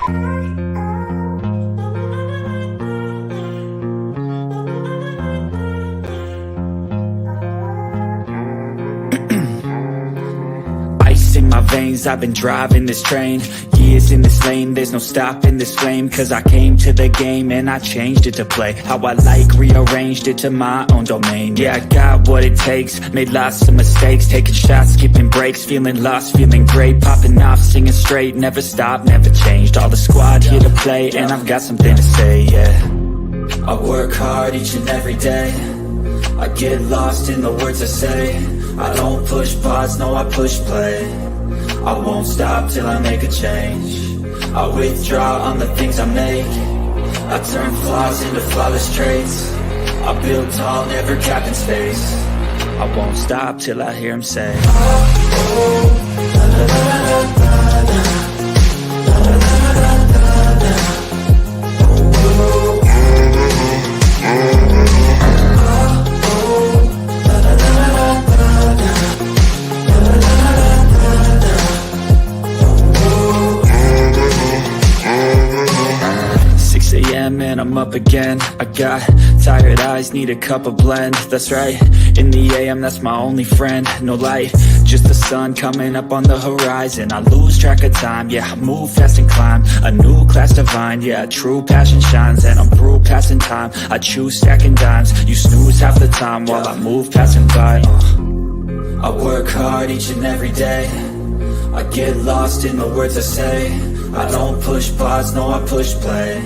Ice in my veins, I've been driving this train. Years in this lane, there's no stopping this flame. Cause I came to the game and I changed it to play how I like, rearranged it to my own domain. Yeah, I got what it takes, made lots of mistakes, taking shots, skipping breaks, feeling lost, feeling great, popping off, singing straight, never stopped, never changed. All the squad here to play and I've got something to say, yeah. I work hard each and every day, I get lost in the words I say. I don't push pause, no, I push play. I won't stop till I make a change. I withdraw on the things I make. I turn flaws into flawless traits. I build tall, never capped in space. I won't stop till I hear him say, oh, oh, la, la, la, la, la, la. And I'm up again. I got tired eyes, need a cup of blend. That's right, in the AM, that's my only friend. No light, just the sun coming up on the horizon. I lose track of time, yeah, I move fast and climb a new class divine, yeah, true passion shines. And I'm through passing time, I choose stacking dimes. You snooze half the time while I move passing by. I work hard each and every day, I get lost in the words I say. I don't push pause, no, I push play.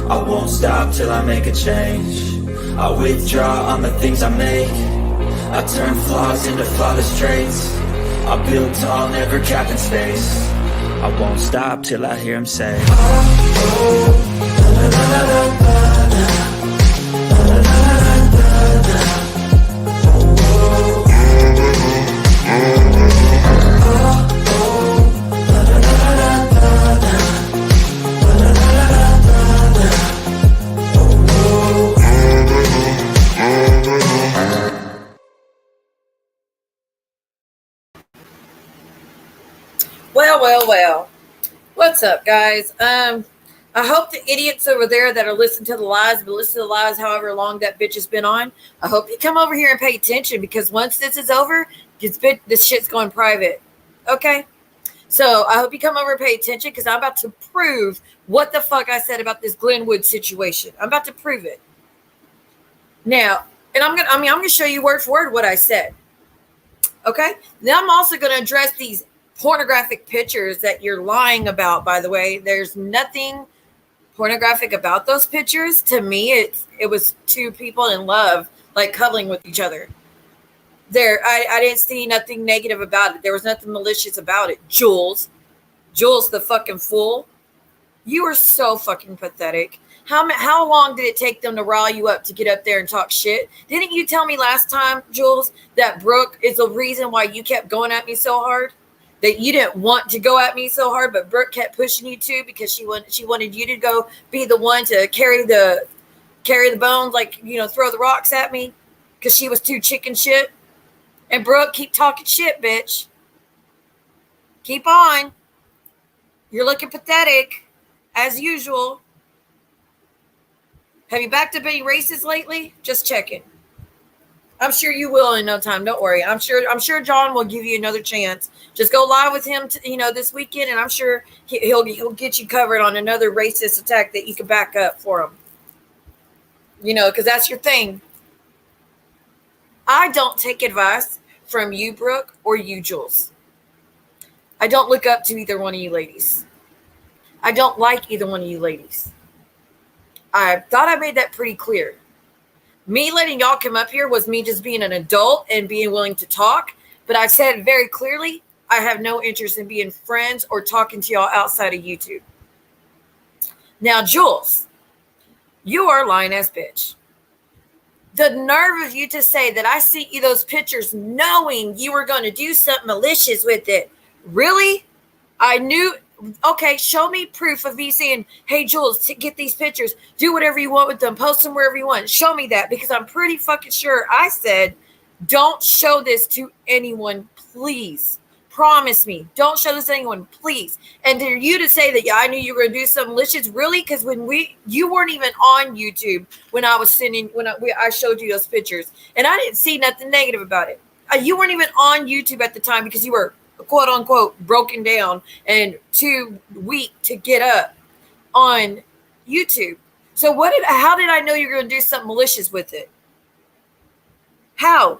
I won't stop till I make a change. I withdraw on the things I make. I turn flaws into flawless traits. I build tall, never capped in space. I won't stop till I hear him say, oh, oh, la, la, la, la, la, la, la, la, la, la, la, la. Well. What's up, guys? I hope the idiots over there that are listening to the lies, but listen to the lies however long that bitch has been on, I hope you come over here and pay attention, because once this is over, this shit's going private. Okay? So I hope you come over and pay attention, because I'm about to prove what the fuck I said about this Glenwood situation. I'm about to prove it. Now, and I'm gonna show you word for word what I said. Okay? Now I'm also gonna address these pornographic pictures that you're lying about. By the way, there's nothing pornographic about those pictures. To me, it was two people in love, like cuddling with each other. I didn't see nothing negative about it. There was nothing malicious about it. Juelz the fucking fool, you are so fucking pathetic. How long did it take them to rile you up to get up there and talk shit? Didn't you tell me last time, Juelz, that Brooke is the reason why you kept going at me so hard? That you didn't want to go at me so hard, but Brooke kept pushing you to, because she wanted you to go be the one to carry the bones, like, you know, throw the rocks at me, because she was too chicken shit. And Brooke, keep talking shit, bitch. Keep on. You're looking pathetic, as usual. Have you backed up any races lately? Just checking. I'm sure you will in no time. Don't worry. I'm sure John will give you another chance. Just go live with him, this weekend, and I'm sure he'll get you covered on another racist attack that you can back up for him. Because that's your thing. I don't take advice from you, Brooke, or you, Juelz. I don't look up to either one of you ladies. I don't like either one of you ladies. I thought I made that pretty clear. Me letting y'all come up here was me just being an adult and being willing to talk. But I've said very clearly, I have no interest in being friends or talking to y'all outside of YouTube. Now, Juelz, you are a lying ass bitch. The nerve of you to say that I sent you those pictures knowing you were going to do something malicious with it. Really? I knew. Okay, show me proof of me saying, hey, Juelz, get these pictures. Do whatever you want with them. Post them wherever you want. Show me that, because I'm pretty fucking sure I said, don't show this to anyone, please. Promise me. Don't show this to anyone, please. And for you to say that, yeah, I knew you were going to do something malicious, really? Because you weren't even on YouTube when I was sending, I showed you those pictures. And I didn't see nothing negative about it. You weren't even on YouTube at the time because you were, quote unquote, broken down and too weak to get up on YouTube. So how did I know you were going to do something malicious with it? How?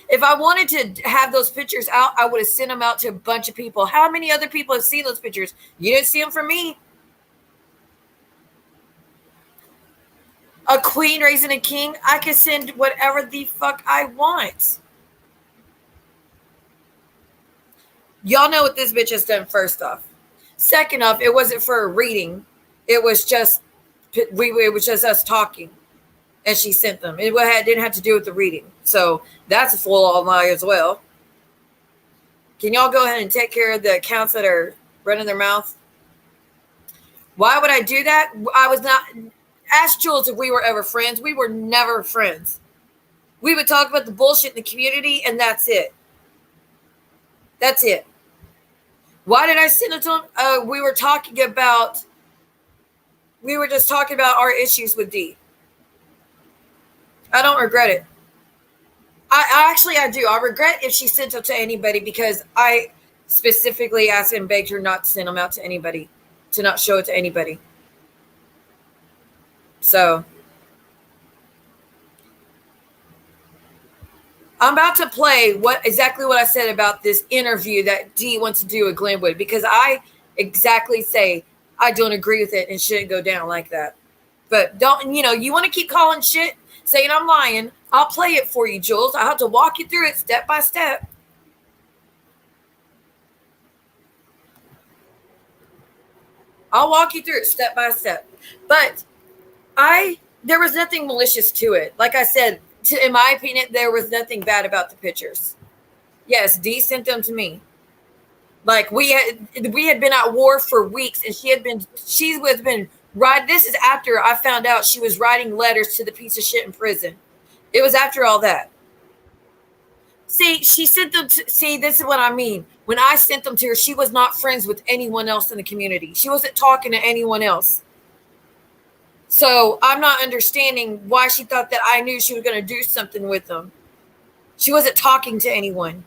If I wanted to have those pictures out, I would have sent them out to a bunch of people. How many other people have seen those pictures? You didn't see them from me. A queen raising a king, I can send whatever the fuck I want. Y'all know what this bitch has done, first off. Second off, it wasn't for a reading. It was just us talking. And she sent them. It didn't have to do with the reading. So that's a full-on lie as well. Can y'all go ahead and take care of the accounts that are running their mouth? Why would I do that? I was not... Ask Juelz if we were ever friends. We were never friends. We would talk about the bullshit in the community, and that's it. That's it. Why did I send it to him? We were just talking about our issues with D. I don't regret it. I do. I regret if she sent them to anybody because I specifically asked and begged her not to send them out to anybody, to not show it to anybody. So I'm about to play exactly what I said about this interview that D wants to do with Glenwood, because I exactly say I don't agree with it and shouldn't go down like that. But you want to keep calling shit, saying I'm lying, I'll play it for you, Juelz. I have to walk you through it step by step. I'll walk you through it step by step. But there was nothing malicious to it. Like I said, in my opinion, there was nothing bad about the pictures. Yes, D sent them to me. Like we had been at war for weeks, and she was been right. This is after I found out she was writing letters to the piece of shit in prison. It was after all that. See, she sent them to, this is what I mean. When I sent them to her, she was not friends with anyone else in the community. She wasn't talking to anyone else. So I'm not understanding why she thought that I knew she was going to do something with them. She wasn't talking to anyone.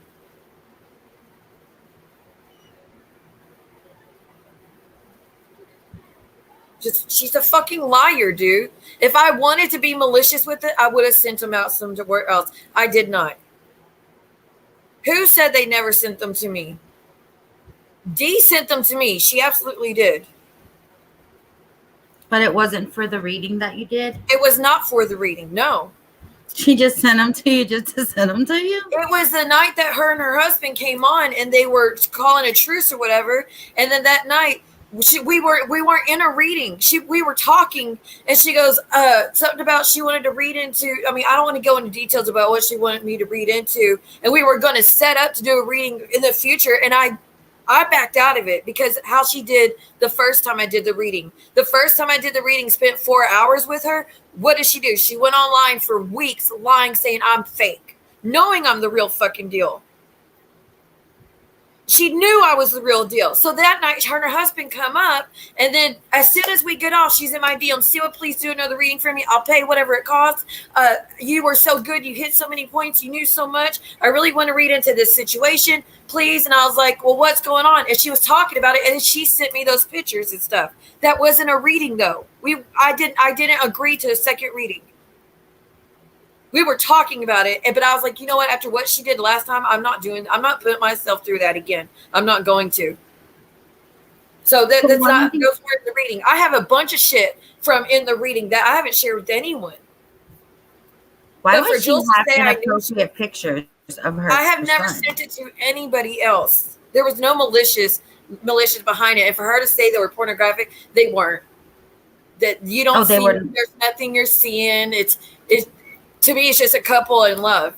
She's a fucking liar, dude. If I wanted to be malicious with it, I would have sent them out somewhere else. I did not. Who said they never sent them to me? D sent them to me. She absolutely did. But it wasn't for the reading that you did? It was not for the reading, no. She just sent them to you just to send them to you? It was the night that her and her husband came on and they were calling a truce or whatever. And then that night, we weren't in a reading. We were talking, and she goes something about she wanted to read into. I mean, I don't want to go into details about what she wanted me to read into. And we were going to set up to do a reading in the future, and I backed out of it because how she did the first time I did the reading. The first time I did the reading, spent 4 hours with her. What did she do? She went online for weeks lying, saying I'm fake, knowing I'm the real fucking deal. She knew I was the real deal. So that night, her and her husband come up, and then as soon as we get off, she's in my DM. Sheila, please do another reading for me. I'll pay whatever it costs. You were so good. You hit so many points. You knew so much. I really want to read into this situation, please. And I was like, well, what's going on? And she was talking about it, and she sent me those pictures and stuff. That wasn't a reading, though. I didn't agree to a second reading. We were talking about it, but I was like, you know what? After what she did last time, I'm not putting myself through that again. I'm not going to. So that's not goes for the reading. I have a bunch of shit from in the reading that I haven't shared with anyone. Why would she have inappropriate pictures of her? I have never sent it to anybody else. There was no malicious behind it. And for her to say they were pornographic, they weren't. That you don't see. There's nothing you're seeing. It's. To me, it's just a couple in love.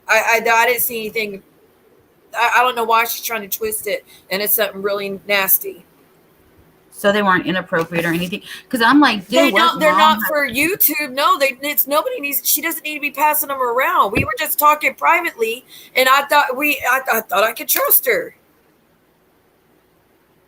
I didn't see anything. I don't know why she's trying to twist it, and it's something really nasty. So they weren't inappropriate or anything. Because I'm like, dude, they're not for YouTube. No, it's nobody needs. She doesn't need to be passing them around. We were just talking privately, and I thought I could trust her.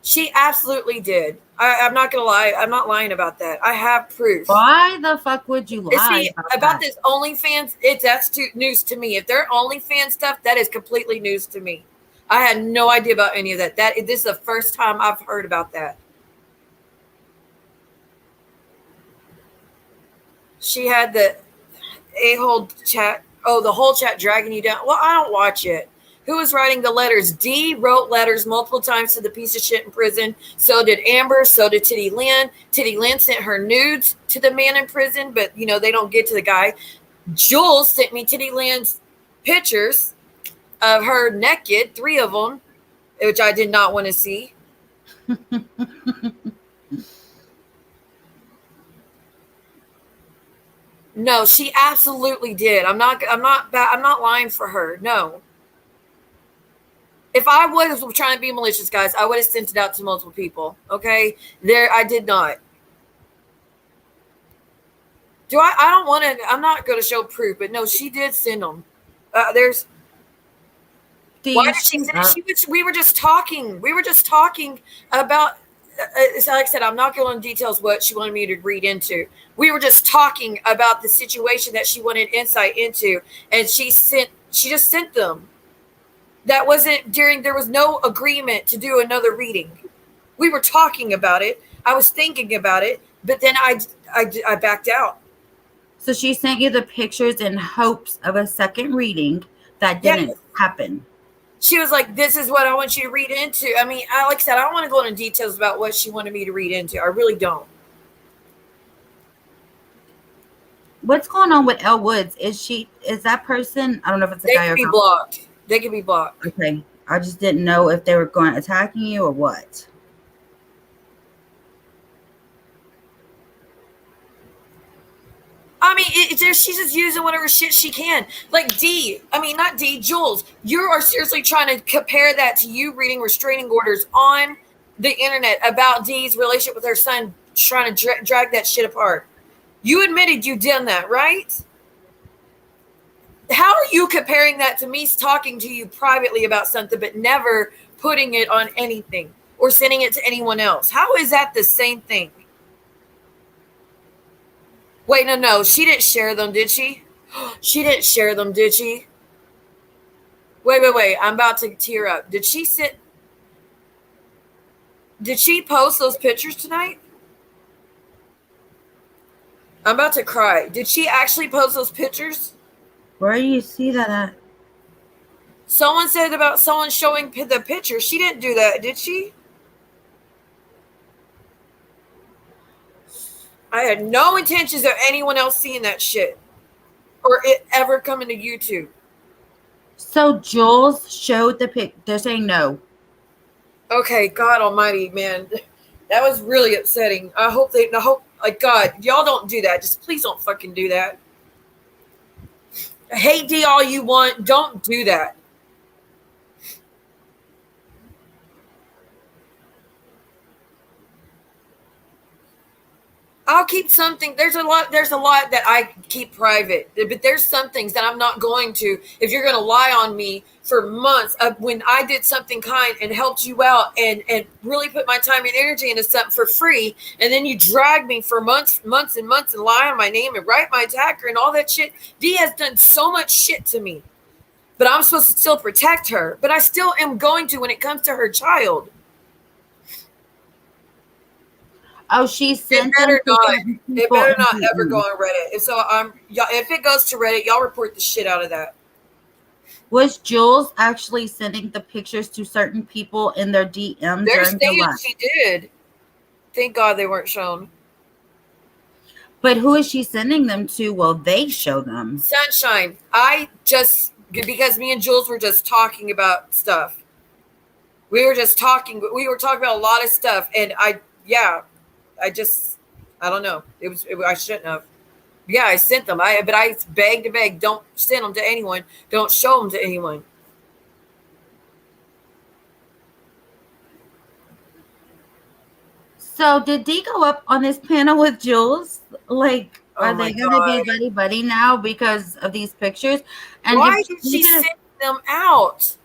She absolutely did. I'm not gonna lie. I'm not lying about that. I have proof. Why the fuck would you lie about this OnlyFans? That's too news to me. If they're OnlyFans stuff, that is completely news to me. I had no idea about any of that. This is the first time I've heard about that. She had the a-hole chat. Oh, the whole chat dragging you down. Well, I don't watch it. Who was writing the letters? D wrote letters multiple times to the piece of shit in prison. So did Amber. So did Titty Lynn. Titty Lynn sent her nudes to the man in prison, but, they don't get to the guy. Juelz sent me Titty Lynn's pictures of her naked, 3 of them, which I did not want to see. No, she absolutely did. I'm not lying for her. No. If I was trying to be malicious, guys, I would have sent it out to multiple people. Okay? I did not. I don't want to, I'm not going to show proof, but no, she did send them. Why did she send it? We were just talking. We were just talking about, like I said, I'm not going into details what she wanted me to read into. We were just talking about the situation that she wanted insight into, and she just sent them. That wasn't there was no agreement to do another reading. We were talking about it. I was thinking about it, but then I backed out. So she sent you the pictures in hopes of a second reading that didn't happen. She was like, this is what I want you to read into. I mean, like I said, I don't want to go into details about what she wanted me to read into. I really don't. What's going on with Elle Woods? Is that person? I don't know if it's a guy or girl. Blocked. They can be blocked. Okay. I just didn't know if they were going to attacking you or what. I mean, she's just using whatever shit she can. Like Juelz, you are seriously trying to compare that to you reading restraining orders on the internet about Dee's relationship with her son, trying to drag that shit apart. You admitted you done that, right? How are you comparing that to me talking to you privately about something but never putting it on anything or sending it to anyone else? How is that the same thing? Wait, no. She didn't share them, did she? She didn't share them, did she? Wait. I'm about to tear up. Did she post those pictures tonight? I'm about to cry. Did she actually post those pictures? Where do you see that at? Someone said about someone showing the picture. She didn't do that, did she? I had no intentions of anyone else seeing that shit or it ever coming to YouTube. So Juelz showed the pic. They're saying no. Okay, God Almighty, man, that was really upsetting. I hope like God, y'all don't do that. Just please don't fucking do that. Hate D all you want. Don't do that. I'll keep something. There's a lot that I keep private, but there's some things that I'm not going to. If you're going to lie on me for months when I did something kind and helped you out and really put my time and energy into something for free, and then you drag me for months and months and lie on my name and write my attacker and all that shit. Dee has done so much shit to me, but I'm supposed to still protect her. But I still am going to when it comes to her child. Oh, she sent it better not ever go on Reddit. If it goes to Reddit, y'all report the shit out of that. Was Juelz actually sending the pictures to certain people in their DMs? They're saying she did. Thank God they weren't shown. But who is she sending them to? Well, they show them. Sunshine. Because me and Juelz were just talking about stuff. We were talking about a lot of stuff, and I don't know. I shouldn't have. Yeah, I sent them. But I begged, don't send them to anyone. Don't show them to anyone. So did Dee go up on this panel with Jules? Like, Oh are my they gonna be God. buddy buddy now because of these pictures? And Why did she send them out?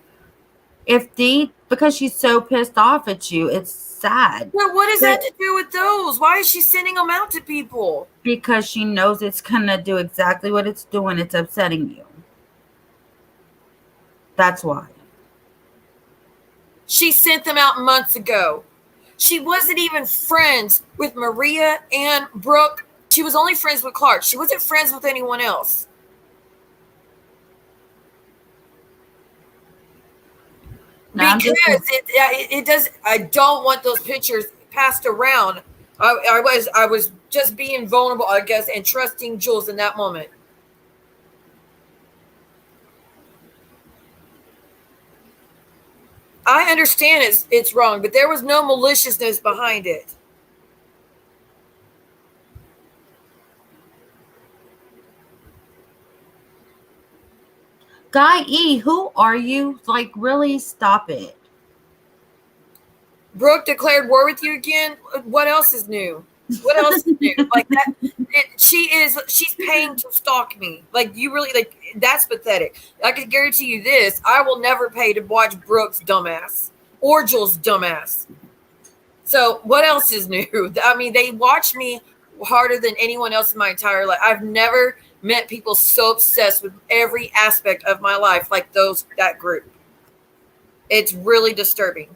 if Dee, because she's so pissed off at you, it's sad. Well, what does that But to do with those? Why is she sending them out to people? because she knows it's gonna do exactly what it's doing. It's upsetting you. That's why. She sent them out months ago. She wasn't even friends with Maria and Brooke. She was only friends with Clark. She wasn't friends with anyone else. Because it does. I don't want those pictures passed around. I was just being vulnerable, I guess, and trusting Jules in that moment. I understand it's wrong, but there was no maliciousness behind it. Guy E, who are you? Like, really, stop it. Brooke declared war with you again. What else is new? What else is new? Like that, she's paying to stalk me. Like, you really, like, that's pathetic. I can guarantee you this: I will never pay to watch Brooke's dumbass or Jules' dumbass. So what else is new? I mean, they watch me harder than anyone else in my entire life. I've never met people so obsessed with every aspect of my life like that group. It's really disturbing.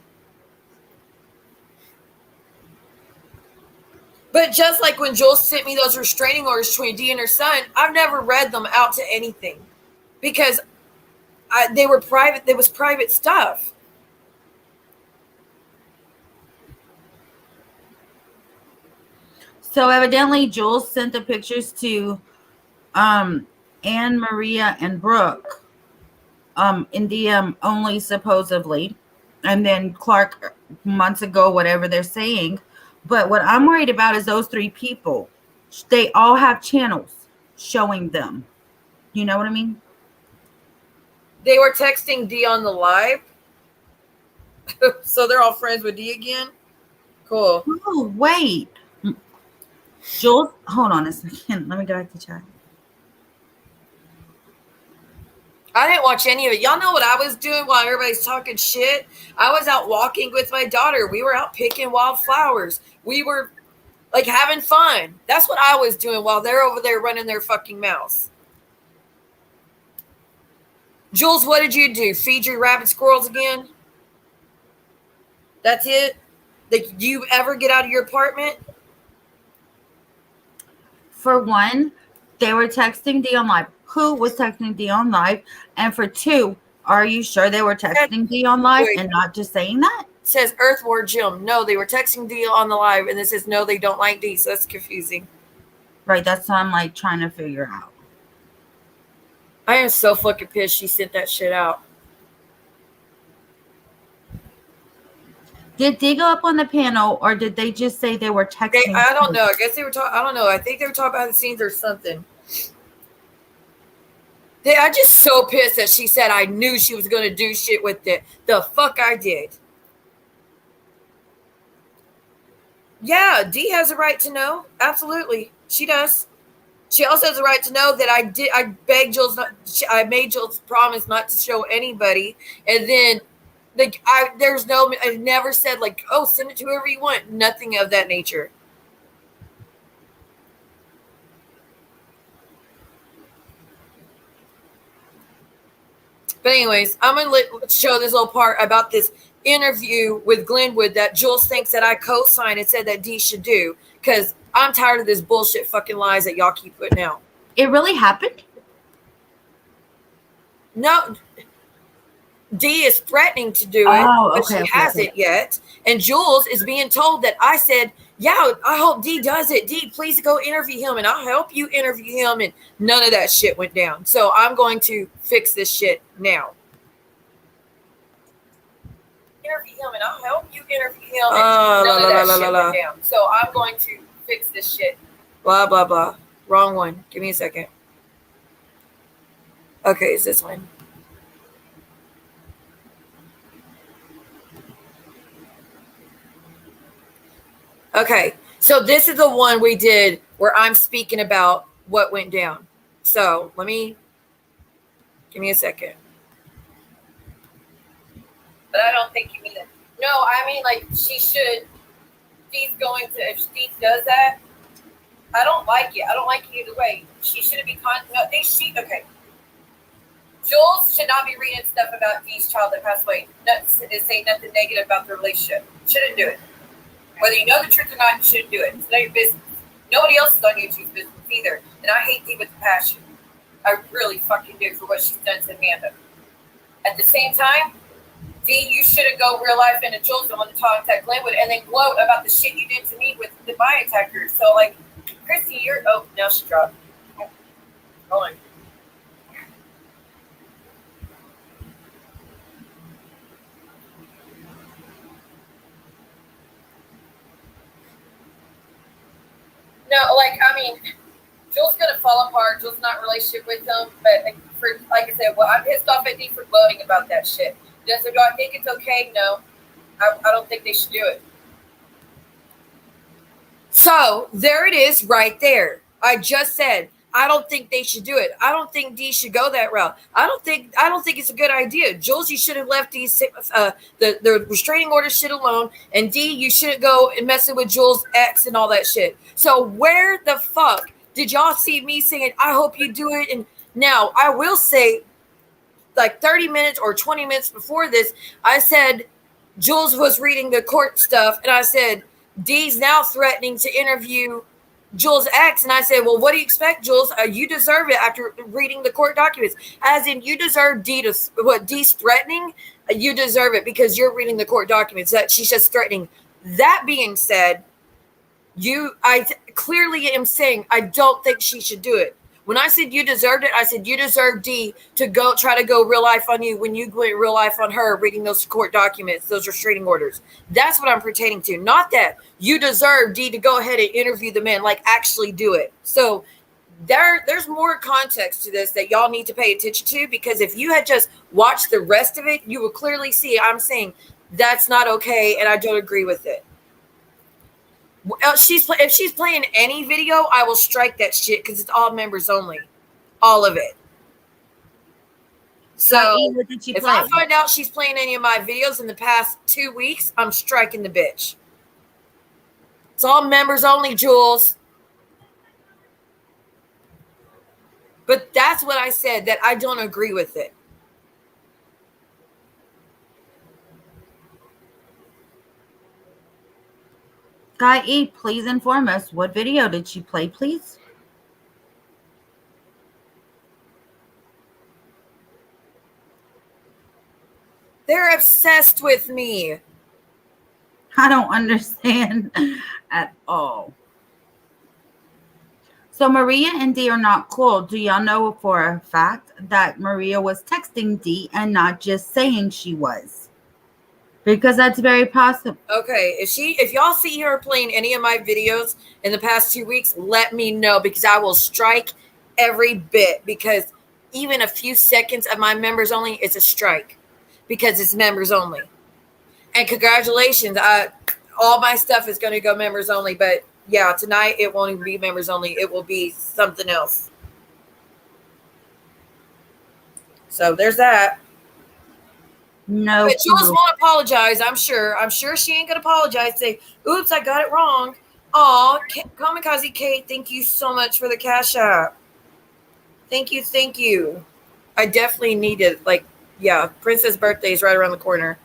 But just like when Jules sent me those restraining orders between Dee and her son, I've never read them out to anything because they were private. There was private stuff. So evidently, Jules sent the pictures to Anne, Maria, and Brooke in DM only, supposedly. And then Clark months ago, whatever they're saying. But what I'm worried about is those three people. They all have channels showing them. You know what I mean? They were texting Dee on the live. So they're all friends with Dee again? Cool. Oh, wait. Jules, hold on a second. Let me go back to chat. I didn't watch any of it. Y'all know what I was doing while everybody's talking shit? I was out walking with my daughter. We were out picking wildflowers. We were like having fun. That's what I was doing while they're over there running their fucking mouths. Jules, what did you do? Feed your rabbit squirrels again? That's it? Like, do you ever get out of your apartment? For one, they were texting Dee on live. Who was texting Dee on live? And for two, are you sure they were texting Dee on live and not just saying that? It says Earth War Jim. No, they were texting Dee on the live, and it says no, they don't like Dee, so that's confusing. Right, that's what I'm like trying to figure out. I am so fucking pissed she sent that shit out. Did they go up on the panel, or did they just say they were texting? I don't know. I guess they were talking. I don't know. I think they were talking behind the scenes or something. I'm just so pissed that she said I knew she was going to do shit with it. The fuck I did. Yeah, Dee has a right to know. Absolutely. She does. She also has a right to know that I begged Jules I made Jules promise not to show anybody. And then I never said like, oh, send it to whoever you want. Nothing of that nature. But anyways, I'm going to show this little part about this interview with Glenwood that Jules thinks that I co-signed and said that Dee should do. Because I'm tired of this bullshit fucking lies that y'all keep putting out. It really happened? No. Dee is threatening to do it, but she hasn't yet. And Jules is being told that I said, yeah, I hope Dee does it. Dee, please go interview him, and I'll help you interview him. And none of that shit went down. So I'm going to fix this shit now. Interview him, and I'll help you interview him. And none of that shit went down. So I'm going to fix this shit. Blah, blah, blah. Wrong one. Give me a second. Okay, it's this one. Okay, so this is the one we did where I'm speaking about what went down. So give me a second. But I don't think you mean it. No, I mean like she should. She's going to, if she does that, I don't like it. I don't like it either way. She shouldn't be okay. Juelz should not be reading stuff about Dee's child that passed away. Say nothing negative about the relationship. Shouldn't do it. Whether you know the truth or not, you shouldn't do it. It's not your business. Nobody else is on YouTube's business either. And I hate Dee with passion. I really fucking do for what she's done to Amanda. At the same time, Dee, you shouldn't go real life into Juelz and want to contact Glenwood and then gloat about the shit you did to me with the my attacker. So, like, Christy, now she dropped. Hold on. No, like, I mean, Juelz gonna fall apart. Juelz not in a relationship with him, but like I said, well, I'm pissed off at Dee for gloating about that shit. Do I think it's okay? No, I don't think they should do it. So there it is, right there. I just said I don't think they should do it. I don't think Dee should go that route. I don't think it's a good idea. Juelz, you should have left Dee's the restraining order shit alone, and Dee, you shouldn't go and messing with Juelz' ex and all that shit. So where the fuck did y'all see me saying I hope you do it? And now I will say, like 30 minutes or 20 minutes before this, I said Juelz was reading the court stuff, and I said Dee's now threatening to interview Juelz' ex, and I said, well, what do you expect, Juelz? You deserve it after reading the court documents. As in, you deserve Dee's threatening. You deserve it because you're reading the court documents. That she's just threatening. That being said, I clearly am saying I don't think she should do it. When I said you deserved it, I said you deserve Dee to try to go real life on you when you went real life on her reading those court documents, those restraining orders. That's what I'm pertaining to. Not that you deserve Dee to go ahead and interview the man, like actually do it. So there's more context to this that y'all need to pay attention to, because if you had just watched the rest of it, you would clearly see I'm saying that's not okay and I don't agree with it. If she's playing any video, I will strike that shit because it's all members only, all of it. So if I find out she's playing any of my videos in the past 2 weeks, I'm striking the bitch. It's all members only, Juelz. But that's what I said, that I don't agree with it. Guy E, please inform us. What video did she play, please? They're obsessed with me. I don't understand at all. So Maria and Dee are not cool. Do y'all know for a fact that Maria was texting Dee and not just saying she was? Because that's very possible. Okay, if y'all see her playing any of my videos in the past 2 weeks, let me know, because I will strike every bit, because even a few seconds of my members only is a strike, because it's members only. And congratulations, all my stuff is going to go members only, but yeah, tonight it won't even be members only. It will be something else. So there's that. No. But Juelz won't apologize, I'm sure. I'm sure she ain't going to apologize. Say, oops, I got it wrong. Aw, Kamikaze Kate, thank you so much for the cash app. Thank you. I definitely needed, Princess' birthday is right around the corner.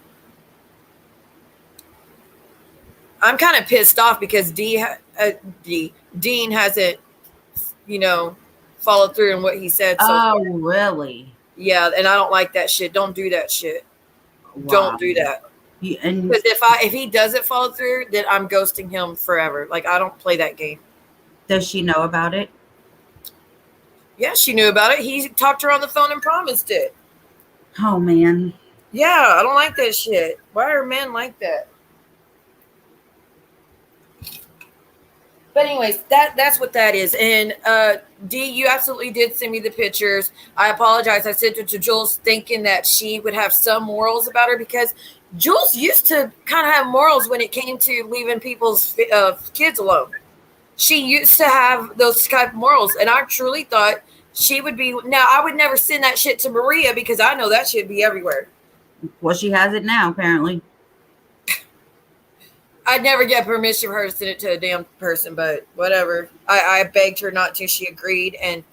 I'm kind of pissed off because Dean hasn't, followed through on what he said. Really? Yeah, and I don't like that shit. Don't do that shit. Wow. Don't do that. Because if he doesn't follow through, then I'm ghosting him forever. Like, I don't play that game. Does she know about it? Yeah, she knew about it. He talked to her on the phone and promised it. Oh, man. Yeah, I don't like that shit. Why are men like that? But anyways, that's what that is. And Dee, you absolutely did send me the pictures. I apologize. I sent it to Juelz thinking that she would have some morals about her, because Jules used to kind of have morals when it came to leaving people's kids alone. She used to have those type of morals, and I truly thought she would be. Now, I would never send that shit to Maria because I know that shit would be everywhere. Well, she has it now, apparently. I'd never get permission for her to send it to a damn person, but whatever. I begged her not to. She agreed, and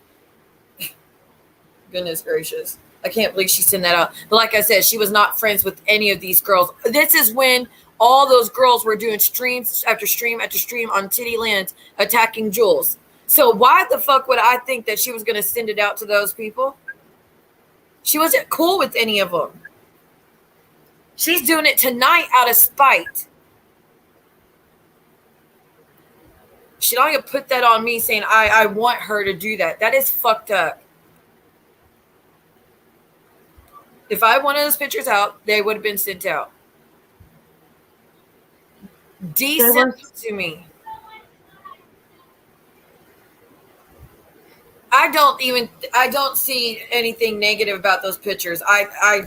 goodness gracious. I can't believe she sent that out. But like I said, she was not friends with any of these girls. This is when all those girls were doing streams after stream after stream on Titty Land attacking Jules. So why the fuck would I think that she was going to send it out to those people? She wasn't cool with any of them. She's doing it tonight out of spite. She don't even put that on me saying I want her to do that. That is fucked up. If I wanted those pictures out, they would have been sent out. D sent them to me. I don't see anything negative about those pictures. I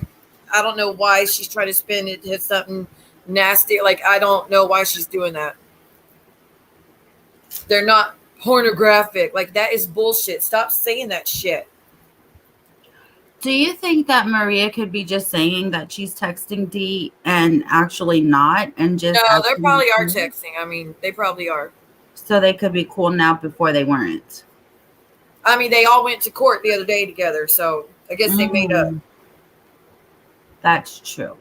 don't know why she's trying to spin it as something nasty. Like, I don't know why she's doing that. They're not pornographic. Like, that is bullshit. Stop saying that shit. Do you think that Maria could be just saying that she's texting D and actually not? And just no, they probably are texting. I mean, they probably are. So they could be cool now before they weren't. I mean, they all went to court the other day together, so I guess they made up. That's true.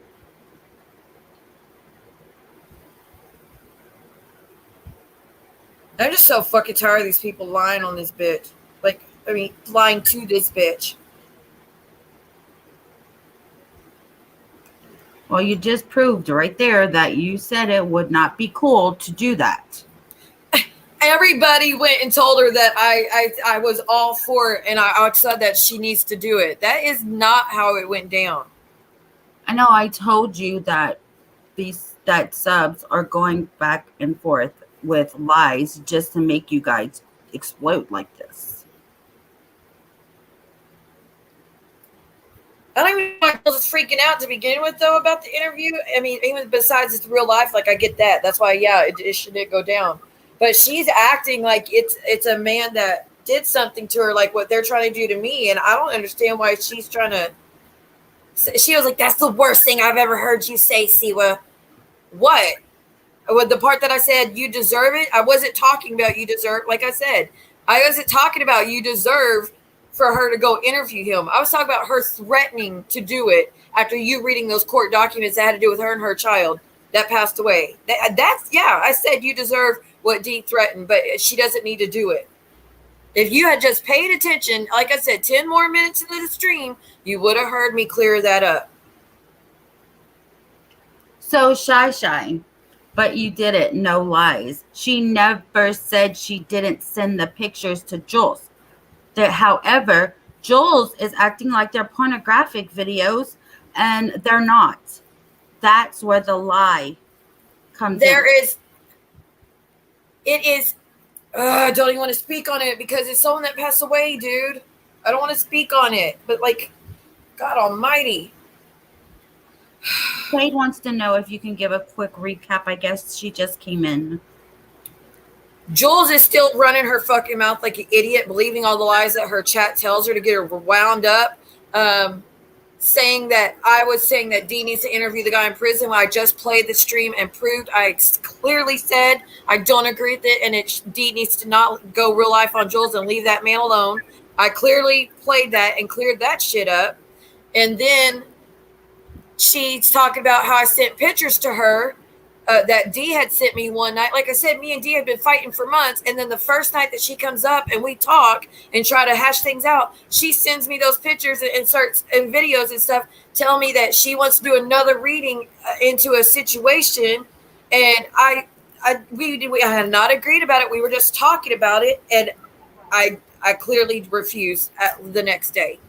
I'm just so fucking tired of these people lying on this bitch. Like, I mean, lying to this bitch. Well, you just proved right there that you said it would not be cool to do that. Everybody went and told her that I was all for it, and I said that she needs to do it. That is not how it went down. I know I told you that that subs are going back and forth with lies just to make you guys explode like this. I don't even know why I was freaking out to begin with, though, about the interview. I mean, even besides it's real life, like, I get that. That's why, yeah, it shouldn't go down. But she's acting like it's a man that did something to her, like what they're trying to do to me. And I don't understand why she's trying to. She was like, that's the worst thing I've ever heard you say, Siwa. What? With the part that I said, you deserve it? I wasn't talking about you deserve. Like I said, I wasn't talking about you deserve for her to go interview him. I was talking about her threatening to do it after you reading those court documents that had to do with her and her child that passed away. That's, yeah, I said you deserve what Dee threatened, but she doesn't need to do it. If you had just paid attention, like I said, 10 more minutes into the stream, you would have heard me clear that up. So shy, but you did it. No lies. She never said she didn't send the pictures to Juelz. However, Juelz is acting like they're pornographic videos, and they're not. That's where the lie comes in. It is. I don't even want to speak on it because it's someone that passed away, dude. I don't want to speak on it, but like, God Almighty. Kate wants to know if you can give a quick recap. I guess she just came in. Juelz is still running her fucking mouth like an idiot, believing all the lies that her chat tells her to get her wound up. Saying that I was saying that Dee needs to interview the guy in prison when I just played the stream and proved I clearly said I don't agree with it, and Dee needs to not go real life on Juelz and leave that man alone. I clearly played that and cleared that shit up. And then she's talking about how I sent pictures to her that Dee had sent me one night. Like I said, me and Dee had been fighting for months. And then the first night that she comes up and we talk and try to hash things out, she sends me those pictures and inserts and videos and stuff, telling me that she wants to do another reading into a situation. And we had not agreed about it. We were just talking about it. And I clearly refused the next day.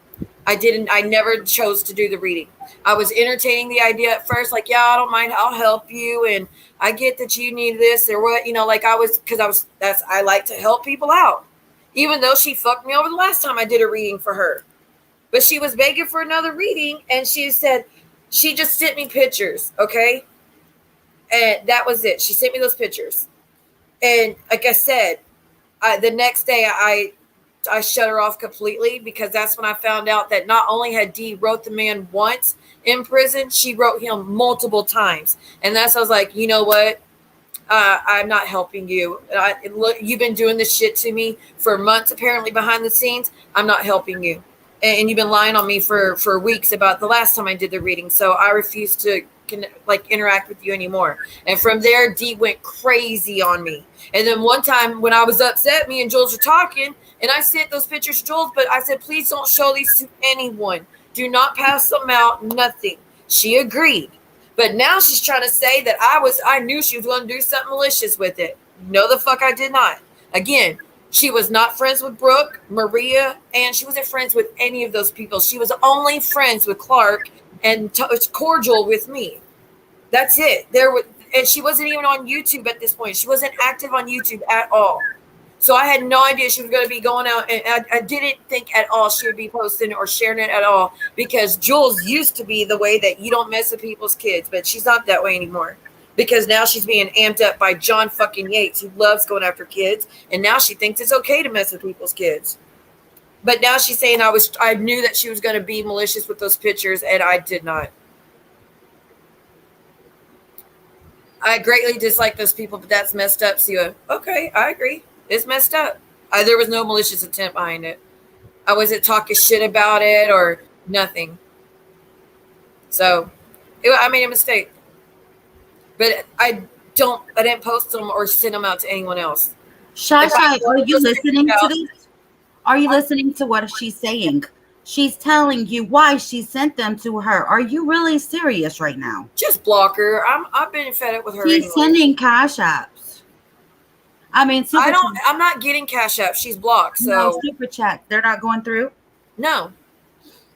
I never chose to do the reading. I was entertaining the idea at first, like, yeah, I don't mind, I'll help you, and I get that you need this or what, like I like to help people out, even though she fucked me over the last time I did a reading for her. But she was begging for another reading, and she said, She just sent me pictures, okay? And that was it. She sent me those pictures. And like I said, the next day I shut her off completely, because that's when I found out that not only had Dee wrote the man once in prison, she wrote him multiple times. And that's, I was like, you know what? I'm not helping you. Look, you've been doing this shit to me for months, apparently behind the scenes. I'm not helping you. And you've been lying on me for weeks about the last time I did the reading. So I refuse to interact with you anymore. And from there, Dee went crazy on me. And then one time when I was upset, me and Juelz were talking, and I sent those pictures to Juelz, but I said, please don't show these to anyone. Do not pass them out, nothing. She agreed. But now she's trying to say that I knew she was going to do something malicious with it. No, the fuck I did not. Again, she was not friends with Brooke, Maria, and she wasn't friends with any of those people. She was only friends with Clark and cordial with me. That's it. And she wasn't even on YouTube at this point. She wasn't active on YouTube at all. So I had no idea she was going to be going out, and I didn't think at all she would be posting or sharing it at all, because Juelz used to be the way that you don't mess with people's kids, but she's not that way anymore, because now she's being amped up by John fucking Yates, who loves going after kids, and now she thinks it's okay to mess with people's kids. But now she's saying I knew that she was going to be malicious with those pictures, and I did not. I greatly dislike those people, but that's messed up. So, okay, I agree. It's messed up. There was no malicious intent behind it. I wasn't talking shit about it or nothing. So, I made a mistake. But I didn't post them or send them out to anyone else. Shy, are you listening to this? Are you listening to what she's saying? She's telling you why she sent them to her. Are you really serious right now? Just block her. I've been fed up with her. She's sending cash apps. I mean, I'm not getting cash app. She's blocked. So no, super chat. They're not going through. No.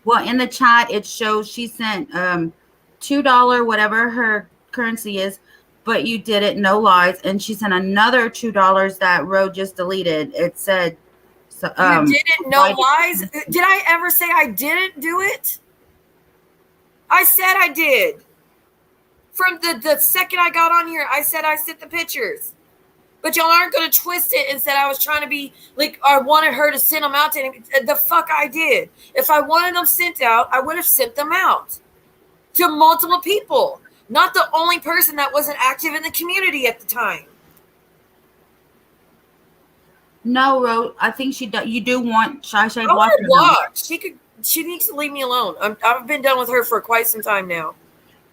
Well, in the chat it shows she sent $2, whatever her currency is, but you did it, no lies, and she sent another $2 that Ro just deleted. It said, you didn't, no lies. Did I ever say I didn't do it? I said I did. From the second I got on here, I said I sent the pictures. But y'all aren't going to twist it and said I was trying to be like, I wanted her to send them out to him. The fuck I did. If I wanted them sent out, I would have sent them out to multiple people. Not the only person that wasn't active in the community at the time. No, Ro, I think you do want Shy blocked. She needs to leave me alone. I've been done with her for quite some time now.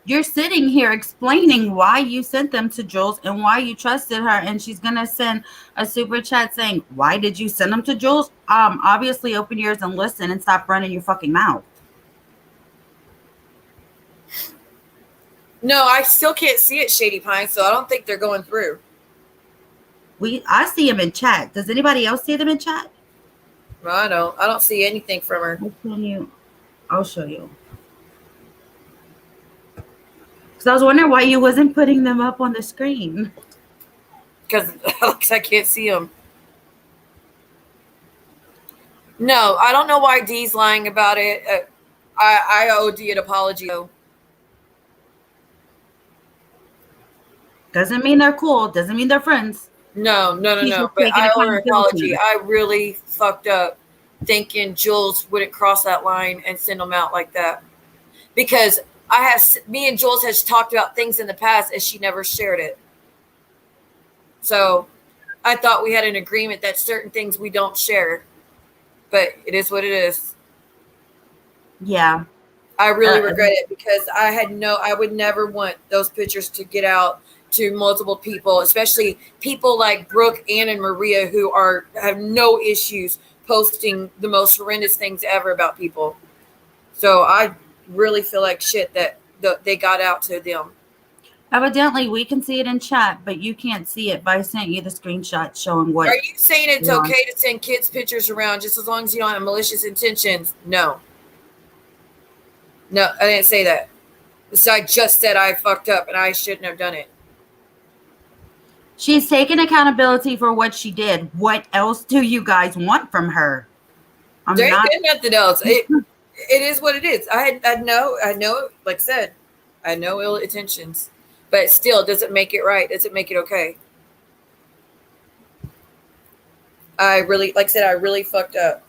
You're sitting here explaining why you sent them to Juelz and why you trusted her, and she's gonna send a super chat saying, why did you send them to Juelz? Obviously open your ears and listen and stop running your fucking mouth. No, I still can't see it, Shady Pine, so I don't think they're going through. I see them in chat. Does anybody else see them in chat? No, I don't see anything from her. I'll show you. Because I was wondering why you wasn't putting them up on the screen. Because I can't see them. No, I don't know why Dee's lying about it. I owe Dee an apology, though. Doesn't mean they're cool. Doesn't mean they're friends. No. But I owe her an apology. I really fucked up thinking Juelz wouldn't cross that line and send them out like that. Because me and Juelz has talked about things in the past and she never shared it. So I thought we had an agreement that certain things we don't share. But it is what it is. Yeah. I really regret it because I would never want those pictures to get out to multiple people, especially people like Brooke, Ann, and Maria, who have no issues posting the most horrendous things ever about people. So I really feel like shit that they got out to them. Evidently, we can see it in chat, but you can't see it. But I sent you the screenshot showing what. Are you saying it's okay to send kids pictures around just as long as you don't have malicious intentions? No, I didn't say that. So I just said I fucked up and I shouldn't have done it. She's taking accountability for what she did. What else do you guys want from her? There ain't nothing else. It is what it is. I know, like I said, I had no ill intentions, but it still doesn't make it right. Doesn't make it okay. I really, like I said, I really fucked up.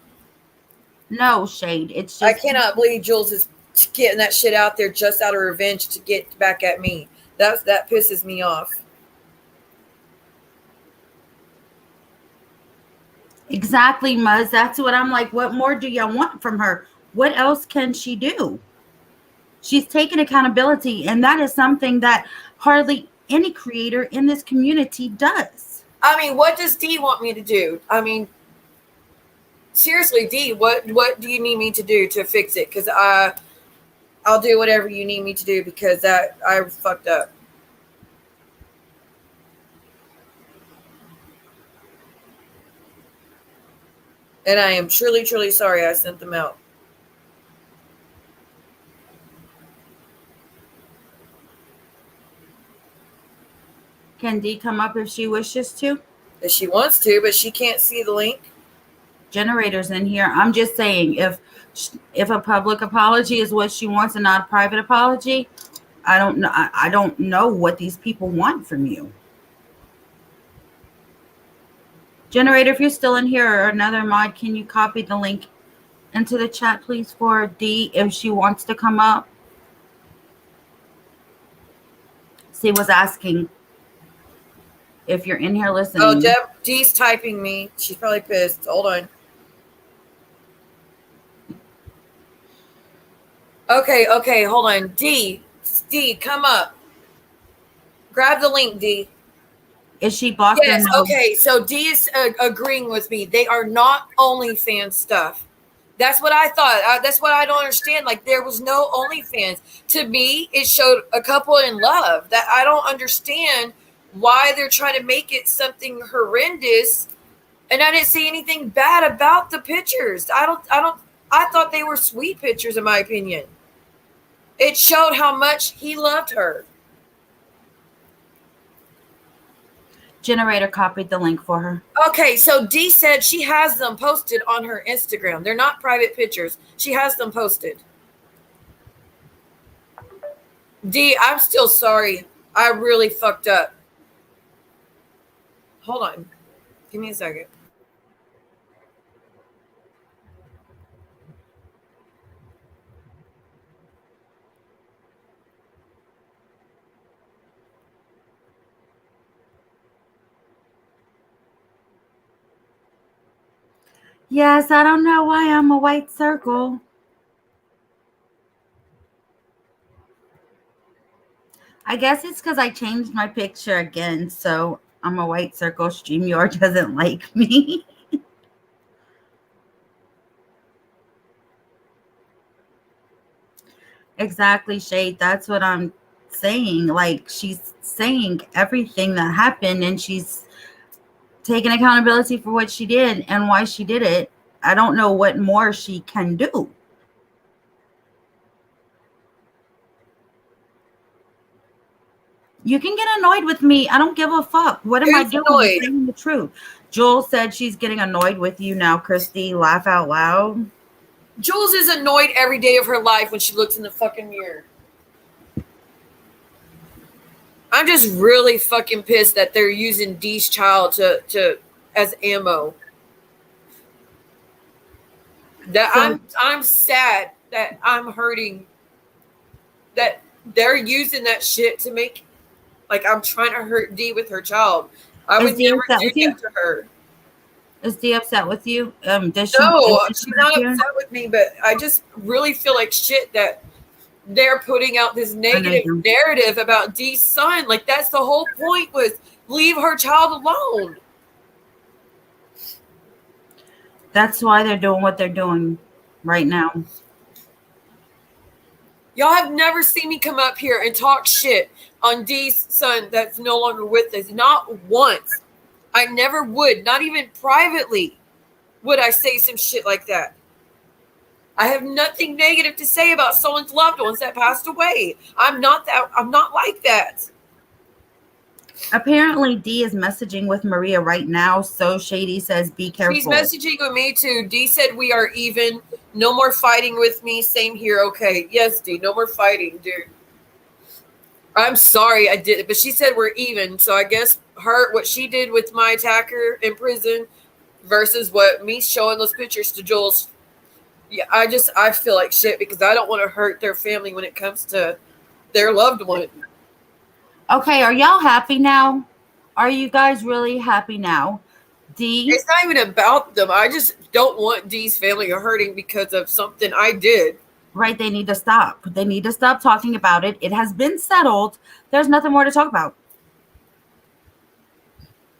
No shade. It's I just cannot believe Juelz is getting that shit out there just out of revenge to get back at me. That pisses me off. exactly, Muzz. That's what I'm like. What more do y'all want from her? What else can she do? She's taken accountability, and that is something that hardly any creator in this community does. I mean, what does D want me to do? I mean, seriously, D, what do you need me to do to fix it? Because I'll do whatever you need me to do because that I fucked up. And I am truly, truly sorry I sent them out. Can Dee come up if she wishes to? If she wants to, but she can't see the link. Generators in here. I'm just saying, if a public apology is what she wants and not a private apology, I don't know. I don't know what these people want from you. Generator, if you're still in here, or another mod, can you copy the link into the chat, please, for Dee if she wants to come up? She was asking if you're in here listening. Oh, Dee's typing me. She's probably pissed. Hold on. Okay, hold on. D, come up. Grab the link, D. Is she blocked? Yes, or no? okay. So D is agreeing with me. They are not OnlyFans stuff. That's what I thought. That's what I don't understand. Like, there was no OnlyFans. To me, it showed a couple in love. That I don't understand why they're trying to make it something horrendous. And I didn't see anything bad about the pictures. I thought they were sweet pictures, in my opinion. It showed how much he loved her. Generator copied the link for her. Okay, so Dee said she has them posted on her Instagram. They're not private pictures. She has them posted. Dee, I'm still sorry. I really fucked up. Hold on. Give me a second. Yes, I don't know why I'm a white circle. I guess it's because I changed my picture again, so I'm a white circle. StreamYard doesn't like me. Exactly, Shade. That's what I'm saying. Like, she's saying everything that happened, and she's taking accountability for what she did and why she did it. I don't know what more she can do. You can get annoyed with me. I don't give a fuck. What am I doing? I'm saying the truth. Juelz said she's getting annoyed with you now, Christy. Laugh out loud. Juelz is annoyed every day of her life when she looks in the fucking mirror. I'm just really fucking pissed that they're using Dee's child to as ammo. That I'm sad that I'm hurting that they're using that shit to make like I'm trying to hurt Dee with her child. I would never do that to her. Is Dee upset with you? Does she? No, she's not upset with me, but I just really feel like shit that they're putting out this negative narrative about Dee's son. Like, that's the whole point, was leave her child alone. That's why they're doing what they're doing right now. Y'all have never seen me come up here and talk shit on Dee's son that's no longer with us. Not once. I never would. Not even privately would I say some shit like that. I have nothing negative to say about someone's loved ones that passed away. I'm not like that. Apparently, D is messaging with Maria right now. So Shady says, be careful. She's messaging with me too. D said we are even. No more fighting with me. Same here. Okay. Yes, D. No more fighting, dude. I'm sorry I did it, but she said we're even. So I guess what she did with my attacker in prison versus what me showing those pictures to Juelz. Yeah, I feel like shit because I don't want to hurt their family when it comes to their loved one. Okay, are y'all happy now? Are you guys really happy now? D? It's not even about them. I just don't want D's family hurting because of something I did. Right, they need to stop. They need to stop talking about it. It has been settled. There's nothing more to talk about.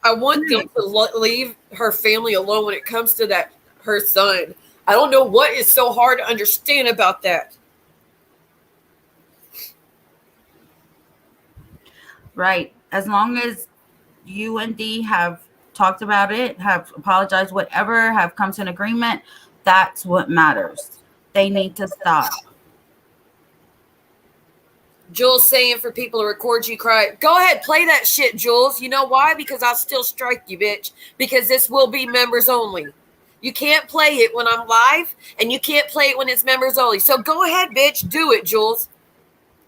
I want them to leave her family alone when it comes to her son. I don't know what is so hard to understand about that. Right. As long as you and D have talked about it, have apologized, whatever, have come to an agreement, that's what matters. They need to stop. Juelz saying for people to record you cry. Go ahead, play that shit, Juelz. You know why? Because I'll still strike you, bitch. Because this will be members only. You can't play it when I'm live, and you can't play it when it's members only. So go ahead, bitch. Do it, Juelz.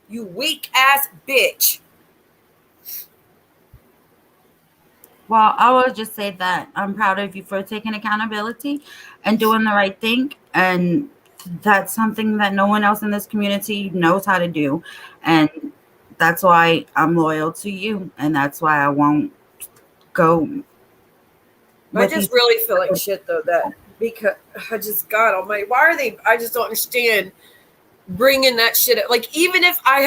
You weak ass bitch. Well, I will just say that I'm proud of you for taking accountability and doing the right thing. And that's something that no one else in this community knows how to do. And that's why I'm loyal to you. And that's why I won't go. I just really feel like shit, though, that because I just, God almighty, why are they, I just don't understand bringing that shit up. Like, even if I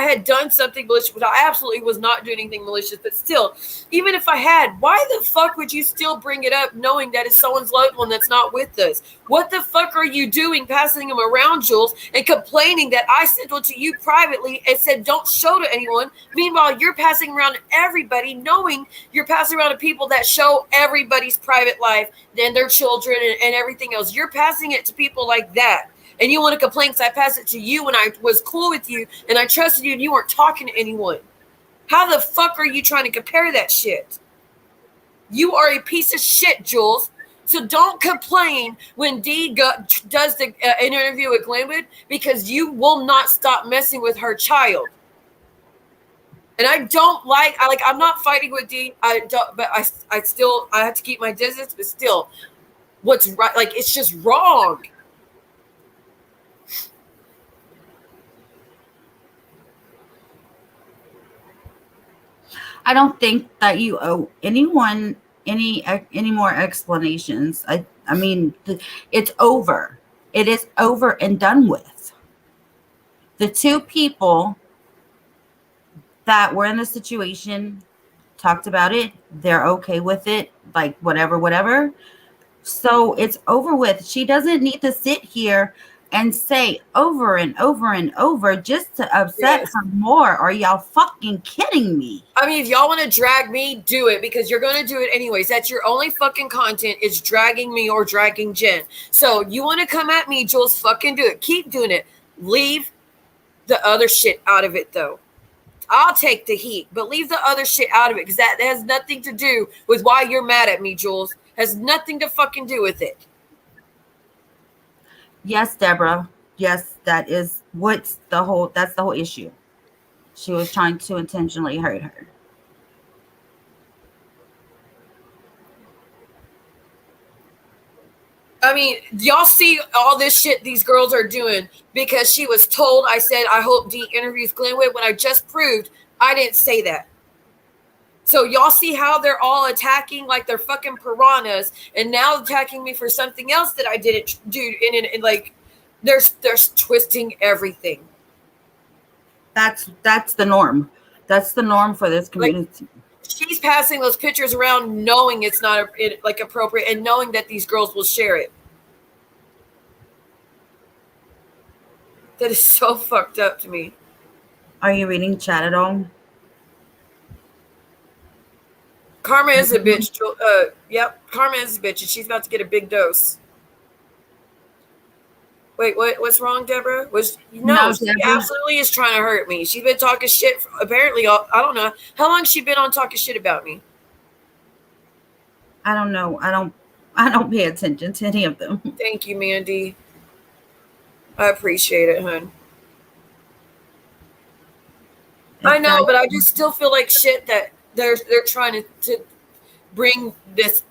had done something malicious, which I absolutely was not doing anything malicious, but still, even if I had, why the fuck would you still bring it up knowing that it's someone's loved one that's not with us? What the fuck are you doing passing them around, Juelz, and complaining that I sent one to you privately and said don't show to anyone? Meanwhile, you're passing around to everybody, knowing you're passing around to people that show everybody's private life and their children and everything else. You're passing it to people like that. And you want to complain because I passed it to you when I was cool with you and I trusted you and you weren't talking to anyone. How the fuck are you trying to compare that shit? You are a piece of shit, Juelz. So don't complain when D does the interview with Glenwood, because you will not stop messing with her child. And I'm not fighting with D. I have to keep my distance, but still, what's right? Like, it's just wrong. I don't think that you owe anyone any more explanations. I mean, it's over. It is over and done with. The two people that were in the situation talked about it. They're okay with it. Like, whatever. So it's over with. She doesn't need to sit here and say over and over and over just to upset her more. Are y'all fucking kidding me? I mean, if y'all want to drag me, do it, because you're going to do it anyways. That's your only fucking content, is dragging me or dragging Jen. So you want to come at me, Juelz, fucking do it. Keep doing it. Leave the other shit out of it, though. I'll take the heat, but leave the other shit out of it, because that has nothing to do with why you're mad at me, Juelz. Has nothing to fucking do with it. Yes, Deborah. Yes, that's the whole issue. She was trying to intentionally hurt her. I mean, y'all see all this shit these girls are doing because she was told. I said, I hope D interviews Glenwood, when I just proved I didn't say that. So y'all see how they're all attacking like they're fucking piranhas, and now attacking me for something else that I didn't do. And like, they're twisting everything. That's the norm. That's the norm for this community. Like, she's passing those pictures around knowing it's not appropriate, and knowing that these girls will share it. That is so fucked up to me. Are you reading chat at all? Karma is a bitch. Yep, Karma is a bitch, and she's about to get a big dose. Wait, what's wrong, Deborah? No, She Deborah. absolutely is trying to hurt me. She's been talking shit. Apparently, I don't know how long she been on talking shit about me. I don't know. I don't pay attention to any of them. Thank you, Mandy. I appreciate it, hun. I know, but I just still feel like shit that they're trying to bring this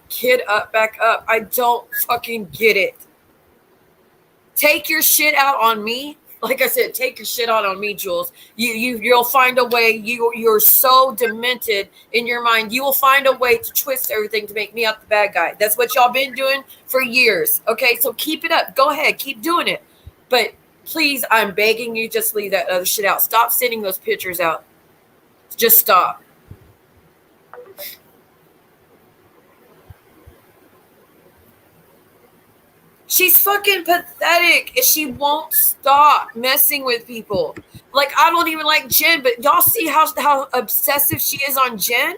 kid back up. I don't fucking get it. Take your shit out on me. Like I said, take your shit out on me, Juelz. You'll find a way. You're so demented in your mind. You will find a way to twist everything to make me out the bad guy. That's what y'all been doing for years. Okay, so keep it up. Go ahead, keep doing it. But please, I'm begging you, just leave that other shit out. Stop sending those pictures out. Just stop. She's fucking pathetic and she won't stop messing with people. Like, I don't even like Jen, but y'all see how obsessive she is on Jen?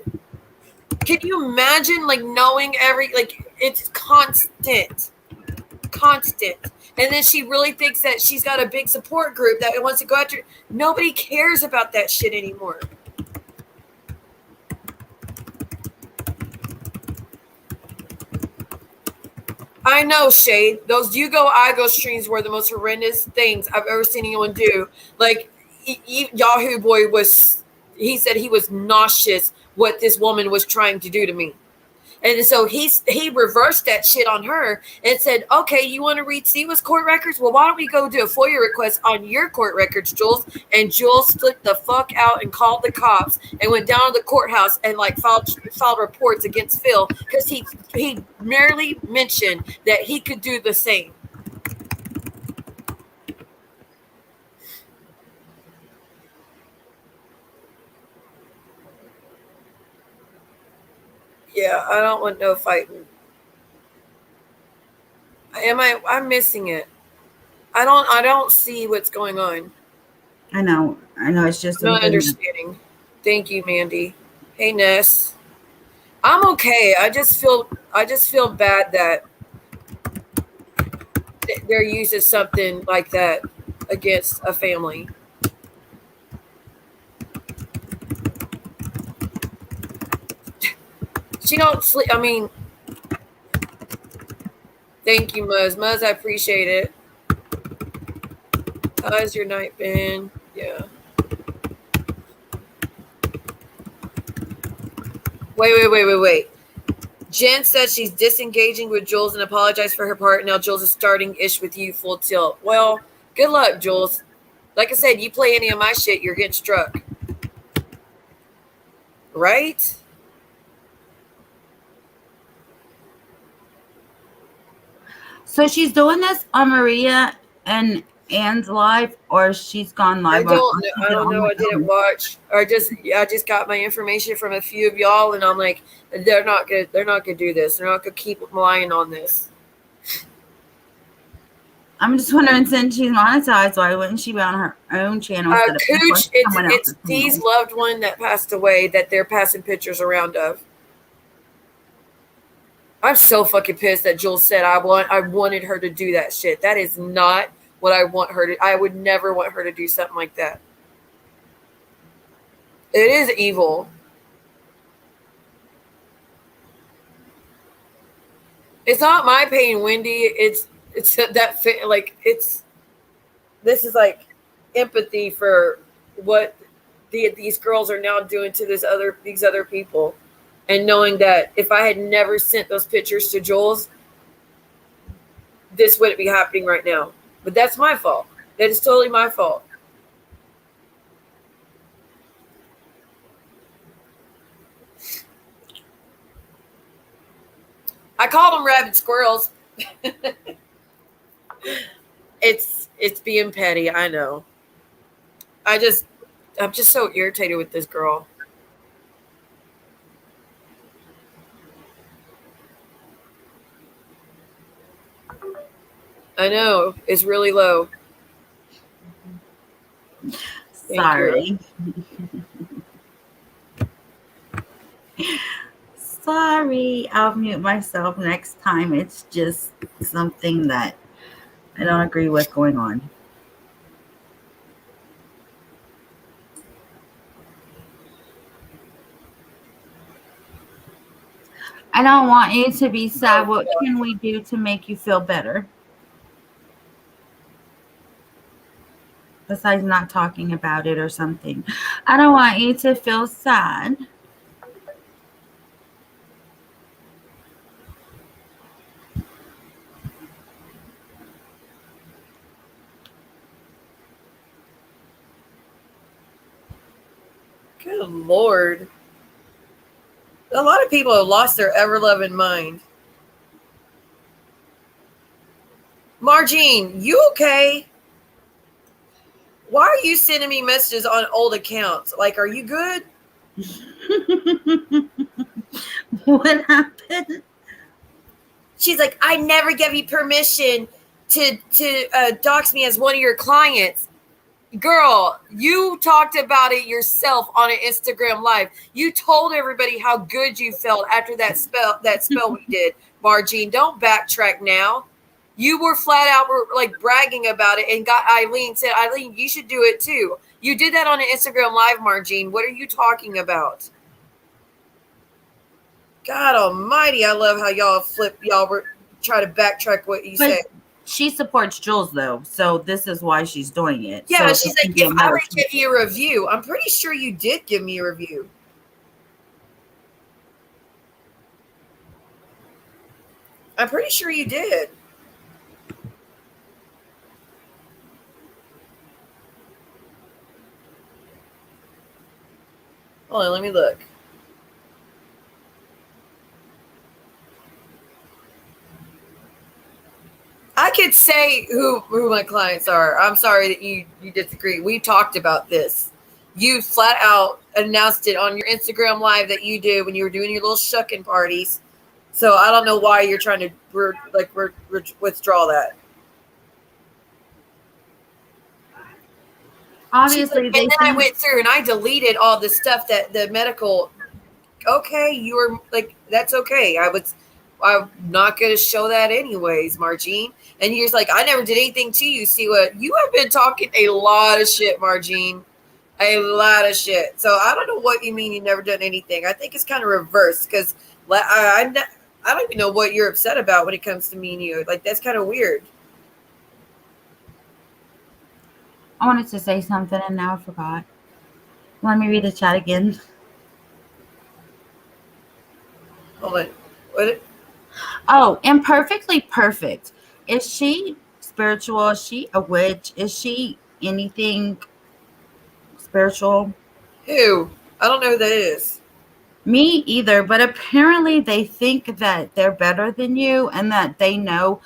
Can you imagine, like, knowing it's constant. And then she really thinks that she's got a big support group that wants to go after. Nobody cares about that shit anymore. I know, Shade. Those you go, I go streams were the most horrendous things I've ever seen anyone do. Like, Yahoo Boy he said he was nauseous what this woman was trying to do to me. And so he reversed that shit on her and said, okay, you want to read Siwa's court records? Well, why don't we go do a FOIA request on your court records, Juelz? And Juelz flipped the fuck out and called the cops and went down to the courthouse and like filed reports against Phil because he merely mentioned that he could do the same. Yeah, I don't want no fighting. I'm missing it. I don't see what's going on. I know. It's just I'm not understanding. Thank you, Mandy. Hey, Ness. I'm okay. I just feel bad that they're using something like that against a family. She don't sleep. I mean, thank you, Muzz. Muzz, I appreciate it. How's your night been? Yeah. Wait. Jen says she's disengaging with Juelz and apologized for her part. Now Juelz is starting ish with you full tilt. Well, good luck, Juelz. Like I said, you play any of my shit, you're getting struck. Right? So she's doing this on Maria and Anne's live, or she's gone live. I don't know. I didn't watch. I just got my information from a few of y'all, and I'm like, they're not gonna do this. They're not gonna keep relying on this. I'm just wondering, since she's monetized, why wouldn't she be on her own channel? Cooch, it's Dee's loved one that passed away that they're passing pictures around of. I'm so fucking pissed that Juelz said I wanted her to do that shit. That is not what I want her to. I would never want her to do something like that. It is evil. It's not my pain, Wendy. It's that like it's. This is like empathy for what these girls are now doing to these other people. And knowing that if I had never sent those pictures to Juelz, this wouldn't be happening right now. But that's my fault. That is totally my fault. I called them rabid squirrels. It's being petty, I know. I'm just so irritated with this girl. I know. It's really low. Sorry. Sorry, I'll mute myself next time. It's just something that I don't agree with going on. I don't want you to be sad. What can we do to make you feel better? Besides not talking about it or something. I don't want you to feel sad. Good Lord. A lot of people have lost their ever-loving mind. Margene, you okay? Why are you sending me messages on old accounts? Like, are you good? What happened? She's like, I never gave you permission to dox me as one of your clients. Girl, you talked about it yourself on an Instagram live. You told everybody how good you felt after that spell we did. Margene, don't backtrack now. You were flat out like bragging about it and got Eileen said, Eileen, you should do it too. You did that on an Instagram live, Margene. What are you talking about? God almighty, I love how y'all try to backtrack what you say. She supports Juelz though, so this is why she's doing it. Yeah, so but she's like, if I would give you a review, I'm pretty sure you did give me a review. I'm pretty sure you did. Hold on, let me look. I could say who my clients are. I'm sorry that you disagree. We talked about this. You flat out announced it on your Instagram live that you did when you were doing your little shucking parties. So I don't know why you're trying to withdraw that. Obviously, and then I went through and I deleted all the stuff that the medical. Okay, you were like, that's okay. I'm not going to show that anyways, Margene. And you're like, I never did anything to you. See what you have been talking a lot of shit, Margene. A lot of shit. So I don't know what you mean you never done anything. I think it's kind of reversed because I don't even know what you're upset about when it comes to me and you. Like, that's kind of weird. I wanted to say something and now I forgot. Let me read the chat again. Hold on. What? Oh, imperfectly perfect. Is she spiritual? Is she a witch? Is she anything spiritual? Who? I don't know who that is. Me either, but apparently they think that they're better than you and that they know,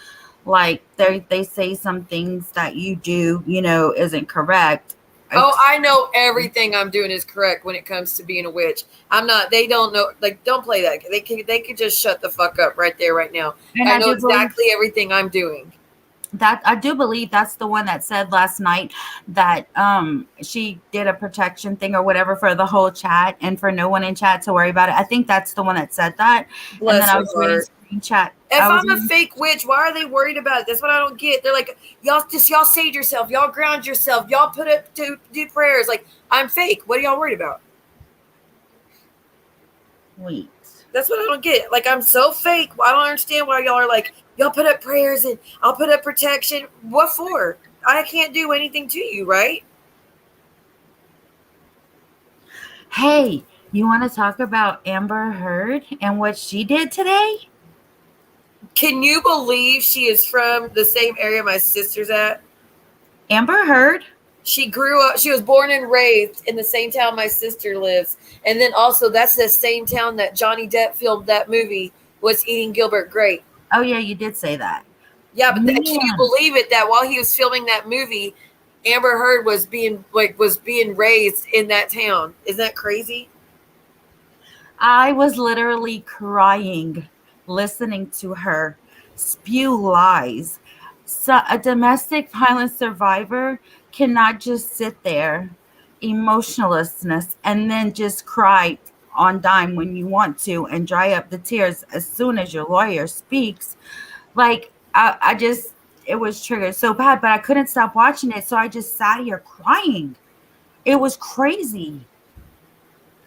like they say some things that you do, isn't correct. Oh, I know everything I'm doing is correct when it comes to being a witch. I'm not. They don't know. Like, don't play that. They could just shut the fuck up right there, right now. And I know exactly everything I'm doing. That I do believe that's the one that said last night that she did a protection thing or whatever for the whole chat and for no one in chat to worry about it. I think that's the one that said that. Bless and then I was reading screenshot. If I'm a fake witch, why are they worried about it? That's what I don't get. They're like, y'all sage yourself, y'all ground yourself, y'all put up to do prayers. Like, I'm fake. What are y'all worried about? Wait. That's what I don't get. Like, I'm so fake. I don't understand why y'all are like, y'all put up prayers and I'll put up protection. What for? I can't do anything to you, right? Hey, you want to talk about Amber Heard and what she did today? Can you believe she is from the same area my sister's at? Amber Heard? She grew up, she was born and raised in the same town my sister lives. And then also, that's the same town that Johnny Depp filmed that movie, Was Eating Gilbert Grape. Oh, yeah, you did say that. Yeah, but can you believe it that while he was filming that movie, Amber Heard was being raised in that town? Isn't that crazy? I was literally crying listening to her spew lies. So a domestic violence survivor cannot just sit there, emotionlessness, and then just cry on dime when you want to and dry up the tears as soon as your lawyer speaks. Like, I just, it was triggered so bad, but I couldn't stop watching it. So I just sat here crying. It was crazy.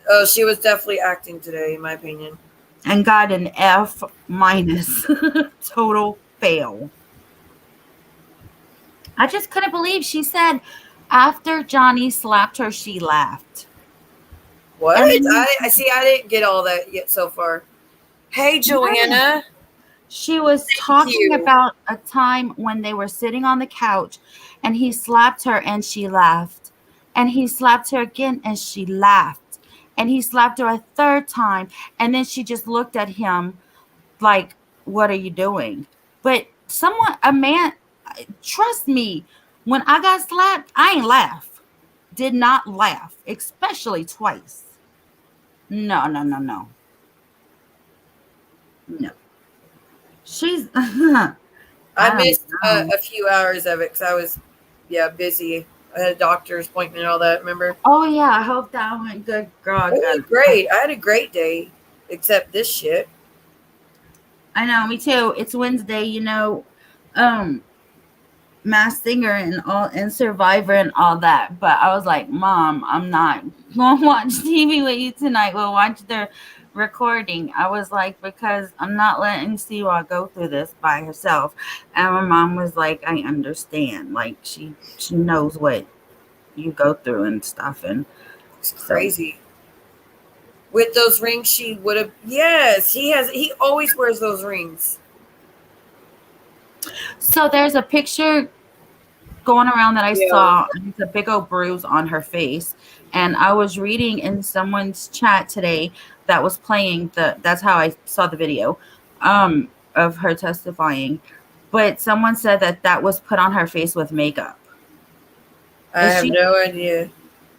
Oh, she was definitely acting today, in my opinion. And got an F minus. Total fail. I just couldn't believe she said after Johnny slapped her, she laughed. What? And then I see. I didn't get all that yet so far. Hey, Joanna. she was Thank talking you. about a time when they were sitting on the couch and he slapped her and she laughed. And he slapped her again and she laughed. And he slapped her a third time. And then she just looked at him like, what are you doing? But a man, trust me, when I got slapped, I ain't laugh. Did not laugh, especially twice. No, no, no, no. No. She's I I don't missed know. a few hours of it because I was, busy. I had a doctor's appointment and all that. Remember? Oh yeah, I hope that went good, girl. It was great. I had a great day, except this shit. I know, me too. It's Wednesday, um, Mass Singer and Survivor and all that. But I was like, Mom, I'm not gonna watch TV with you tonight. We'll watch the recording. I was like, because I'm not letting Siwa go through this by herself. And my mom was like, I understand. Like she knows what you go through and stuff. And It's so crazy. With those rings, she would have. Yes, he has. He always wears those rings. there's a picture going around that I Yeah. saw, and it's a big old bruise on her face. And I was reading in someone's chat today that was playing that's how I saw the video of her testifying. But someone said that was put on her face with makeup. I Is have she no idea.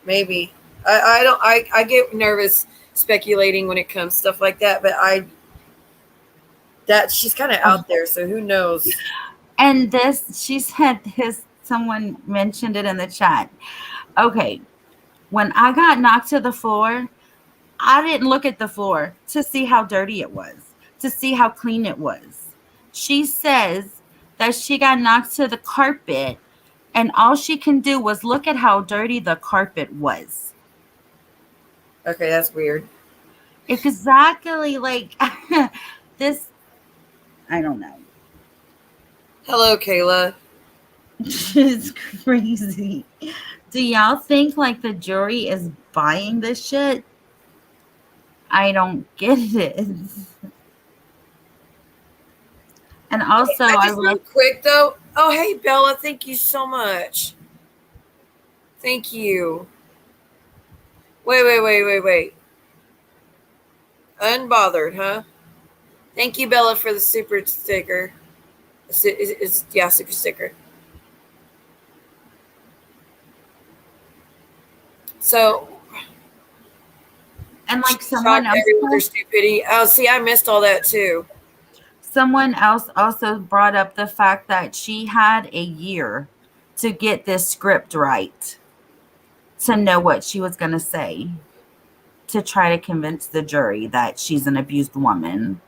Maybe. I don't. I get nervous speculating when it comes stuff like that. But that she's kind of out there, so who knows? and this she said this someone mentioned it in the chat. Okay. When I got knocked to the floor, I didn't look at the floor to see how dirty it was, to see how clean it was. She says that she got knocked to the carpet and all she can do was look at how dirty the carpet was. Okay, that's weird. Exactly like this. I don't know. Hello, Kayla. It's crazy. Do y'all think like the jury is buying this shit? I don't get it. And also, I I just real read quick though. Oh, hey Bella, thank you so much. Thank you. Wait. Unbothered, huh? Thank you, Bella, for the super sticker. It's super sticker. So and like shocked everyone with their stupidity. Oh, see, I missed all that too. someone else also brought up the fact that she had a year to get this script right, to know what she was going to say, to try to convince the jury that she's an abused woman.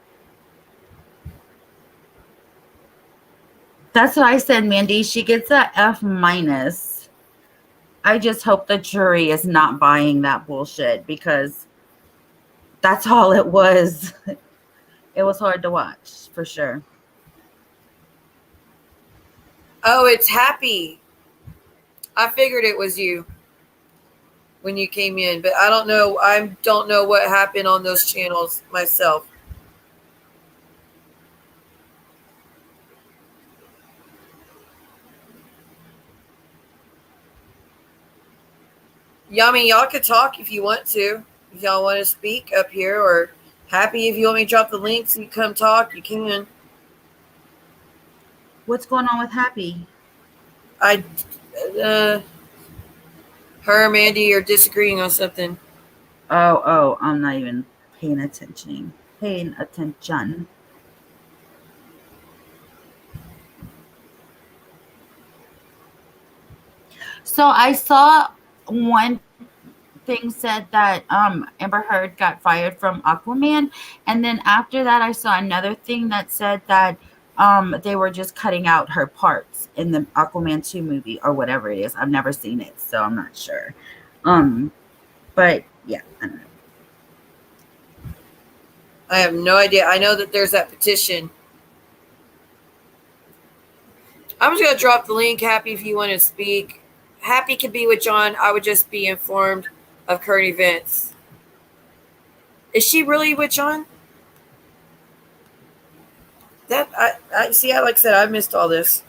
That's what I said, Mandy. She gets a F minus. I just hope the jury is not buying that bullshit because that's all it was. It was hard to watch, for sure. Oh, it's Happy. I figured it was you when you came in, but I don't know. I don't know what happened on those channels myself. Yeah, I mean, y'all could talk if you want to. If y'all want to speak up here, or Happy, if you want me to drop the links and you come talk, you can. What's going on with Happy? I, her and Mandy are disagreeing on something. Oh, I'm not even paying attention. So I saw one thing said that Amber Heard got fired from Aquaman, and then after that I saw another thing that said that they were just cutting out her parts in the Aquaman 2 movie or whatever it is. I've never seen it, so I'm not sure. But yeah, I don't know. I have no idea. I know that there's that petition. I'm just going to drop the link, Happy, if you want to speak. Happy could be with John. I would just be informed of current events. Is she really with John? That I see. Like I said, I missed all this.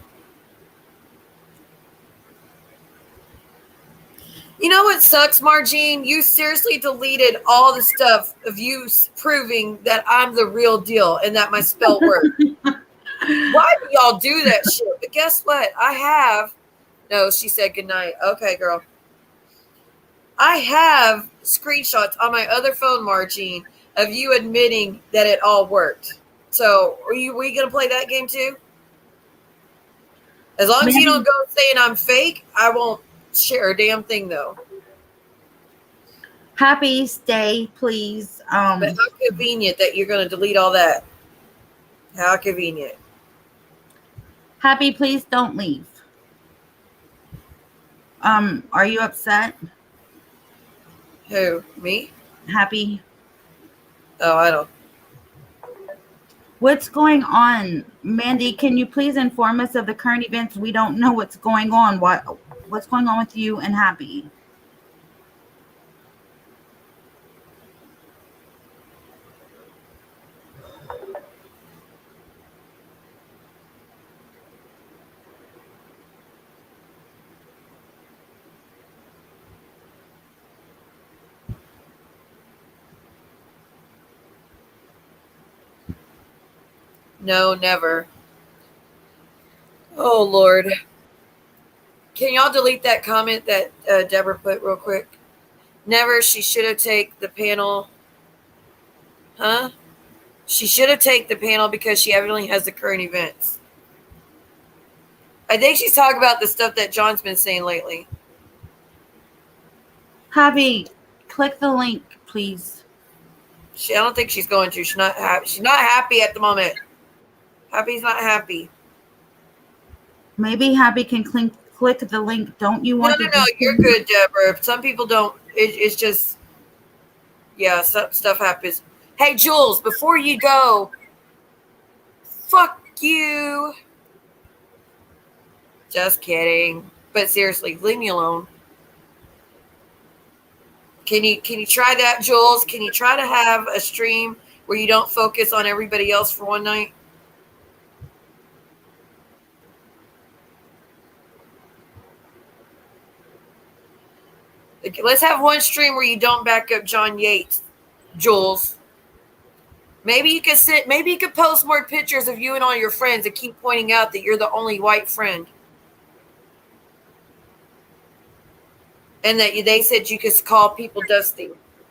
You know what sucks, Margene? You seriously deleted all the stuff of you proving that I'm the real deal and that my spell worked. Why do y'all do that shit? But guess what? I have. No, she said goodnight. Okay, girl. I have screenshots on my other phone, Margene, of you admitting that it all worked. So, we going to play that game too? As long as you don't go saying I'm fake, I won't share a damn thing, though. Happy, stay, please. But how convenient that you're going to delete all that. How convenient. Happy, please don't leave. Are you upset? Who? Me? Happy? Oh, I don't. What's going on? Mandy, can you please inform us of the current events? We don't know what's going on. What's going on with you and Happy? No, never. Oh, Lord. Can y'all delete that comment that Deborah put real quick? Never. She should have taken the panel. Huh? She should have taken the panel because she evidently has the current events. I think she's talking about the stuff that John's been saying lately. Happy, click the link, please. I don't think she's going to. She's not happy. She's not happy at the moment. Happy's not happy. Maybe Happy can click the link. Don't you want to? No, you're good, Deborah. Some people don't. It's just, yeah, stuff happens. Hey, Jules, before you go, fuck you. Just kidding. But seriously, leave me alone. Can you try that, Jules? Can you try to have a stream where you don't focus on everybody else for one night? Let's have one stream where you don't back up John Yates, Jules. Maybe you could post more pictures of you and all your friends and keep pointing out that you're the only white friend. And that they said you could call people Dusty.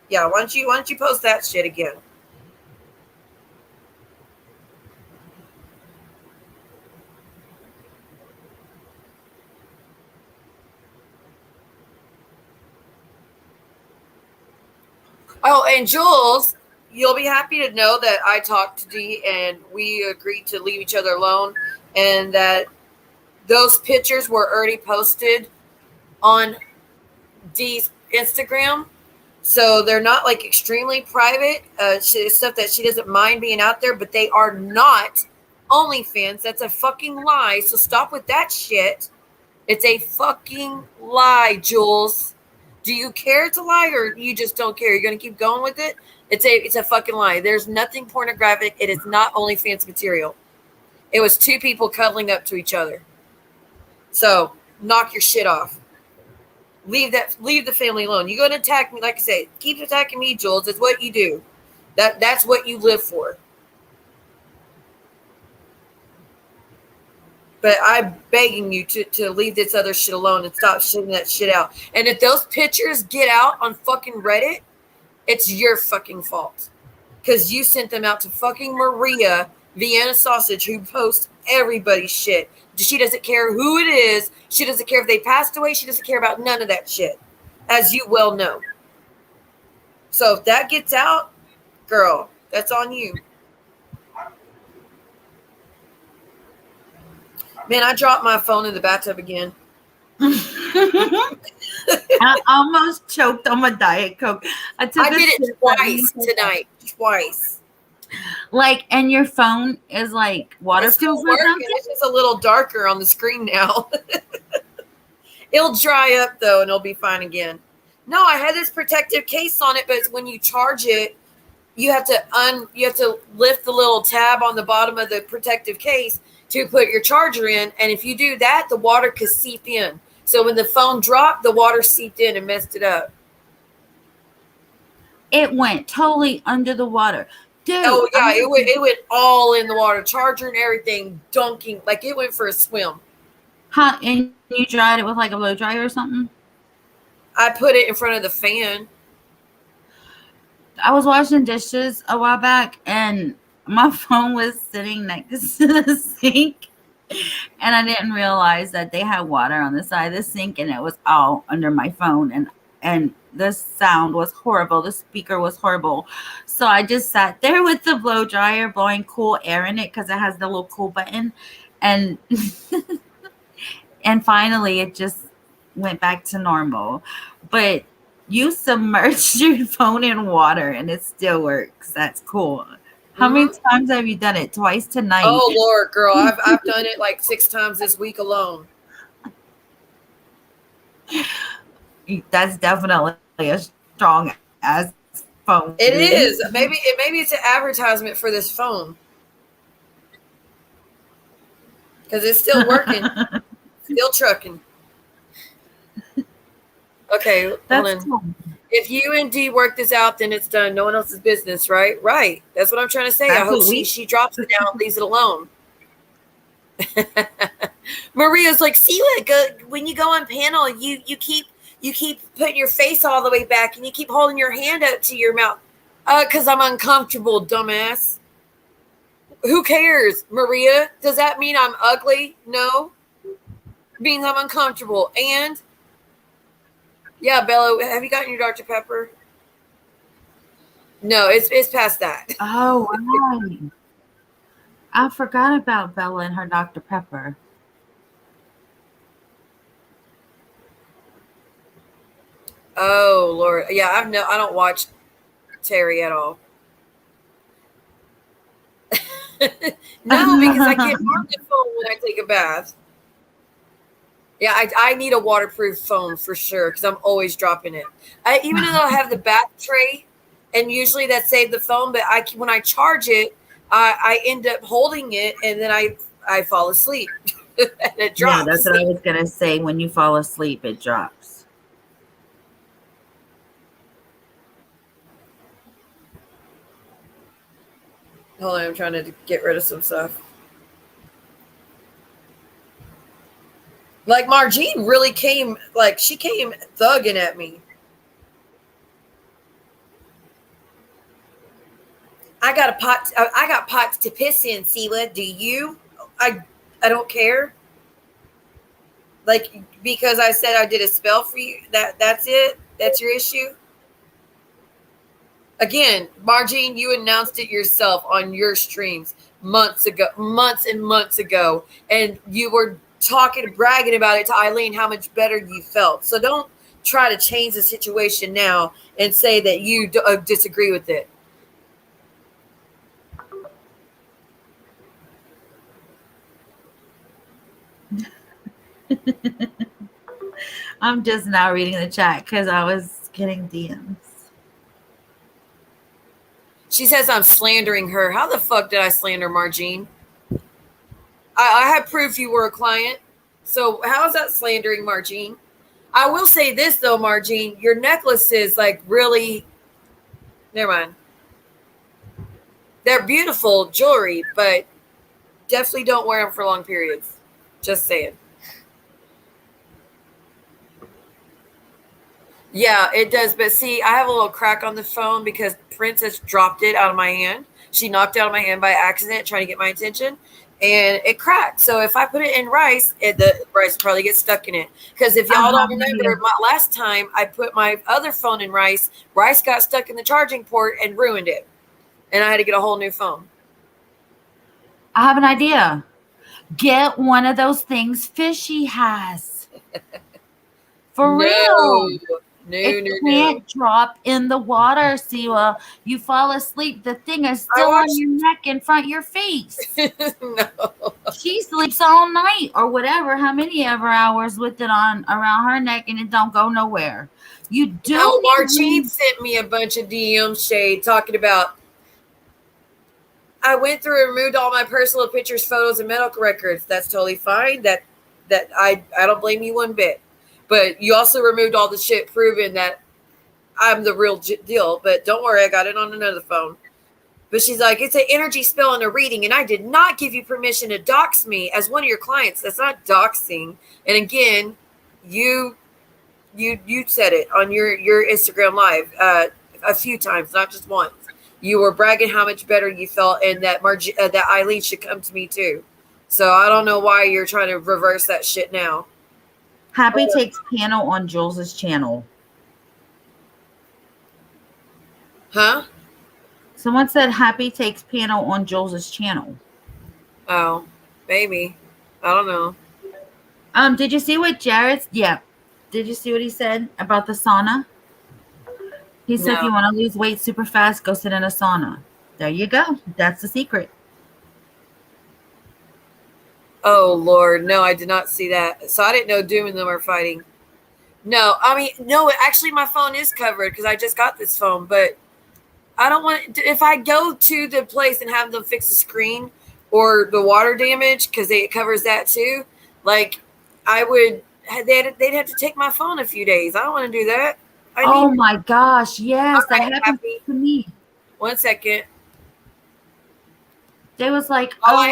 Yeah, why don't you post that shit again? Oh, and Jules, you'll be happy to know that I talked to Dee and we agreed to leave each other alone, and that those pictures were already posted on Dee's Instagram. So they're not like extremely private. Stuff that she doesn't mind being out there, but they are not OnlyFans. That's a fucking lie. So stop with that shit. It's a fucking lie, Jules. Do you care it's a lie, or you just don't care? You're going to keep going with it? It's a fucking lie. There's nothing pornographic. It is not OnlyFans material. It was two people cuddling up to each other. So knock your shit off. Leave the family alone. You're going to attack me, like I say, keep attacking me, Jules. It's what you do. That's what you live for. But I'm begging you to leave this other shit alone and stop shitting that shit out. And if those pictures get out on fucking Reddit, it's your fucking fault. Because you sent them out to fucking Maria Vienna Sausage, who posts everybody's shit. She doesn't care who it is. She doesn't care if they passed away. She doesn't care about none of that shit, as you well know. So if that gets out, girl, that's on you. Man, I dropped my phone in the bathtub again. I almost choked on my Diet Coke. I did it twice tonight. Twice. Like, and your phone is like waterproof or something? It's just a little darker on the screen now. It'll dry up though, and it'll be fine again. No, I had this protective case on it, but when you charge it, you have to lift the little tab on the bottom of the protective case to put your charger in. And if you do that, the water could seep in. So when the phone dropped, the water seeped in and messed it up. It went totally under the water. Dude, oh yeah, it went all in the water, charger and everything, dunking, like it went for a swim. Huh? And you dried it with like a blow dryer or something? I put it in front of the fan. I was washing dishes a while back, and my phone was sitting next to the sink, and I didn't realize that they had water on the side of the sink, and it was all under my phone, and the sound was horrible. The speaker was horrible. So I just sat there with the blow dryer blowing cool air in it because it has the little cool button. And and finally it just went back to normal. But you submerged your phone in water and it still works. That's cool. How many times have you done it? Twice tonight? Oh, Lord, girl. I've done it like 6 times this week alone. That's definitely a strong ass phone. It is. Maybe it's an advertisement for this phone. Because it's still working. Still trucking. Okay, That's cool. If you and D work this out, then it's done. No one else's business, right? Right. That's what I'm trying to say. I hope she drops it down and leaves it alone. Maria's like, see what? When you go on panel, you keep putting your face all the way back and you keep holding your hand up to your mouth. Because I'm uncomfortable, dumbass. Who cares, Maria? Does that mean I'm ugly? No. It means I'm uncomfortable. And yeah, Bella, have you gotten your Dr. Pepper? No, it's past that. Oh, right. I forgot about Bella and her Dr. Pepper. Oh, Lord. Yeah, I don't watch Terry at all. No, because I can't hold the phone when I take a bath. Yeah, I need a waterproof phone for sure because I'm always dropping it. Even though I have the bath tray, and usually that saved the phone, but when I charge it, I end up holding it, and then I fall asleep. And it drops. Yeah, that's what I was going to say. When you fall asleep, it drops. Hold on, I'm trying to get rid of some stuff. Like Margene really came, like she came thugging at me. I got pots to piss in, Sela. Do you? I don't care. Like, because I said I did a spell for you. That's it? That's your issue? Again, Margene, you announced it yourself on your streams months and months ago. And you were bragging about it to Eileen, how much better you felt. So don't try to change the situation now and say that you disagree with it. I'm just now reading the chat because I was getting DMs. She says I'm slandering her. How the fuck did I slander Margene? I have proof you were a client. So how is that slandering Margene? I will say this though, Margene, your necklace is like really, never mind. They're beautiful jewelry, but definitely don't wear them for long periods. Just saying. Yeah, it does. But see, I have a little crack on the phone because Princess dropped it out of my hand. She knocked it out of my hand by accident, trying to get my attention. and it cracked. So if I put it in rice, the rice probably gets stuck in it. Because if y'all don't remember, my last time I put my other phone in rice got stuck in the charging port and ruined it, and I had to get a whole new phone. I have an idea. Get one of those things Fishy has. For real. It can't drop in the water, Siwa. You fall asleep, the thing is still on your neck in front of your face. No. She sleeps all night or whatever, how many ever hours with it on around her neck, and it don't go nowhere. You do. Oh, Martine sent me a bunch of DM shade talking about, I went through and removed all my personal pictures, photos, and medical records. That's totally fine. That I don't blame you one bit. But you also removed all the shit proving that I'm the real deal. But don't worry, I got it on another phone. But she's like, it's an energy spell and a reading, and I did not give you permission to dox me as one of your clients. That's not doxing. And again, you said it on your Instagram live a few times, not just once. You were bragging how much better you felt, and that that Eileen should come to me too. So I don't know why you're trying to reverse that shit now. Happy takes panel on Juelz's channel. Huh? Someone said Happy takes panel on Juelz's channel. Oh, maybe. I don't know. Did you see what Jared's? Yeah. Did you see what he said about the sauna? He said, if you want to lose weight super fast, go sit in a sauna. There you go. That's the secret. Oh, Lord. No, I did not see that. So I didn't know Doom and them are fighting. No, I mean, no, actually my phone is covered because I just got this phone. But I don't want, if I go to the place and have them fix the screen or the water damage, because it covers that too, like I would, they'd have to take my phone a few days. I don't want to do that. My gosh. Yes. That happened to me. 1 second. They was like, all I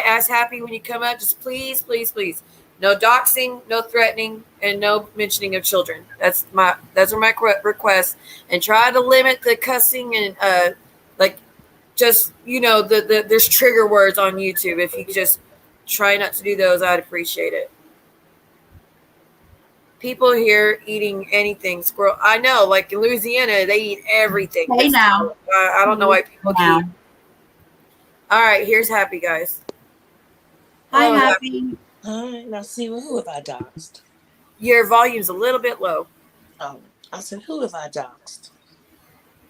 ask Happy when you come out, just please, please, please. No doxing, no threatening, and no mentioning of children. Those are my requests. And try to limit the cussing and just, there's trigger words on YouTube. If you could just try not to do those, I'd appreciate it. People here eating anything squirrel. I know, like in Louisiana, they eat everything. Hey now. I don't know why people eat. All right, here's Happy, guys. Hi, Happy. Hi. Now, see, who have I doxed? Your volume's a little bit low. Oh, I said, who have I doxed?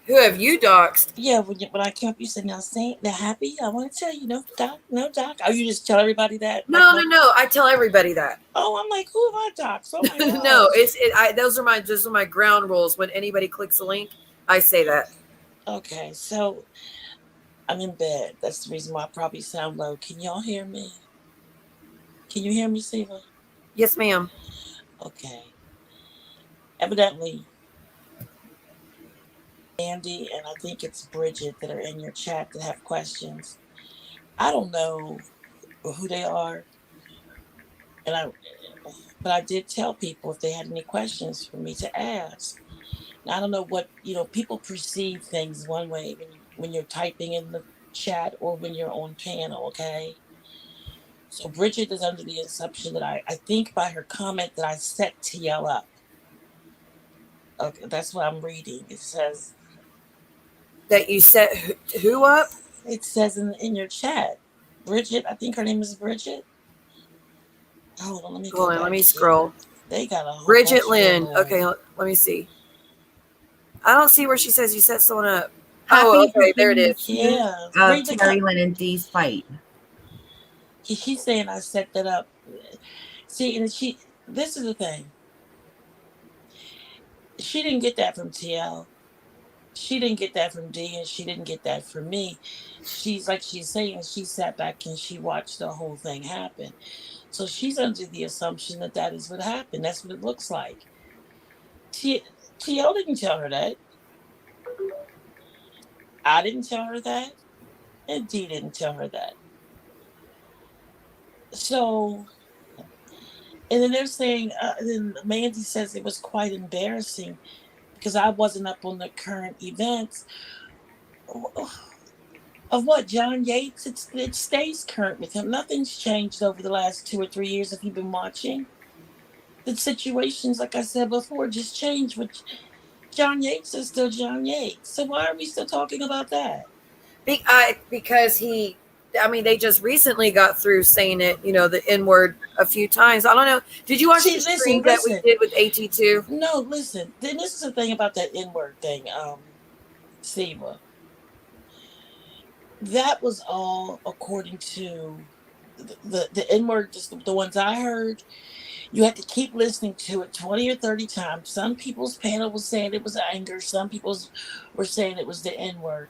Who have you doxed? Yeah, when I kept you said, now Happy, I want to tell you, no doc. Oh, you just tell everybody that? No. I tell everybody that. Oh, I'm like, who have I doxed? Oh my God. No, those are my ground rules. When anybody clicks a link, I say that. Okay, so I'm in bed. That's the reason why I probably sound low. Can y'all hear me? Can you hear me, Siva? Yes, ma'am. Okay. Evidently, Andy and I think it's Bridget that are in your chat that have questions. I don't know who they are, but I did tell people if they had any questions for me to ask. Now, I don't know what people perceive things one way when you're typing in the chat or when you're on panel. Okay. So Bridget is under the assumption that I think by her comment that I set TL up. Okay, that's what I'm reading. It says that you set who up? It says in your chat, Bridget. I think her name is Bridget. Hold on, let me scroll. They got a whole Bridget Lynn. Okay, let me see. I don't see where she says you set someone up. Okay, there it is. Yeah, Terry Lynn and Dee's fight. She's saying I set that up. See, and this is the thing. She didn't get that from TL. She didn't get that from D, and she didn't get that from me. She's saying she sat back and she watched the whole thing happen. So she's under the assumption that is what happened. That's what it looks like. TL didn't tell her that. I didn't tell her that. And D didn't tell her that. So, and then they're saying, then Mandy says it was quite embarrassing because I wasn't up on the current events. Of what? John Yates? It stays current with him. Nothing's changed over the last 2 or 3 years if you've been watching. The situations, like I said before, just changed. But John Yates is still John Yates. So why are we still talking about that? Because they just recently got through saying it, the N word a few times. I don't know. Did you watch See, the stream that we did with AT2? No, listen. Then this is the thing about that N-word thing, Siva. That was all according to the N-word, just the ones I heard. You had to keep listening to it 20 or 30 times. Some people's panel was saying it was anger. Some people's were saying it was the N-word.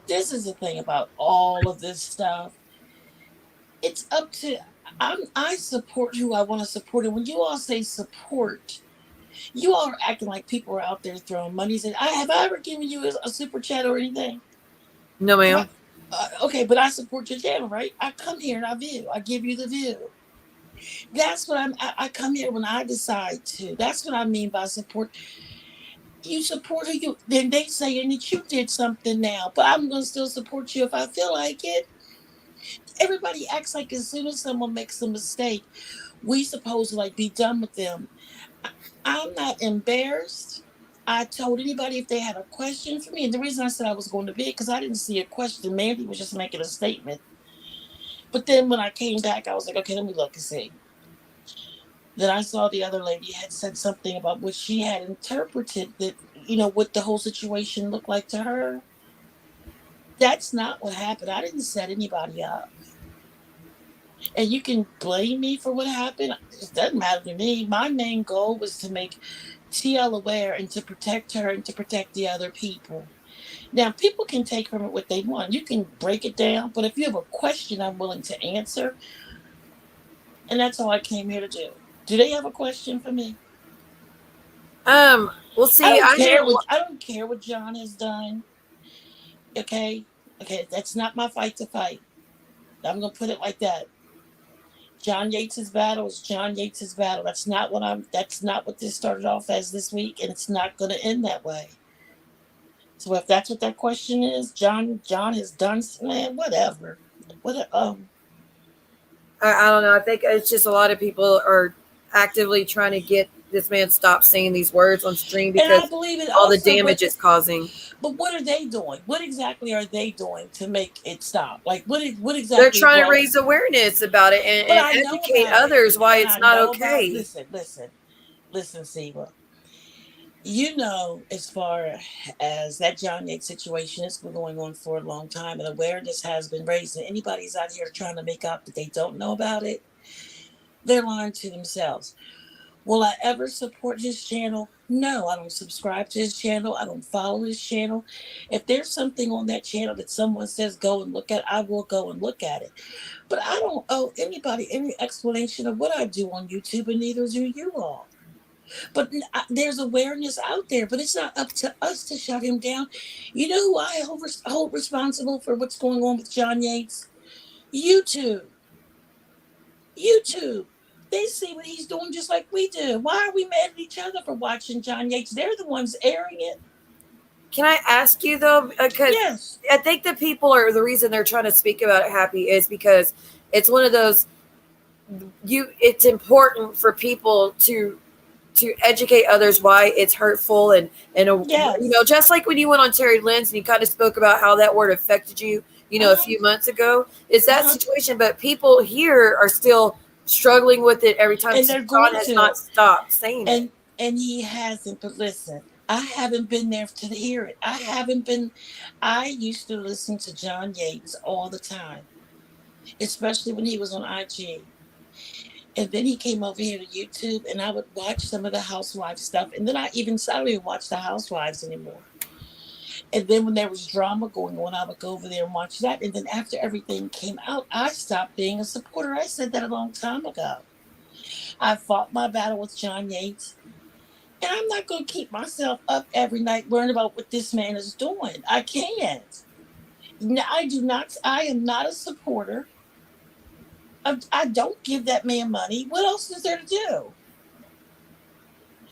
This is the thing about all of this stuff. It's up to I support who I want to support. And when you all say support, you all are acting like people are out there throwing money. Have I ever given you a super chat or anything? No, ma'am. Okay, but I support your channel, right? I come here and I view. I give you the view. That's what I come here when I decide to. That's what I mean by support. You support who you. Then they saying that you did something now, but I'm gonna still support you if I feel like it. Everybody acts like as soon as someone makes a mistake, we supposed to be done with them. I'm not embarrassed. I told anybody if they had a question for me, and the reason I said I was going to bed because I didn't see a question. Mandy was just making a statement. But then when I came back, I was like, okay, let me look and see. Then I saw the other lady had said something about what she had interpreted that, what the whole situation looked like to her. That's not what happened. I didn't set anybody up. And you can blame me for what happened. It doesn't matter to me. My main goal was to make TL aware and to protect her and to protect the other people. Now, people can take from it what they want. You can break it down, but if you have a question, I'm willing to answer. And that's all I came here to do. Do they have a question for me? We'll see. I don't care what John has done. Okay, that's not my fight to fight. I'm gonna put it like that. John Yates' battle is John Yates' battle. That's not what this started off as this week, and it's not gonna end that way. So if that's what that question is, John has done, man, whatever. I don't know. I think it's just a lot of people are actively trying to get this man stop saying these words on stream because I believe it all the damage it's causing. But what are they doing? What exactly are they doing to make it stop? What exactly? They're trying to raise awareness about it and educate others why it's not okay. Listen, Siva. As far as that John Yates situation, it's been going on for a long time, and awareness has been raised. And anybody's out here trying to make out that they don't know about it, they're lying to themselves. Will I ever support his channel? No, I don't subscribe to his channel. I don't follow his channel. If there's something on that channel that someone says go and look at, I will go and look at it. But I don't owe anybody any explanation of what I do on YouTube, and neither do you all. But there's awareness out there, but it's not up to us to shut him down. You know who I hold responsible for what's going on with John Yates? YouTube. They see what he's doing just like we do. Why are we mad at each other for watching John Yates? They're the ones airing it. Can I ask you though? Because yes. I think the people the reason they're trying to speak about it, Happy, is because it's one of those. It's important for people to educate others why it's hurtful and yes. Just like when you went on Terry Lynn's and you kind of spoke about how that word affected you, a few months ago. It's that situation, but people here are still struggling with it every time. And John has not stopped saying it. And he hasn't. But listen, I haven't been there to hear it. I used to listen to John Yates all the time, especially when he was on IG. And then he came over here to YouTube, and I would watch some of the housewives stuff. And then I don't even watch the housewives anymore. And then when there was drama going on, I would go over there and watch that. And then after everything came out, I stopped being a supporter. I said that a long time ago. I fought my battle with John Yates. And I'm not going to keep myself up every night worrying about what this man is doing. I can't. I am not a supporter. I don't give that man money. What else is there to do?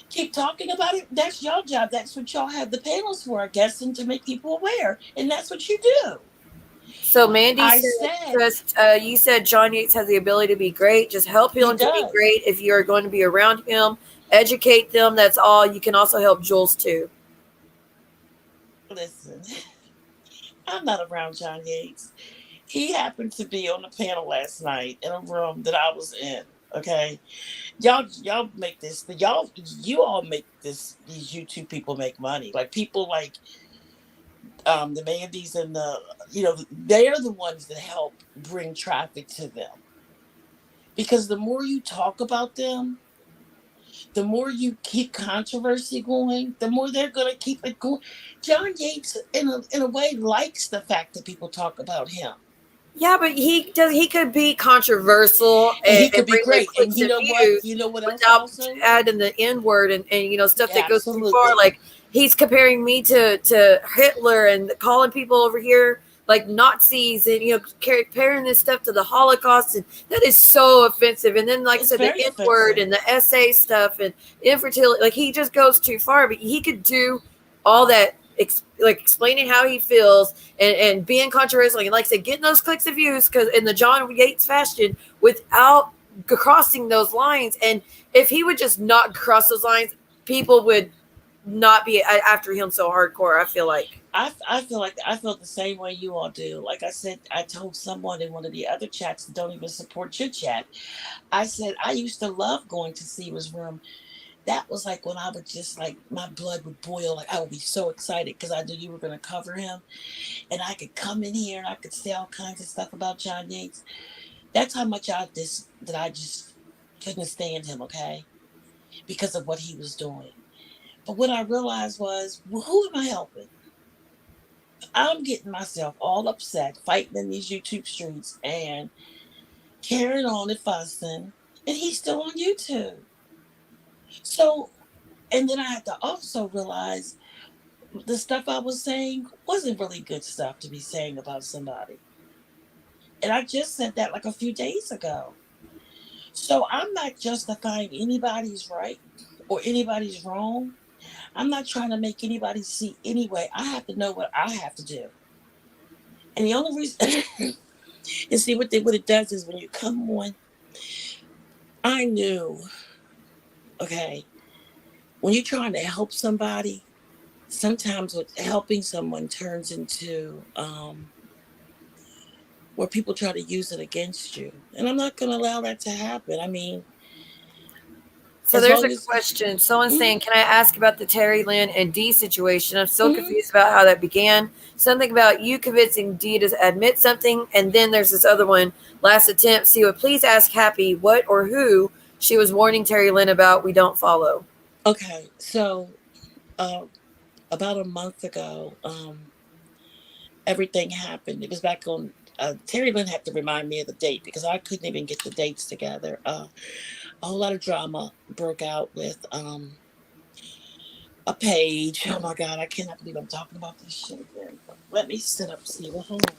Keep talking about it? That's your job. That's what y'all have the panels for, I guess, and to make people aware. And that's what you do. So Mandy I said, said just you said John Yates has the ability to be great. Just help he him to be does. great. If you are going to be around him, educate them. That's all. You can also help Jules too. Listen, I'm not around John Yates. He happened to be on the panel last night in a room that I was in. Okay, y'all make this. You all make this. These YouTube people make money. Like people like the Mandys and they are the ones that help bring traffic to them. Because the more you talk about them, the more you keep controversy going, the more they're gonna keep it going. John Yates, in a way, likes the fact that people talk about him. Yeah, but he does. He could be controversial And he and could be bring the great. And clicks you and know what? views You know what else without also? adding the N word and stuff that goes too far. Absolutely. Like he's comparing me to Hitler and calling people over here like Nazis and comparing this stuff to the Holocaust, and that is so offensive. And then like I It's said, the very N word offensive. and the SA stuff and infertility, like he just goes too far. But he could do all that. Like explaining how he feels and being controversial and like I said, getting those clicks and views because in the John Yates fashion without crossing those lines. And if he would just not cross those lines, people would not be after him so hardcore. I feel like. I feel like I felt the same way you all do. Like I said, I told someone in one of the other chats that don't even support your chat. I said I used to love going to Siva's room. That was like when I would just like my blood would boil. Like I would be so excited because I knew you were going to cover him, and I could come in here and I could say all kinds of stuff about John Yates. That's how much I just couldn't stand him. Okay, because of what he was doing. But what I realized was, well, who am I helping? I'm getting myself all upset fighting in these YouTube streets and carrying on and fussing, and he's still on YouTube. So, and then I had to also realize the stuff I was saying wasn't really good stuff to be saying about somebody. And I just said that like a few days ago. So I'm not justifying anybody's right or anybody's wrong. I'm not trying to make anybody see anyway. I have to know what I have to do. And the only reason and see what it does is when you come on, I knew, okay, when you're trying to help somebody, sometimes what helping someone turns into where people try to use it against you. And I'm not going to allow that to happen. I mean, So as there's long a as. question. Someone's Mhm, saying, "Can I ask about the Terry Lynn and Dee situation? I'm still mhm. confused about how that began. Something about you convincing Dee to admit something, and then there's this other one. Last attempt. See, would please ask Happy what or who she was warning Terry Lynn about. We don't follow." Okay, so uh, about a month ago, everything happened. It was back on. Terry Lynn had to remind me of the date because I couldn't even get the dates together. A whole lot of drama broke out with a page. Oh my God, I cannot believe I'm talking about this shit again. Let me sit up, Steve. Hold on.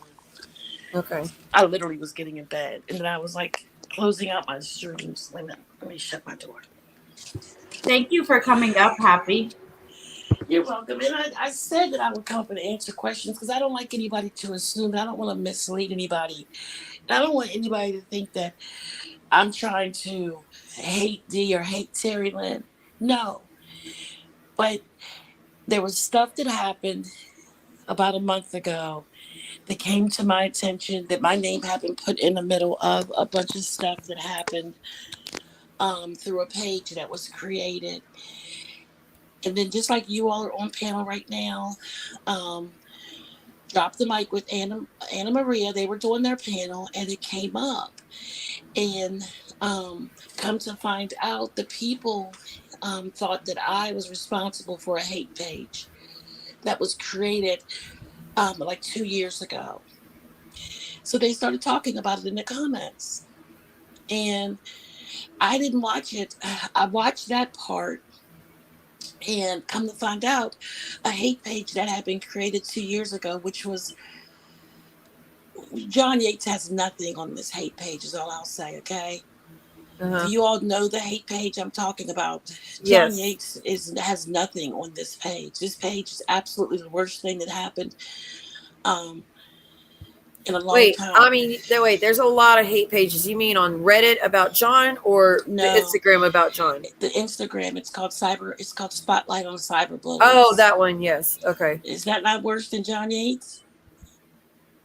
Okay. I literally was getting in bed, and then I was like closing out my streams. Let me shut my door. Thank you for coming up, Happy. You're welcome. And I said that I would come up and answer questions because I don't like anybody to assume. I don't want to mislead anybody. And I don't want anybody to think that I'm trying to hate Dee or hate Terry Lynn. No. But there was stuff that happened about a month ago that came to my attention that my name had been put in the middle of a bunch of stuff that happened through a page that was created. And then just like you all are on panel right now, um, dropped the mic with Anna Maria. They were doing their panel and it came up. And come to find out, the people thought that I was responsible for a hate page that was created like 2 years ago. So they started talking about it in the comments. And I didn't watch it. I watched that part and come to find out a hate page that had been created 2 years ago, which was John Yates has nothing on this hate page, is all I'll say, okay? If Uh-huh. you all know the hate page I'm talking about, John Yes. Yates has nothing on this page. This page is absolutely the worst thing that happened. Um, in a long Wait, time. I mean, wait, there's a lot of hate pages. You mean on Reddit about John or the No, Instagram about John? the Instagram, it's called Spotlight on Oh, Cyberbullies. that one. Yes. Okay. Is that not worse than John Yates?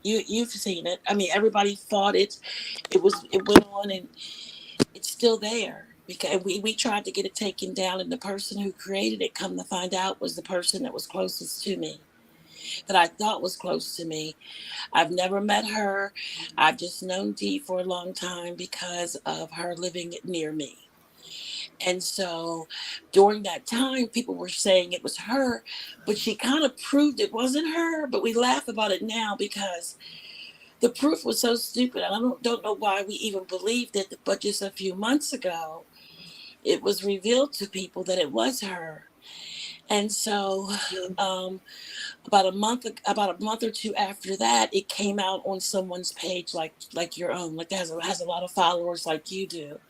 You've seen it. I mean, everybody fought it. It went on, and it's still there because we tried to get it taken down, and the person who created it, come to find out, was the person that was closest to me, that I thought was close to me. I've never met her. I've just known Dee for a long time because of her living near me. And so during that time, people were saying it was her, but she kind of proved it wasn't her. But we laugh about it now because the proof was so stupid. And I don't know why we even believed it. But just a few months ago, it was revealed to people that it was her. And so about a month or two after that, it came out on someone's page like your own, like that has a lot of followers like you do.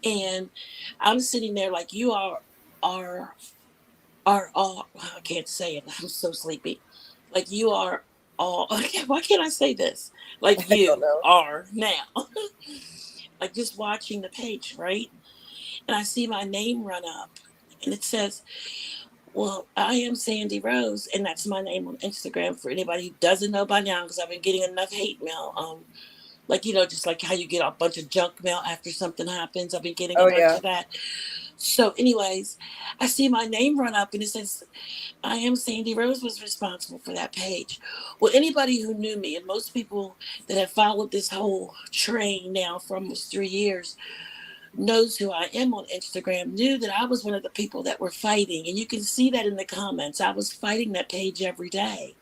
And I'm sitting there like, you are all, I can't say it, I'm so sleepy. Like you are all, why can't I say this? Like I don't you know. are now. Like just watching the page, right? And I see my name run up and it says, well, I am Sandy Rose, and that's my name on Instagram for anybody who doesn't know by now, because I've been getting enough hate mail. Like, just like how you get a bunch of junk mail after something happens. I've been getting a Oh bunch yeah. of that. So anyways, I see my name run up and it says, I am Sandy Rose was responsible for that page. Well, anybody who knew me, and most people that have followed this whole train now for almost 3 years, knows who I am on Instagram, knew that I was one of the people that were fighting. And you can see that in the comments. I was fighting that page every day.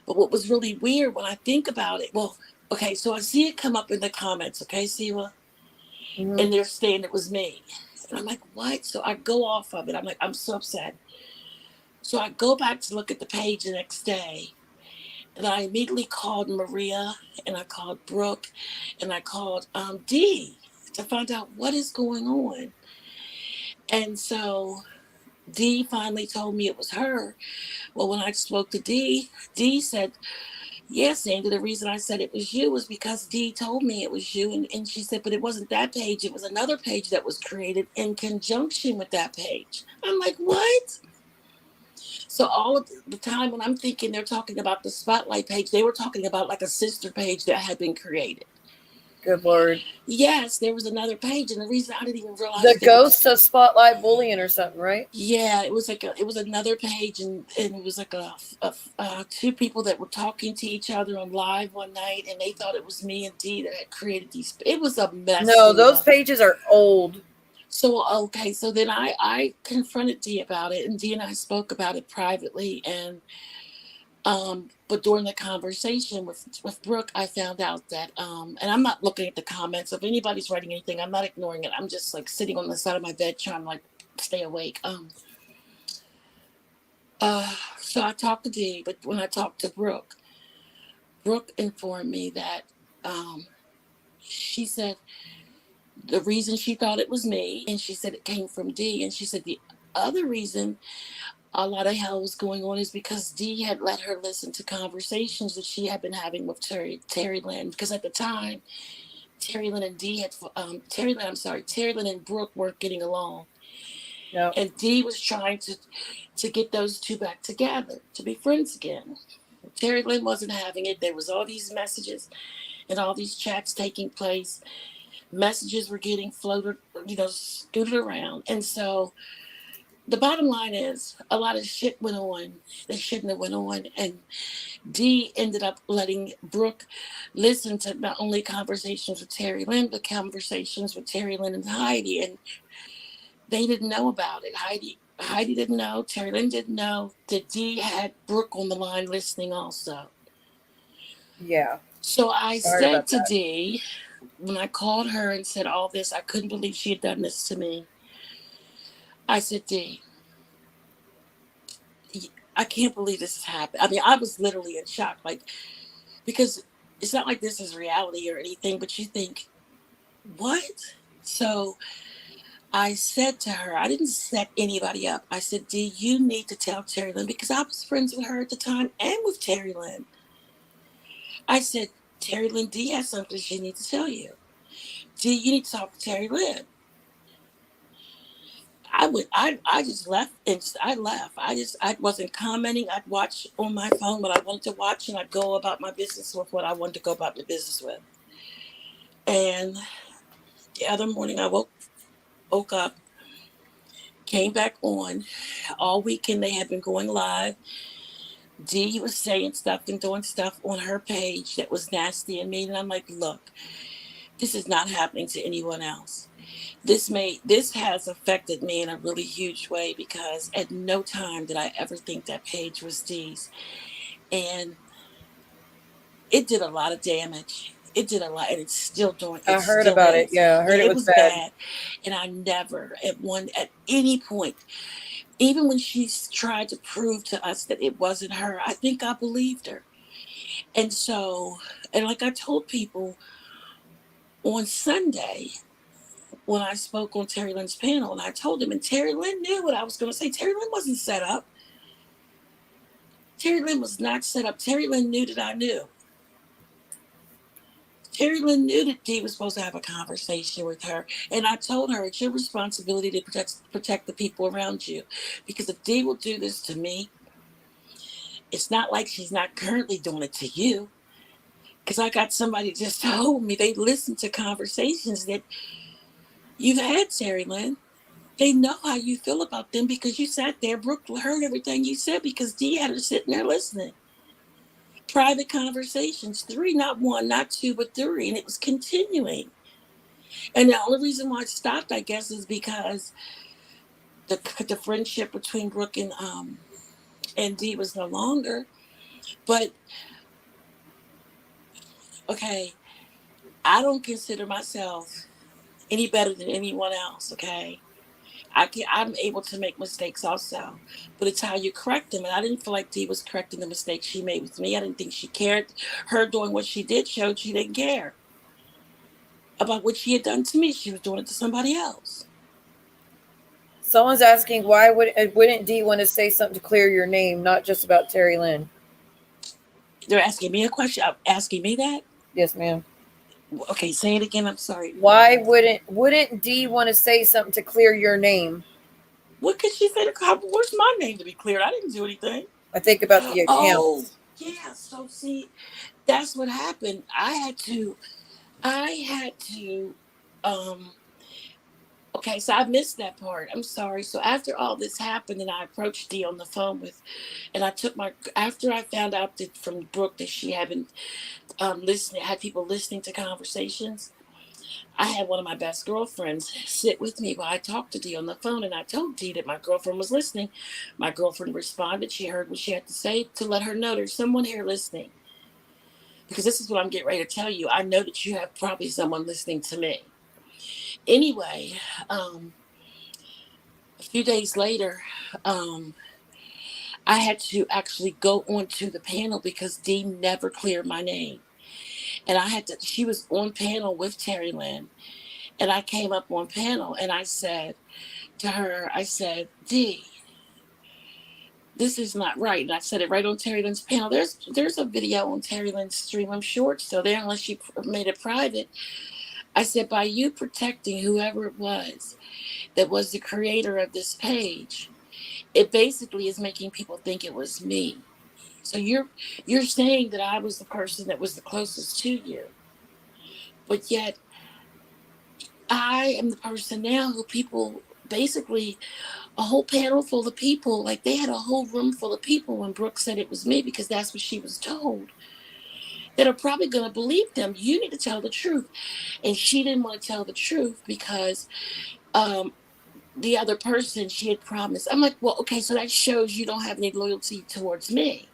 But what was really weird when I think about it, well, okay, so I see it come up in the comments, okay, Siwa? Mhm. And they're saying it was me. And I'm like, what? So I go off of it. I'm like, I'm so upset. So I go back to look at the page the next day. And I immediately called Maria, and I called Brooke, and I called Dee to find out what is going on. And so Dee finally told me it was her. Well, when I spoke to Dee, Dee said, yes, Andy, the reason I said it was you was because Dee told me it was you. And she said, but it wasn't that page. It was another page that was created in conjunction with that page. I'm like, what? So all of the time when I'm thinking they're talking about the Spotlight page, they were talking about like a sister page that had been created. Good Lord. Yes, there was another page. And the reason I didn't even realize The they were, ghost of Spotlight Bullying or something, right? yeah, it was like it was another page, and it was like two people that were talking to each other on live one night, and they thought it was me and Dee that had created these. It was a mess. No, those pages are old. So okay, so then I confronted Dee about it, and Dee and I spoke about it privately, and but during the conversation with Brooke, I found out that and I'm not looking at the comments. If anybody's writing anything, I'm not ignoring it. I'm just like sitting on the side of my bed trying to like stay awake. So I talked to Dee, but when I talked to Brooke informed me that she said the reason she thought it was me, and she said it came from Dee, and she said the other reason a lot of hell was going on is because Dee had let her listen to conversations that she had been having with Terry Lynn, because at the time Terry Lynn and Dee had Terry Lynn and Brooke weren't getting along. Yep. And Dee was trying to get those two back together, to be friends again. Terry Lynn wasn't having it. There was all these messages and all these chats taking place. Messages were getting floated, scooted around. And so the bottom line is a lot of shit went on that shouldn't have went on. And Dee ended up letting Brooke listen to not only conversations with Terry Lynn, but conversations with Terry Lynn and Heidi. And they didn't know about it. Heidi didn't know. Terry Lynn didn't know that Dee had Brooke on the line listening also. Yeah. So I Sorry said about to that. Dee, when I called her and said all this, I couldn't believe she had done this to me. I said, Dee, I can't believe this has happened. I mean, I was literally in shock, like, because it's not like this is reality or anything, but you think, what? So I said to her, I didn't set anybody up. I said, Dee, you need to tell Terry Lynn, because I was friends with her at the time and with Terry Lynn. I said, Terry Lynn D has something she needs to tell you. D, you need to talk to Terry Lynn. I just left and I left. I wasn't commenting. I'd watch on my phone what I wanted to watch and I'd go about my business with what I wanted to go about my business with. And the other morning I woke up, came back on. All weekend they had been going live. Dee was saying stuff and doing stuff on her page that was nasty and mean. And I'm like, look, this is not happening to anyone else. This has affected me in a really huge way because at no time did I ever think that page was Dee's. And it did a lot of damage. It did a lot, and it's still doing. I It heard still about it. is. Yeah, I heard Yeah, it it was was bad. bad, and I never at any point, even when she tried to prove to us that it wasn't her, I think I believed her. And so, and like I told people on Sunday when I spoke on Terry Lynn's panel, and I told him, and Terry Lynn knew what I was going to say. Terry Lynn wasn't set up. Terry Lynn was not set up. Terry Lynn knew that I knew. Terry Lynn knew that Dee was supposed to have a conversation with her. And I told her, it's your responsibility to protect the people around you. Because if Dee will do this to me, it's not like she's not currently doing it to you. Because I got somebody just told me they listened to conversations that you've had, Terry Lynn. They know how you feel about them because you sat there. Brooke heard everything you said because Dee had her sitting there listening. Private conversations, 3, not 1, not 2, but 3. And it was continuing. And the only reason why it stopped, I guess, is because the friendship between Brooke and Dee was no longer. But okay, I don't consider myself any better than anyone else. Okay, I'm able to make mistakes also, but it's how you correct them. And I didn't feel like Dee was correcting the mistakes she made with me. I didn't think she cared. Her doing what she did showed she didn't care about what she had done to me. She was doing it to somebody else. Someone's asking why wouldn't Dee want to say something to clear your name, not just about Terry Lynn? They're asking me a question. Asking me that. Yes, ma'am. Okay, say it again. I'm sorry. Why wouldn't Dee want to say something to clear your name? What could she say? Where's my name to be cleared? I didn't do anything. I think about the account. Oh, yeah. So see, that's what happened. I had to, okay, so I missed that part. I'm sorry. So after all this happened and I approached Dee on the phone and after I found out that from Brooke that she had been had people listening to conversations, I had one of my best girlfriends sit with me while I talked to Dee on the phone, and I told Dee that my girlfriend was listening. My girlfriend responded. She heard what she had to say to let her know there's someone here listening. Because this is what I'm getting ready to tell you. I know that you have probably someone listening to me. Anyway, a few days later, I had to actually go onto the panel because Dee never cleared my name. And she was on panel with Terry Lynn. And I came up on panel and I said to her, Dee, this is not right. And I said it right on Terry Lynn's panel. There's a video on Terry Lynn's stream. I'm sure it's still there unless she made it private. I said, by you protecting whoever it was that was the creator of this page, it basically is making people think it was me. So you're saying that I was the person that was the closest to you. But yet I am the person now who people basically, a whole panel full of people, like they had a whole room full of people when Brooke said it was me because that's what she was told, that are probably going to believe them. You need to tell the truth. And she didn't want to tell the truth because the other person she had promised. I'm like, well, okay, so that shows you don't have any loyalty towards me.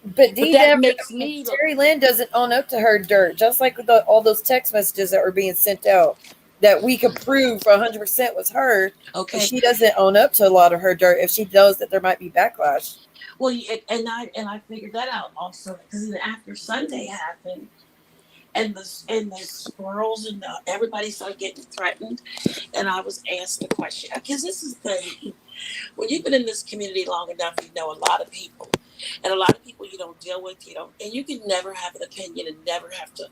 But Dee that never, makes me Terry Lynn doesn't own up to her dirt, just like with all those text messages that were being sent out that we could prove 100% was her. Okay, she doesn't own up to a lot of her dirt if she knows that there might be backlash. Well, and I figured that out also because after Sunday happened, and the squirrels and everybody started getting threatened, and I was asked the question because this is the thing. When you've been in this community long enough, you know a lot of people. And a lot of people you don't deal with, and you can never have an opinion and never have to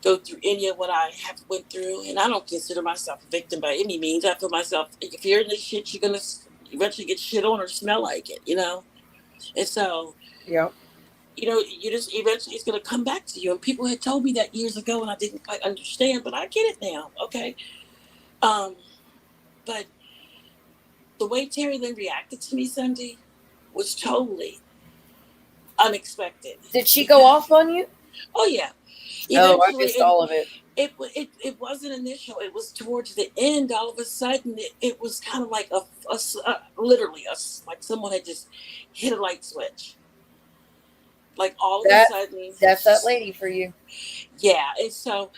go through any of what I have went through. And I don't consider myself a victim by any means. I feel myself, if you're in this shit, you're going to eventually get shit on or smell like it, And so, Yeah. you just eventually it's going to come back to you. And people had told me that years ago and I didn't quite understand, but I get it now. Okay. But the way Terry Lynn reacted to me Sunday was totally unexpected. Did she go off on you? Oh yeah. Oh, I Eventually, missed all of it. it wasn't initial. It was towards the end. All of a sudden, it was kind of like literally like someone had just hit a light switch. Like all of a sudden, that's that lady for you. Yeah. And so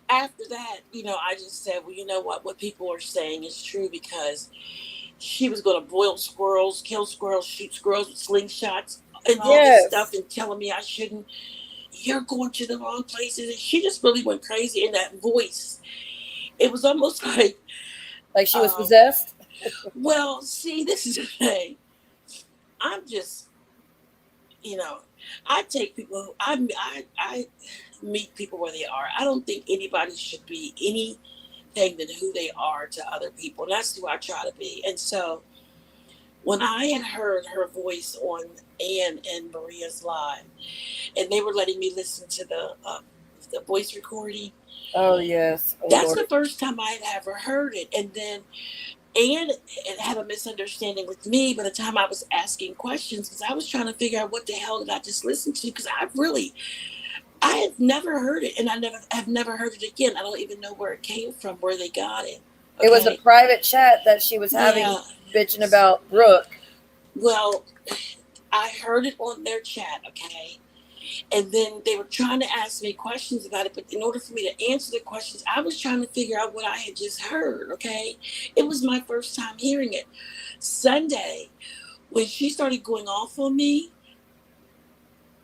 after that, I just said, well, you know what people are saying is true, because she was going to boil squirrels, kill squirrels, shoot squirrels with slingshots and all this stuff, and telling me I shouldn't. You're going to the wrong places. And she just really went crazy in that voice. It was almost like she was possessed. Well, see, this is the thing. I'm just, I take people. I meet people where they are. I don't think anybody should be anything than who they are to other people. And that's who I try to be. And so, when I had heard her voice on Ann and Maria's live, and they were letting me listen to the voice recording. Oh yes, that's Lord. The first time I had ever heard it. And then Ann had a misunderstanding with me by the time I was asking questions, because I was trying to figure out what the hell did I just listen to, because I had never heard it, and I have never heard it again. I don't even know where it came from, where they got it. Okay. It was a private chat that she was having, bitching about Brooke. Well, I heard it on their chat, okay? And then they were trying to ask me questions about it, but in order for me to answer the questions, I was trying to figure out what I had just heard, okay? It was my first time hearing it. Sunday, when she started going off on me,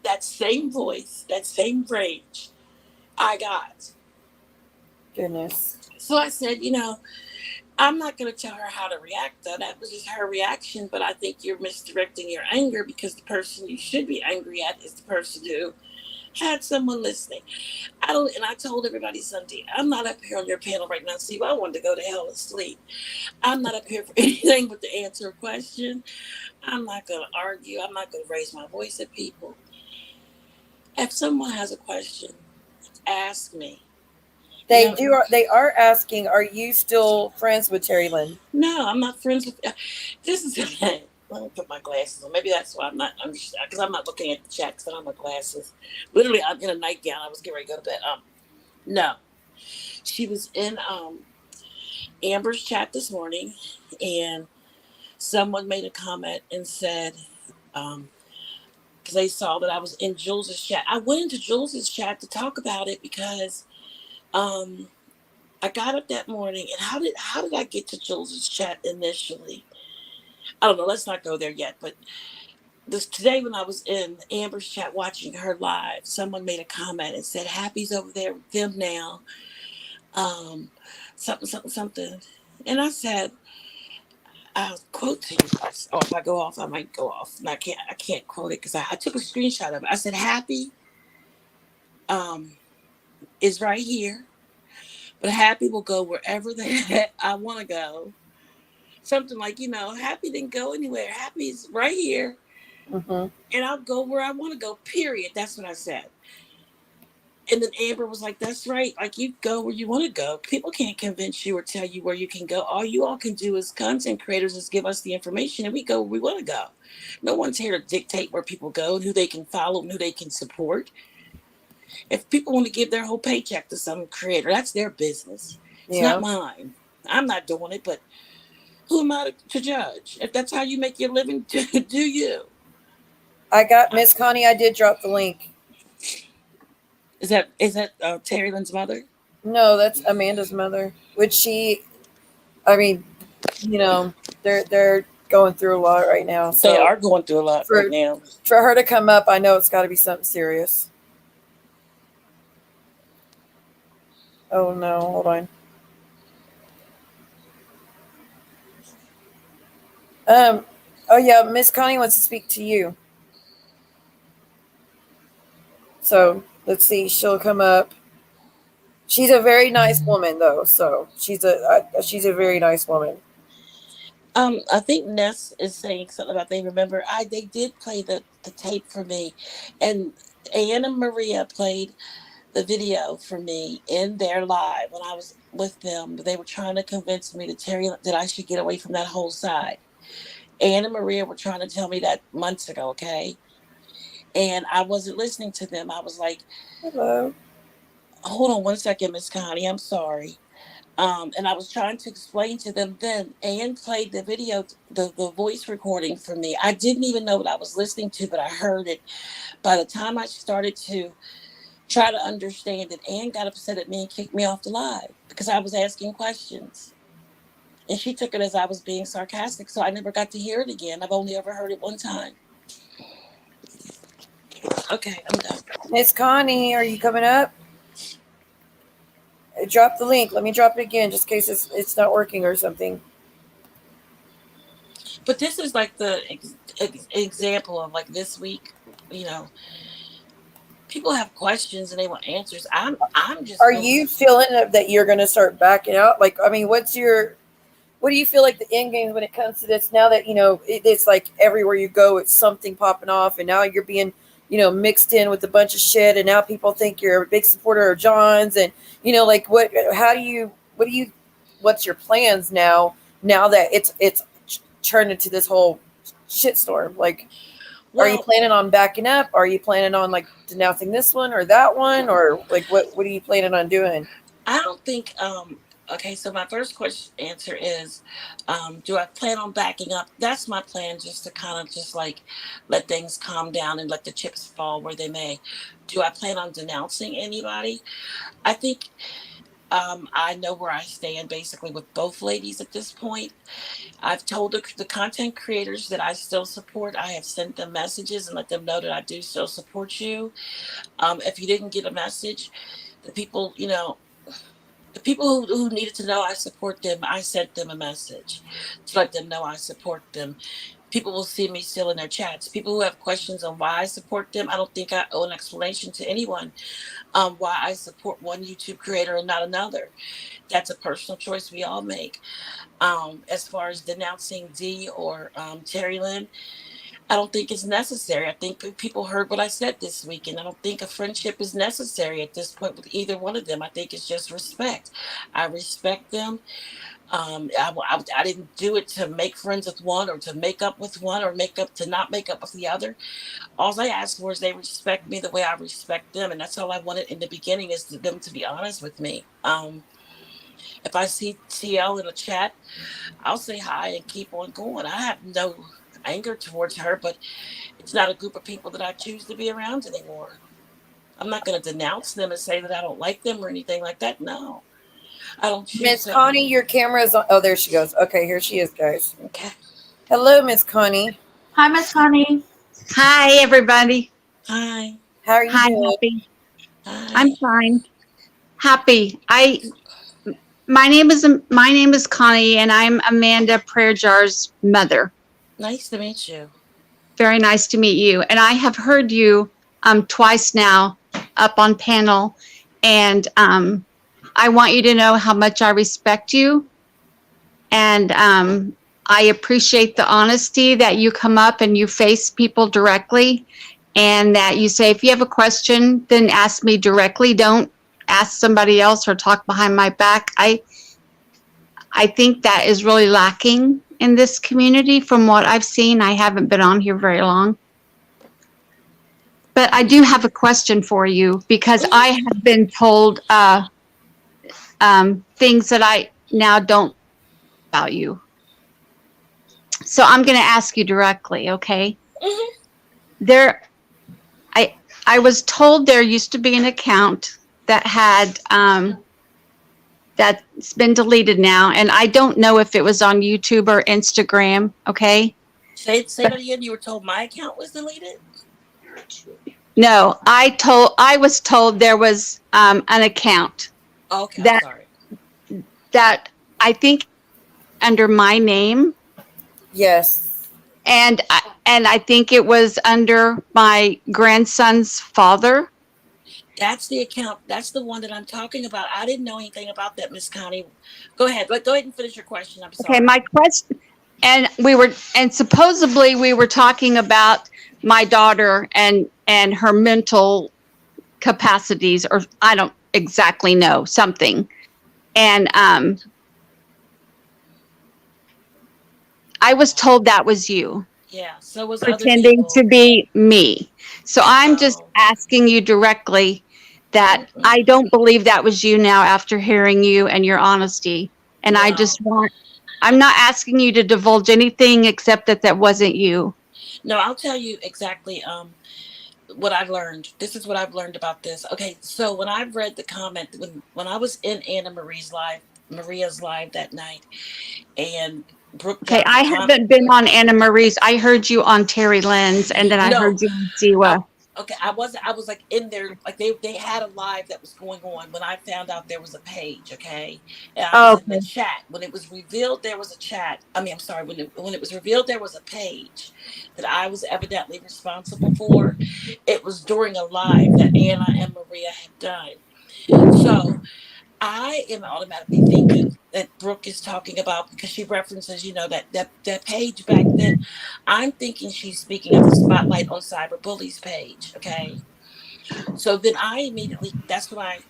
that same voice, that same rage, I got. Goodness. So I said, I'm not going to tell her how to react, though. That was just her reaction, but I think you're misdirecting your anger, because the person you should be angry at is the person who had someone listening. And I told everybody Sunday, I'm not up here on your panel right now. See, I wanted to go to hell and sleep. I'm not up here for anything but to answer a question. I'm not going to argue. I'm not going to raise my voice at people. If someone has a question, ask me. They are asking, are you still friends with Terry Lynn? No, I'm not friends with. This is the thing. Let me put my glasses on. Maybe that's why I'm not. Because I'm not looking at the chat because I don't have my glasses. Literally, I'm in a nightgown. I was getting ready to go to bed. No, she was in Amber's chat this morning, and someone made a comment and said, because they saw that I was in Juelz's chat. I went into Juelz's chat to talk about it because. I got up that morning, and how did I get to Juelz's chat initially? I don't know. Let's not go there yet. But today, when I was in Amber's chat watching her live, someone made a comment and said, "Happy's over there with them now." Something. And I said, I'll quote to you. Or if I go off, I might go off. And I can't quote it because I took a screenshot of it. I said, "Happy is right here. But Happy will go wherever the heck I want to go." Something like, Happy didn't go anywhere. Happy's right here. Mm-hmm. And I'll go where I want to go, period. That's what I said. And then Amber was like, that's right. Like, you go where you want to go. People can't convince you or tell you where you can go. All you all can do as content creators is give us the information, and we go where we want to go. No one's here to dictate where people go and who they can follow and who they can support. If people want to give their whole paycheck to some creator, that's their business. It's not mine. I'm not doing it, but who am I to judge? If that's how you make your living, do you? I got Miss Connie. I did drop the link. Is that Terry Lynn's mother? No, that's Amanda's mother. They're going through a lot right now. So they are going through a lot right now. For her to come up, I know it's got to be something serious. Oh no, hold on. Oh yeah, Miss Connie wants to speak to you. So let's see. She'll come up. She's a very nice woman, though. So she's a very nice woman. I think Ness is saying something about they did play the tape for me, and Anne and Maria played the video for me in their live when I was with them. They were trying to convince me that I should get away from that whole side. Anne and Maria were trying to tell me that months ago, okay? And I wasn't listening to them. I was like, Hello. hold on one second, Miss Connie, I'm sorry. And I was trying to explain to them then. Anne played the video, the voice recording for me. I didn't even know what I was listening to, but I heard it. By the time I started to try to understand it, Anne got upset at me and kicked me off the live because I was asking questions. And she took it as I was being sarcastic, so I never got to hear it again. I've only ever heard it one time. Okay, I'm done. Miss Connie, are you coming up? Drop the link. Let me drop it again, just in case it's not working or something. But this is like the example of like this week. People have questions and they want answers. I'm just. Are you feeling that you're going to start backing out? Like, I mean, what do you feel like the end game when it comes to this? Now that it's like everywhere you go, it's something popping off, and now you're being mixed in with a bunch of shit, and now people think you're a big supporter of John's, and like what's your plans now that it's turned into this whole shitstorm? Like, are you planning on backing up? Are you planning on like denouncing this one or that one, or like what are you planning on doing? I don't think. Okay, so my first answer is, do I plan on backing up? That's my plan, just to kind of just like let things calm down and let the chips fall where they may. Do I plan on denouncing anybody? I think I know where I stand basically with both ladies at this point. I've told the content creators that I still support. I have sent them messages and let them know that I do still support you. If you didn't get a message, the people, the people who needed to know I support them, I sent them a message to let them know I support them. People will see me still in their chats. People who have questions on why I support them, I don't think I owe an explanation to anyone why I support one YouTube creator and not another. That's a personal choice we all make. As far as denouncing Dee or Terry Lynn, I don't think it's necessary. I think people heard what I said this week, and I don't think a friendship is necessary at this point with either one of them. I think it's just respect. I respect them. I didn't do it to make friends with one or to make up with one or not make up with the other. All I asked for is they respect me the way I respect them, and that's all I wanted in the beginning, is them to be honest with me. If I see TL in a chat, I'll say hi and keep on going. I have no anger towards her, but it's not a group of people that I choose to be around anymore. I'm not going to denounce them and say that I don't like them or anything like that. No, I don't choose. Miss Connie, your camera is on. Oh, there she goes. Okay, here she is, guys. Okay. Hello, Miss Connie. Hi, Miss Connie. Hi, everybody. Hi. How are you Hi, doing? Happy. Hi. I'm fine. Happy. My name is Connie, and I'm Amanda Prayer Jar's mother. Nice to meet you. Very nice to meet you. And I have heard you twice now up on panel, and I want you to know how much I respect you, and I appreciate the honesty that you come up and you face people directly, and that you say, if you have a question, then ask me directly. Don't ask somebody else or talk behind my back. I think that is really lacking in this community from what I've seen. I haven't been on here very long. But I do have a question for you, because I have been told things that I now don't about you. So I'm going to ask you directly, okay? Mm-hmm. I was told there used to be an account that had that's been deleted now, and I don't know if it was on YouTube or Instagram. Okay. Say that again. You were told my account was deleted? No, I was told there was an account. Okay, that, sorry. That I think under my name. Yes. And I think it was under my grandson's father. That's the account. That's the one that I'm talking about. I didn't know anything about that, Miss Connie. Go ahead. Go ahead and finish your question. I'm Okay, sorry. my question, and supposedly we were talking about my daughter and her mental capacities, or I don't exactly know, something. And I was told that was you Yeah. So was other pretending to people. be me. So I'm just Oh. asking you directly that I Mm-mm. don't believe that was you now after hearing you and your honesty. And I No. just want, I'm not asking you to divulge anything except that that wasn't you. No. I'll tell you exactly. What I've learned. This is what I've learned about this. Okay. So when I've read the comment when I was in Maria's live that night, and Brooke Okay, dropped the I comment. haven't been on Anna Marie's. I heard you on Terry Lynn's, and then I No. heard you on I, Siwa. okay, I was like in there, like they had a live that was going on when I found out there was a page. Okay, and I was Oh, in the okay. chat when it was revealed there was a chat. I mean, I'm sorry, when it was revealed there was a page that I was evidently responsible for. It was during a live that Anna and Maria had done. So I am automatically thinking that Brooke is talking about, because she references, that page back then. I'm thinking she's speaking of the Spotlight on Cyberbullies page. Okay. So then I immediately, that's when I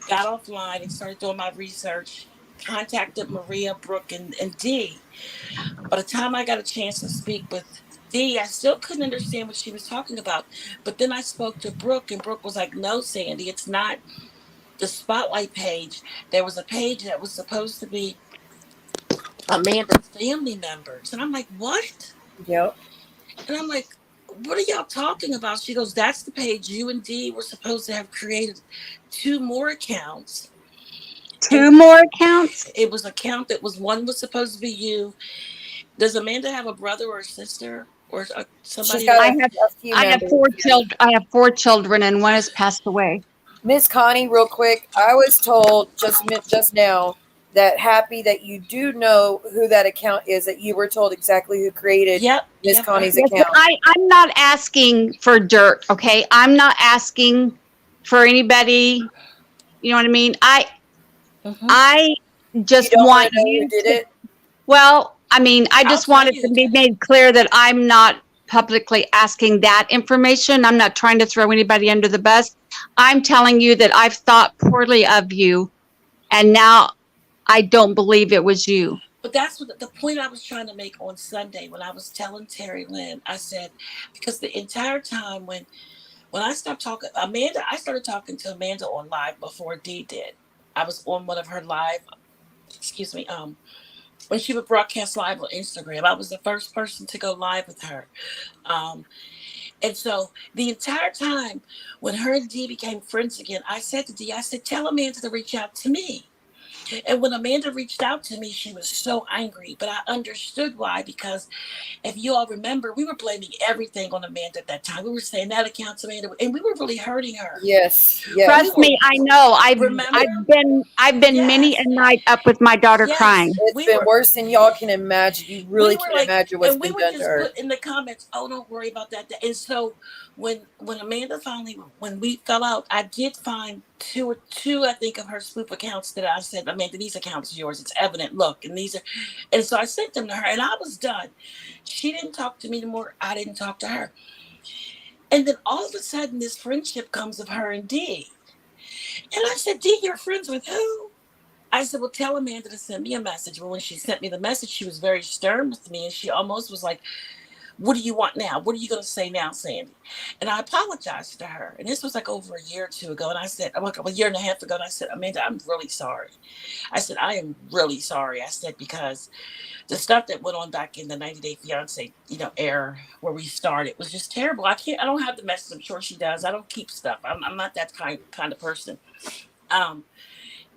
got offline and started doing my research, contacted Maria, Brooke, and Dee. By the time I got a chance to speak with Dee, I still couldn't understand what she was talking about. But then I spoke to Brooke, and Brooke was like, "No, Sandy, it's not the Spotlight page. There was a page that was supposed to be Amanda's family members." And I'm like, "What?" Yep. And I'm like, "What are y'all talking about?" She goes, "That's the page you and Dee were supposed to have created two more accounts." And Two more accounts? it was an account that was, one was supposed to be you. Does Amanda have a brother or a sister or She's somebody got that? a few I have members. four children. I have four children, and one has passed away. Miss Connie, real quick, I was told just now that happy that you do know who that account is, that you were told exactly who created Yep, Miss yep. Connie's Yes, but account. I'm not asking for dirt. Okay, I'm not asking for anybody. You know what I mean? Hmm. I You just don't want want to know who you did to. it? Well, I mean, I I'll just tell want it you to who be did it. made clear that I'm not publicly asking that information. I'm not trying to throw anybody under the bus. I'm telling you that I've thought poorly of you, and now I don't believe it was you. But that's what the point I was trying to make on Sunday when I was telling Terry Lynn. I said, because the entire time when I stopped talking, Amanda, I started talking to Amanda on live before Dee did. I was on one of her live, excuse me, when she would broadcast live on Instagram. I was the first person to go live with her. Um, and so the entire time when her and Dee became friends again, I said to Dee, I said, tell Amanda to reach out to me. And when Amanda reached out to me, she was so angry, but I understood why, because if you all remember, we were blaming everything on Amanda at that time. We were saying that account's Amanda, and we were really hurting her. Yes, We yes. Trust were, me, I know. remember? I've been many a Yes, night up with my daughter yes. crying. It's We been were, worse than y'all can imagine. You we really were can't like, imagine what's and we been would done to just her. put in the comments, "Oh, don't worry about that." And so when Amanda finally, when we fell out, I did find two I think of her spoof accounts that I said, "Amanda, these accounts are yours. It's evident. Look, and these are," and so I sent them to her, and I was done. She didn't talk to me anymore. I didn't talk to her. And then all of a sudden, this friendship comes of her and Dee. And I said, "Dee, you're friends with who?" I said, "Well, tell Amanda to send me a message." Well, when she sent me the message, she was very stern with me. And she almost was like, "What do you want now? What are you going to say now, Sandy?" And I apologized to her. And this was like over a year or two ago. And I said, like a year and a half ago. And I said, "Amanda, I'm really sorry." I said, "I am really sorry." I said, because the stuff that went on back in the 90 Day Fiance, era where we started was just terrible. I don't have the message. I'm sure she does. I don't keep stuff. I'm not that kind of person. Um,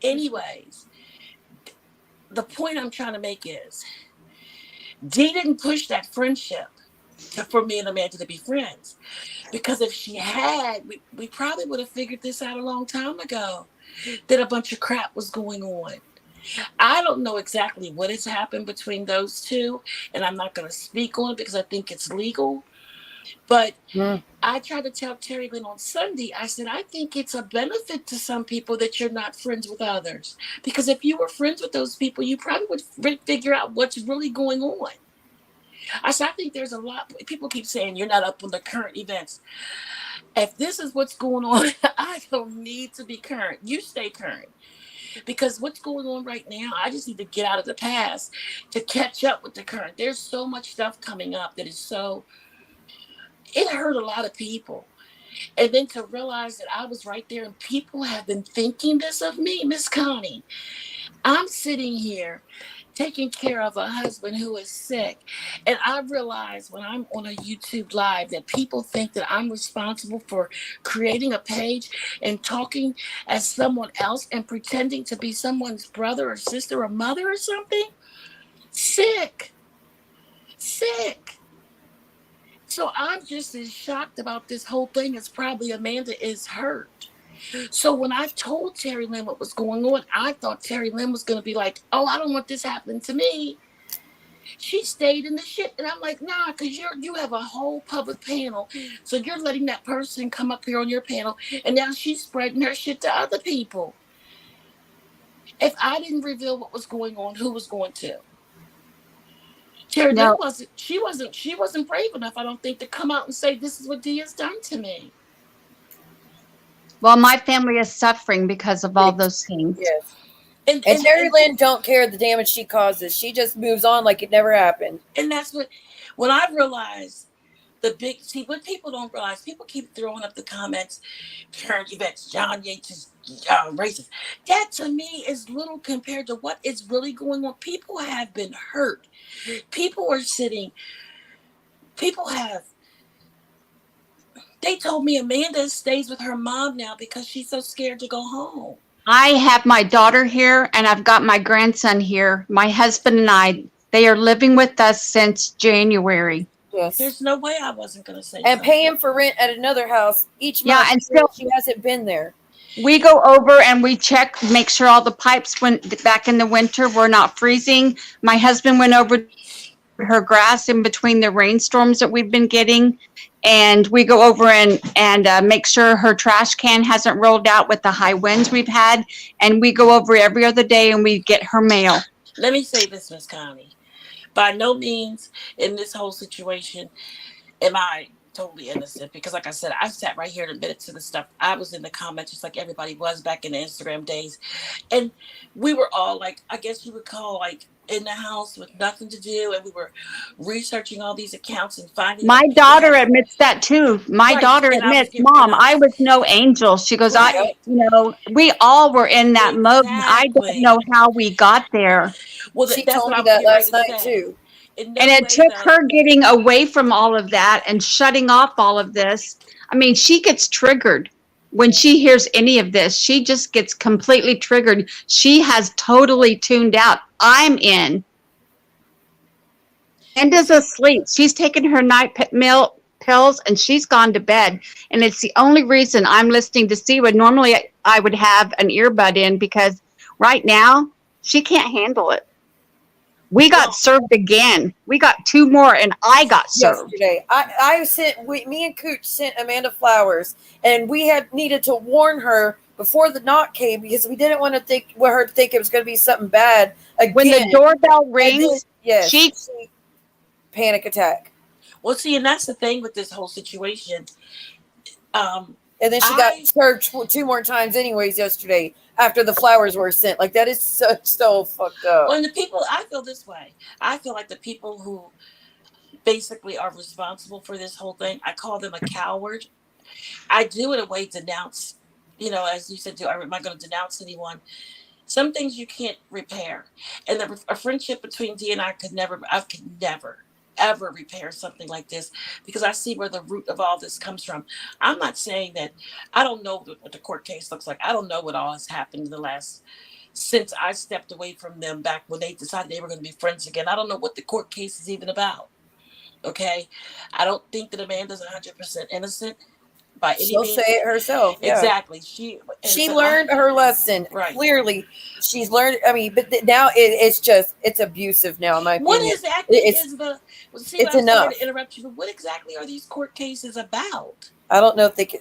anyways, the point I'm trying to make is Dee didn't push that friendship for me and Amanda to be friends. Because if she had, we probably would have figured this out a long time ago, that a bunch of crap was going on. I don't know exactly what has happened between those two, and I'm not going to speak on it because I think it's legal. But Mm. I tried to tell Terry Lynn on Sunday, I said, I think it's a benefit to some people that you're not friends with others. Because if you were friends with those people, you probably would figure out what's really going on. I said, I think there's a lot. People keep saying you're not up on the current events. If this is what's going on, I don't need to be current. You stay current. Because what's going on right now, I just need to get out of the past to catch up with the current. There's so much stuff coming up that is so, it hurt a lot of people. And then to realize that I was right there and people have been thinking this of me, Miss Connie. I'm sitting here taking care of a husband who is sick. And I realize when I'm on a YouTube live that people think that I'm responsible for creating a page and talking as someone else and pretending to be someone's brother or sister or mother or something. Sick. Sick. So I'm just as shocked about this whole thing as probably Amanda is hurt. So when I told Terry Lynn what was going on, I thought Terry Lynn was going to be like, oh, I don't want this happening to me. She stayed in the shit. And I'm like, nah, because you have a whole public panel. So you're letting that person come up here on your panel. And now she's spreading her shit to other people. If I didn't reveal what was going on, who was going to? Terry Lynn wasn't brave enough, I don't think, to come out and say, this is what Dia's done to me. Well, my family is suffering because of all those things. Yes. And Terry Lynn don't care the damage she causes. She just moves on like it never happened. And that's when I realized what people don't realize, people keep throwing up the comments, current events, John Yates is racist. That to me is little compared to what is really going on. People have been hurt. They told me Amanda stays with her mom now because she's so scared to go home. I have my daughter here and I've got my grandson here. My husband and they are living with us since January. Yes. There's no way I wasn't going to say and something. paying for rent at another house each month. Yeah, and still she hasn't been there. We go over and we check, make sure all the pipes went back in the winter were not freezing. My husband went over her grass in between the rainstorms that we've been getting. And we go over and make sure her trash can hasn't rolled out with the high winds we've had. And we go over every other day and we get her mail. Let me say this, Miss Connie. By no means in this whole situation am I totally innocent, because like I said, I sat right here and admitted to the stuff. I was in the comments just like everybody was back in the Instagram days. And we were all like, I guess you would call like in the house with nothing to do. And we were researching all these accounts and finding. My daughter admits that too. My daughter admits, Mom, I was no angel. She goes, we all were in that mode. I don't know how we got there. Well, she told me that last night too. And it took her getting away from all of that and shutting off all of this. I mean, she gets triggered when she hears any of this. She just gets completely triggered. She has totally tuned out. I'm in. Amanda's asleep. She's taken her night pills and she's gone to bed. And it's the only reason I'm listening to Siwa. Normally I would have an earbud in because right now she can't handle it. We got served again. We got 2 more, and I got served. Yesterday, me and Cooch sent Amanda flowers, and we had needed to warn her before the knock came because we didn't want her to think it was going to be something bad again. When the doorbell rings, she panic attack. Well, see, and that's the thing with this whole situation. And then she got served 2 more times anyways yesterday after the flowers were sent. Like, that is so fucked up. Well, and the people, I feel this way. I feel like the people who basically are responsible for this whole thing, I call them a coward. I do in a way denounce, as you said, am I going to denounce anyone? Some things you can't repair. And a friendship between Dee and I could never, ever repair something like this, because I see where the root of all this comes from. I'm not saying that I don't know what the court case looks like. I don't know what all has happened since I stepped away from them back when they decided they were going to be friends again. I don't know what the court case is even about. Okay. I don't think that Amanda's 100% innocent, by any She'll means. say it herself. Yeah. Exactly. She learned her lesson. Right. Clearly, she's learned. I mean, but now it's abusive now, in my What opinion. exactly It's is the? Well, see, it's I'm sorry enough. to interrupt you, but what exactly are these court cases about? I don't know if they could.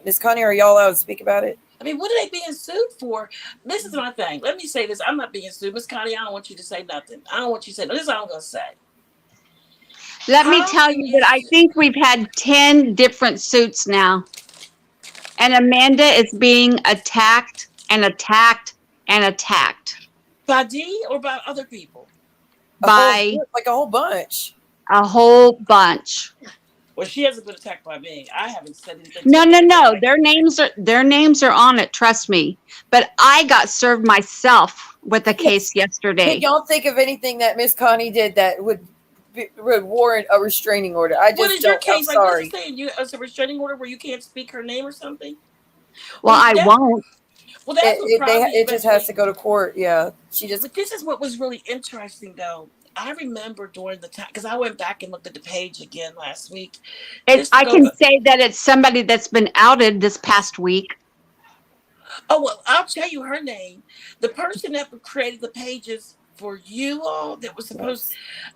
Miss Connie, are y'all allowed to speak about it? I mean, what are they being sued for? This is my thing. Let me say this. I'm not being sued. Miss Connie, I don't want you to say nothing. I don't want you to say nothing. This is what I'm going to say. Let me How tell can you that I think we've had 10 different suits now. And Amanda is being attacked and attacked and attacked By D or by other people? by Like a whole bunch. a whole bunch. Well, she hasn't been attacked by me. I haven't said anything. No, to no, Amanda. no. Their names are on it, trust me. But I got served myself with a case Can yesterday. y'all think of anything that Miss Connie did that would warrant a restraining order? I just What is your don't. case? I'm Like, what sorry. is it saying? It's a restraining order where you can't speak her name or something? Well, I that- won't. Well, that's what probably It just has to go to court. Yeah, she just. But this is what was really interesting, though. I remember during the time, because I went back and looked at the page again last week. I can say that it's somebody that's been outed this past week. Oh, well, I'll tell you her name. The person that created the pages for you all that was supposed.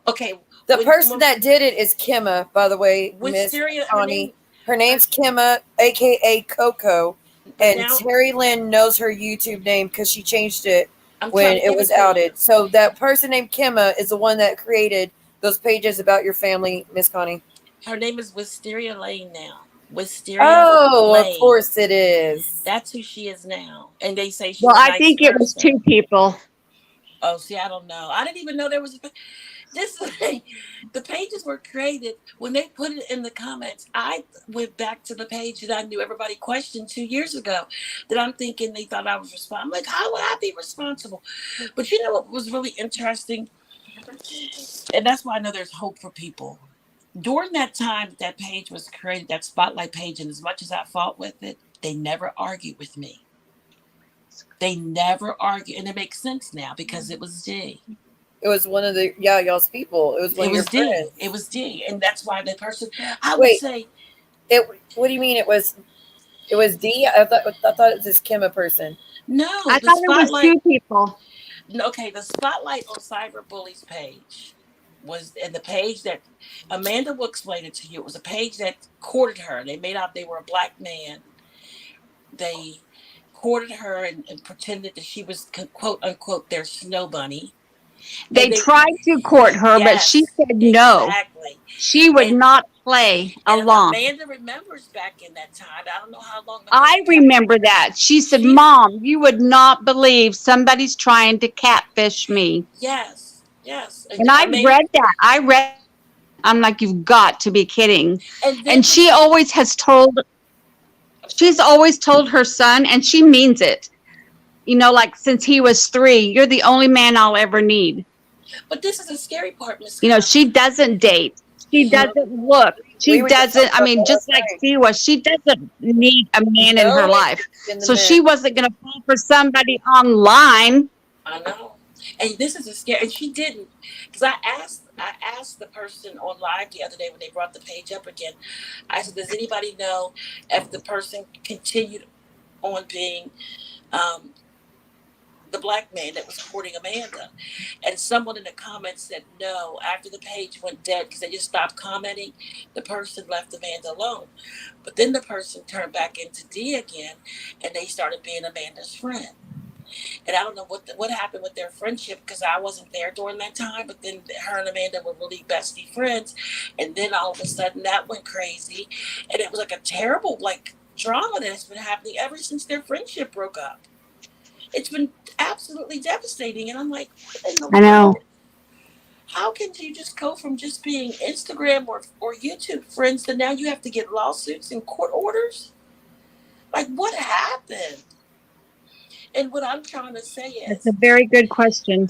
Okay. The person that did it is Kimma, by the way, Miss Wisteria, Connie. Her name's Kimma, aka Coco, and Terry Lynn knows her YouTube name because she changed it when it was outed. So that person named Kimma is the one that created those pages about your family, Miss Connie. Her name is Wisteria Lane now. Wisteria Lane. Of course it is. That's who she is now. And they say she's Well, a I nice think person. it was 2 people. Oh, see, I don't know. I didn't even know there was this thing. The pages were created when they put it in the comments. I went back to the page that I knew everybody questioned 2 years ago that I'm thinking they thought I was responsible. I'm like, how would I be responsible? But you know what was really interesting? And that's why I know there's hope for people. During that time that page was created, that spotlight page, and as much as I fought with it, they never argued with me. They never argued. And it makes sense now because it was D. It was one of y'all's people. It was one of your friends. It was D. And that's why the person, I would say. What do you mean it was D? I thought it was this Kimma person. No. I thought it was 2 people. Okay, the Spotlight on Cyberbullies page was in the page that Amanda will explain it to you. It was a page that courted her. They made out they were a black man. They courted her and pretended that she was, quote unquote, their snow bunny. They tried to court her, but she said no. Exactly. She would not play along. Amanda remembers back in that time. I don't know how long. I remember that. She said, Mom, you would not believe somebody's trying to catfish me. Yes, yes. And I read that. I'm like, you've got to be kidding. And she's always told her son, and she means it. You know, like since he was 3, you're the only man I'll ever need. But this is a scary part, Miss. You know, she doesn't date. She doesn't look. She doesn't, I mean, just like she was, she doesn't need a man in her life. So she wasn't going to fall for somebody online. I know. And this is a scary, and she didn't. Because I asked the person on live the other day when they brought the page up again. I said, does anybody know if the person continued on being the black man that was courting Amanda? And someone in the comments said no. After the page went dead because they just stopped commenting, the person left Amanda alone. But then the person turned back into D again, and they started being Amanda's friend. And I don't know what happened with their friendship because I wasn't there during that time. But then her and Amanda were really bestie friends, and then all of a sudden that went crazy, and it was like a terrible drama that's been happening ever since their friendship broke up. It's been absolutely devastating. And I'm like, I know. How can you just go from just being Instagram or YouTube friends to now you have to get lawsuits and court orders? Like, what happened? And what I'm trying to say is, That's a very good question.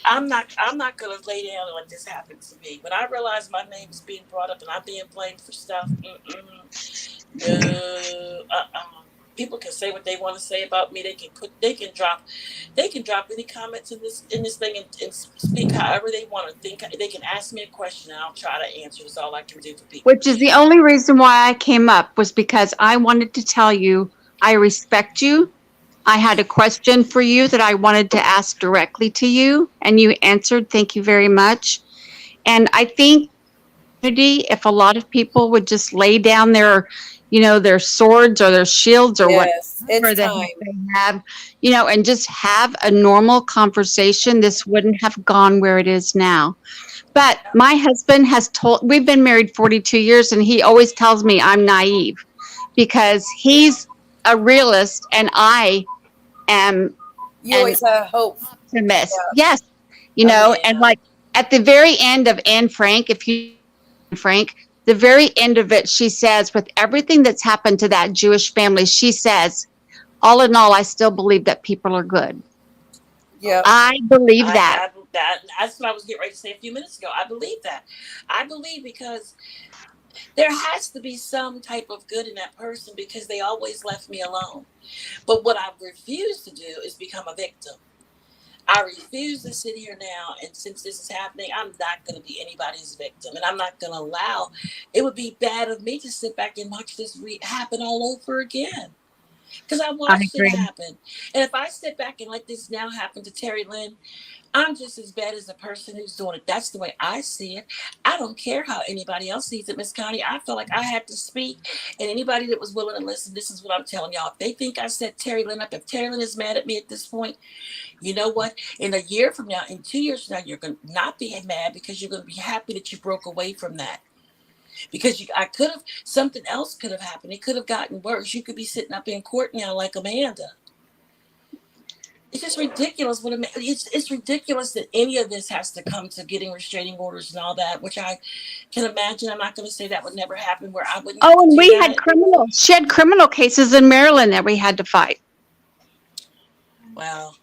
I'm not going to lay down and let this happen to me. When I realize my name is being brought up and I'm being blamed for stuff, people can say what they want to say about me. They can drop any comments in this thing and speak however they want to think. They can ask me a question and I'll try to answer. That's all I can do for people. Which is the only reason why I came up, was because I wanted to tell you I respect you. I had a question for you that I wanted to ask directly to you, and you answered. Thank you very much. And I think if a lot of people would just lay down their, their swords or their shields or Yes, whatever it's the time. heck they have, and just have a normal conversation, this wouldn't have gone where it is now. But my husband we've been married 42 years, and he always tells me I'm naive because he's a realist and I am You an always have hope. optimist. Yeah. Yes. And Yeah. like at the very end of Anne Frank, if you Frank, the very end of it, she says, with everything that's happened to that Jewish family, she says, all in all, I still believe that people are good. Yeah. I believe that. That's what I was getting ready to say a few minutes ago. I believe that. I believe because there has to be some type of good in that person because they always left me alone. But what I refuse to do is become a victim. I refuse to sit here now, and since this is happening, I'm not going to be anybody's victim, and I'm not going to allow. It would be bad of me to sit back and watch this happen all over again, because I I watched it agree. happen. And if I sit back and let this now happen to Terry Lynn, I'm just as bad as the person who's doing it. That's the way I see it. I don't care how anybody else sees it, Miss Connie. I felt like I had to speak, and anybody that was willing to listen, this is what I'm telling y'all. If they think I set Terry Lynn up, if Terry Lynn is mad at me at this point, you know what? In a year from now, in 2 years from now, you're going to not be mad because you're going to be happy that you broke away from that. Because something else could have happened. It could have gotten worse. You could be sitting up in court now like Amanda. It's just ridiculous. It's ridiculous that any of this has to come to getting restraining orders and all that, which I can imagine. I'm not going to say that would never happen where I wouldn't. Oh, and we had she had criminal cases in Maryland that we had to fight. Well,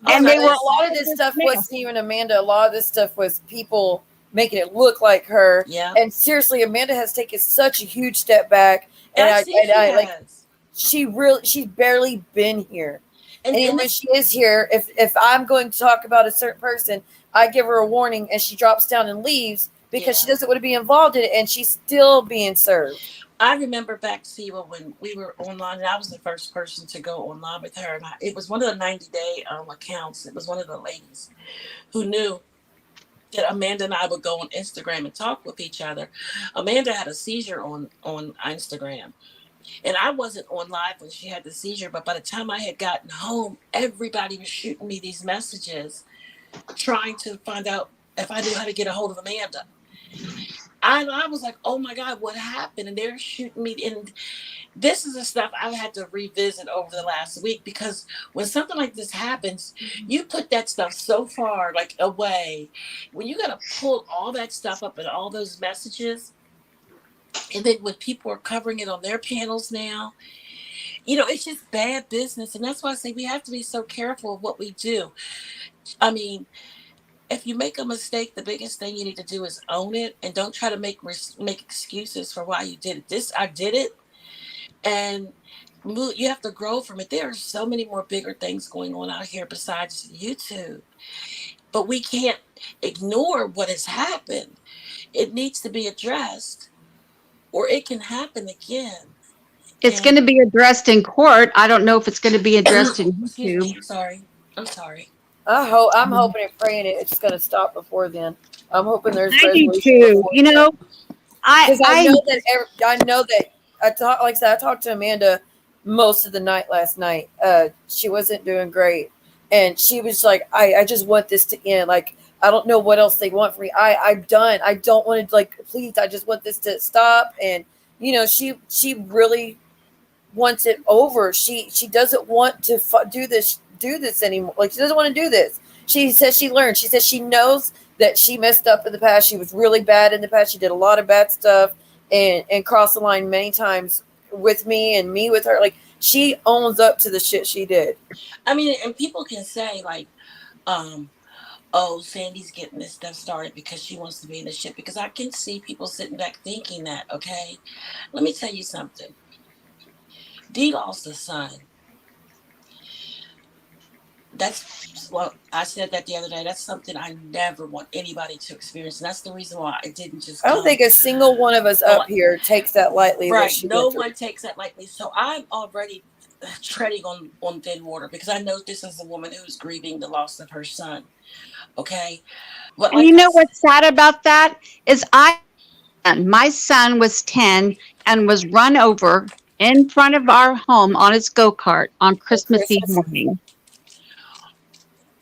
And they were a lot of this stuff wasn't even Amanda. A lot of this stuff was people making it look like her. Yeah. And seriously, Amanda has taken such a huge step back. And she's barely been here. And when she is here, if I'm going to talk about a certain person, I give her a warning and she drops down and leaves because she doesn't want to be involved in it, and she's still being served. I remember back, Siwa, when we were online, and I was the first person to go online with her. And it was one of the 90-day accounts. It was one of the ladies who knew that Amanda and I would go on Instagram and talk with each other. Amanda had a seizure on Instagram. And I wasn't on live when she had the seizure, but by the time I had gotten home, everybody was shooting me these messages trying to find out if I knew how to get a hold of Amanda. I was like, oh my God, what happened? And they're shooting me. And this is the stuff I've had to revisit over the last week, because when something like this happens, you put that stuff so far away. When you got to pull all that stuff up and all those messages, and then when people are covering it on their panels now, it's just bad business. And that's why I say we have to be so careful of what we do. I mean, if you make a mistake, the biggest thing you need to do is own it, and don't try to make excuses for why you did it. I did it, and you have to grow from it. There are so many more bigger things going on out here besides YouTube, but we can't ignore what has happened. It needs to be addressed, or it can happen again. It's going to be addressed in court. I don't know if it's going to be addressed in YouTube. Excuse me. I'm sorry. I'm hoping and praying it's going to stop before then. I'm hoping there's I do resolution too. before I know that I talked to Amanda most of the night last night. She wasn't doing great, and she was like, I just want this to end. Like, I don't know what else they want from me. I'm done. I don't want to, please, I just want this to stop. And she really wants it over. She doesn't want to do this anymore. Like, she doesn't want to do this. She says she learned. She says she knows that she messed up in the past. She was really bad in the past. She did a lot of bad stuff and crossed the line many times with me and me with her. Like, she owns up to the shit she did. I mean, and people can say oh, Sandy's getting this stuff started because she wants to be in the shit. Because I can see people sitting back thinking that, okay? Let me tell you something. Dee lost a son. That's, well, I said that the other day. That's something I never want anybody to experience. And that's the reason why it didn't just I don't come. think a single one of us up here takes that lightly that Right. she No went through. one takes that lightly. So I'm already treading on thin water because I know this is a woman who's grieving the loss of her son. Okay. But And you like I know said, what's sad about that is my son was 10 and was run over in front of our home on his go-kart on At Christmas Eve Christmas. morning.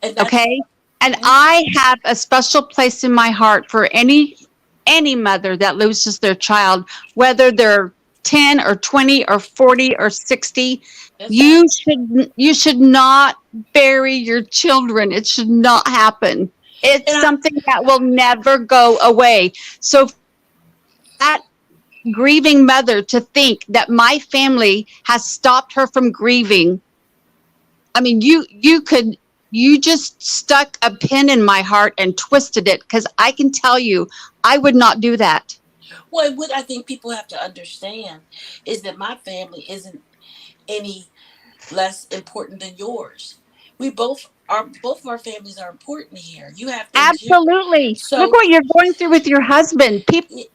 and that's, Okay? And mhm. I have a special place in my heart for any mother that loses their child, whether they're 10 or 20 or 40 or 60. That's right. You should not bury your children. It should not happen. It's And I, something that will never go away. So that grieving mother to think that my family has stopped her from grieving. I mean, you just stuck a pin in my heart and twisted it, because I can tell you I would not do that. well, what I think people have to understand is that my family isn't any less important than yours. We both of our families are important here. You have them too. Absolutely. Look So what you're going through with your husband. People y-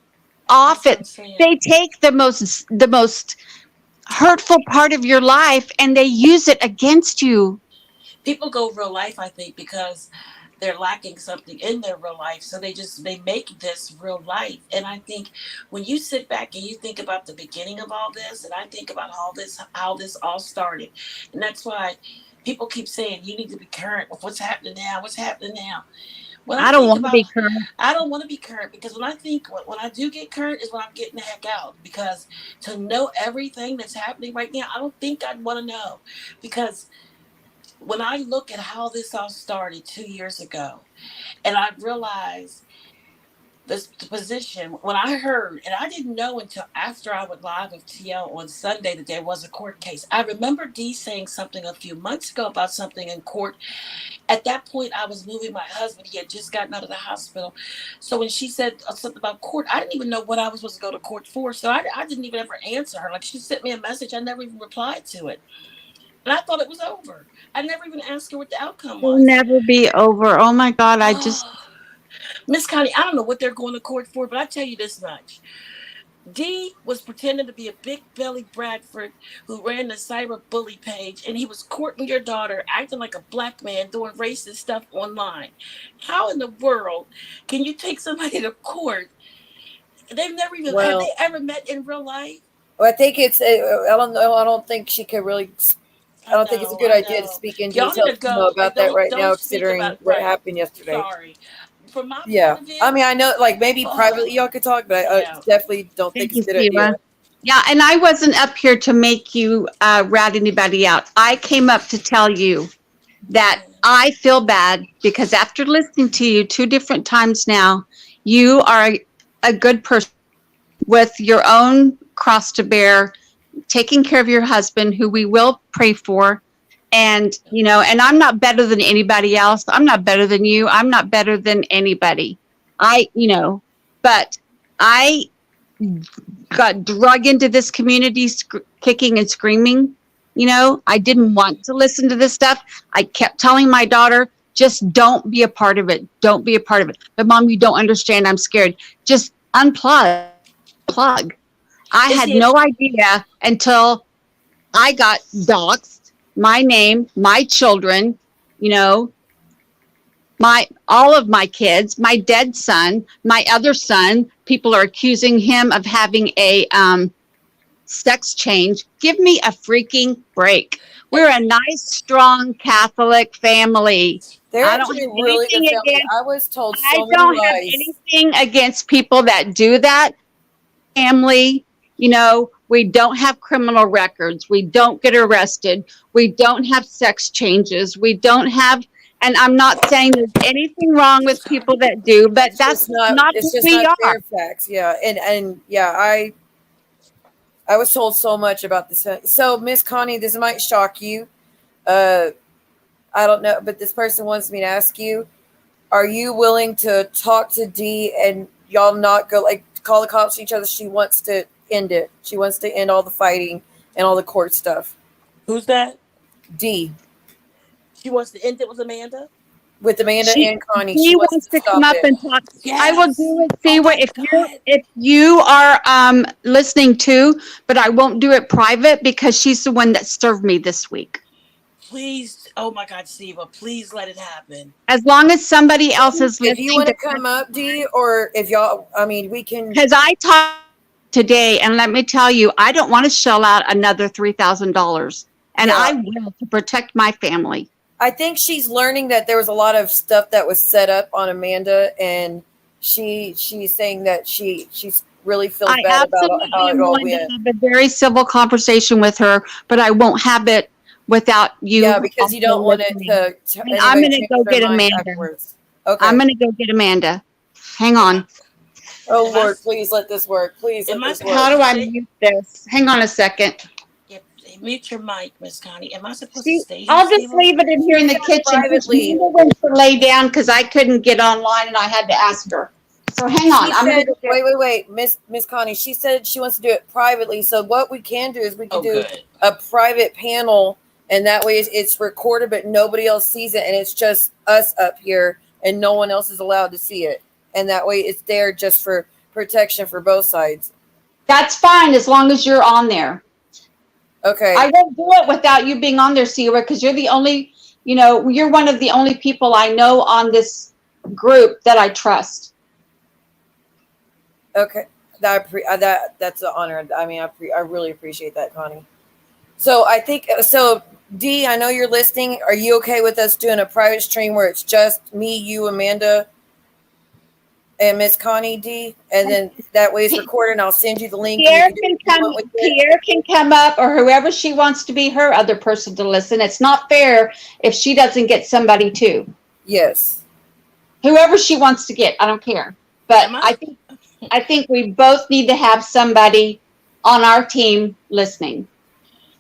off that's what I'm it. saying. They take the most hurtful part of your life and they use it against you. People go real life, I think, because they're lacking something in their real life, so they make this real life. And I think when you sit back and you think about the beginning of all this, and I think about how this all started, and that's why people keep saying you need to be current with what's happening now, what's happening now. When I I don't think want to about, be current. I don't want to be current, because when I do get current is when I'm getting the heck out, because to know everything that's happening right now, I don't think I'd want to know, because when I look at how this all started 2 years ago, and I realized this position, when I heard, and I didn't know until after I went live with TL on Sunday that there was a court case. I remember Dee saying something a few months ago about something in court. At that point, I was moving my husband. He had just gotten out of the hospital. So when she said something about court, I didn't even know what I was supposed to go to court for. So I didn't even ever answer her. Like, she sent me a message, I never even replied to it. And I thought it was over. I never even asked her what the outcome It'll was. never be over. Oh my God. Oh, Miss Connie, I don't know what they're going to court for, but I tell you this much. D was pretending to be a big belly Bradford who ran the cyber bully page, and he was courting your daughter, acting like a black man, doing racist stuff online. How in the world can you take somebody to court? They've never even, have Well, they ever met in real life? I think it's. I don't know. I don't think she could really. I I don't think it's a know, good I idea to know. speak in Y'all need detail, to go. about that Don't right now, don't speak considering about, what right. happened yesterday. Sorry. From my point Yeah, of I view, mean, I know, like maybe oh privately y'all could talk, but I yeah. definitely don't think Thank it's you, a good idea. Sheila. Yeah, and I wasn't up here to make you rat anybody out. I came up to tell you that I feel bad because after listening to you two different times now, you are a good person with your own cross to bear, taking care of your husband, who we will pray for. And, and I'm not better than anybody else. I'm not better than you. I'm not better than anybody. But I got drug into this community kicking and screaming. I didn't want to listen to this stuff. I kept telling my daughter, just don't be a part of it. Don't be a part of it. But mom, you don't understand. I'm scared. Just unplug. Plug. I Is had it? no idea until I got doxxed, my name, my children, you know, all of my kids, my dead son, my other son. People are accusing him of having a sex change. Give me a freaking break. We're a nice, strong Catholic family. They're I don't actually have a really good anything family. against. I was told I so many don't have lies. anything against people that do that. Family, we don't have criminal records. We don't get arrested. We don't have sex changes. We don't have, and I'm not saying there's anything wrong with people that do, but It's that's just not. not It's who just we not are. Fairfax. Yeah, and yeah, I was told so much about this. So, Miss Connie, this might shock you. Uh, I don't know, but this person wants me to ask you: are you willing to talk to Dee and y'all not go, like, call the cops on each other? She wants to end it. She wants to end all the fighting. and all the court stuff. Who's that? D She wants to end it with Amanda? with Amanda She, and Connie. she She wants wants to to come stop up it. and talk. Yes. I will do it. See Oh what my God. if you are listening too, but I won't do it private because she's the one that served me this week. Please, oh my God, Siva, please let it happen. As long as somebody else is If you listening, want to come up, D, or if y'all, I mean, we can. because I talked today, and let me tell you, I don't want to shell out another $3,000, and Yeah. I will to protect my family. I think she's learning that there was a lot of stuff that was set up on Amanda, and she's saying that she's really feels I bad about absolutely how it am all going to went. have a very civil conversation with her, but I won't have it without you. Yeah, because you don't also want it listening. to And I'm anybody going to change go their get minds Amanda. afterwards. Okay. I'm going to go get Amanda. Hang on. Oh Am I- Lord, please let this work. Please let Am I this supposed work. How do I Stay- mute this? Hang on a second. Yeah, mute your mic, Miss Connie. Am I supposed to See, stay here, I'll just Siva? leave it in here in the kitchen. Privately. Amanda went to lay down because I couldn't get online and I had to ask her. So hang on. She I'm going said, to go get wait, Miss Connie. She said she wants to do it privately. So what we can do is we can Oh, do good. a private panel, and that way it's recorded, but nobody else sees it, and it's just us up here, and no one else is allowed to see it. And that way it's there just for protection for both sides. That's fine as long as you're on there. Okay. I won't do it without you being on there, Sierra, because you're the only, you're one of the only people I know on this group that I trust. Okay, that's an honor. I mean, I really appreciate that, Connie. So I think so. D, I know you're listening. Are you okay with us doing a private stream where it's just me, you, Amanda, and Miss Connie, D, and then that way it's recorded, and I'll send you the link. Pierre And you can do what you come. want with it. Pierre can come up, or whoever she wants to be her other person to listen. It's not fair if she doesn't get somebody too. Yes. Whoever she wants to get, I don't care. But Am I- I think we both need to have somebody on our team listening.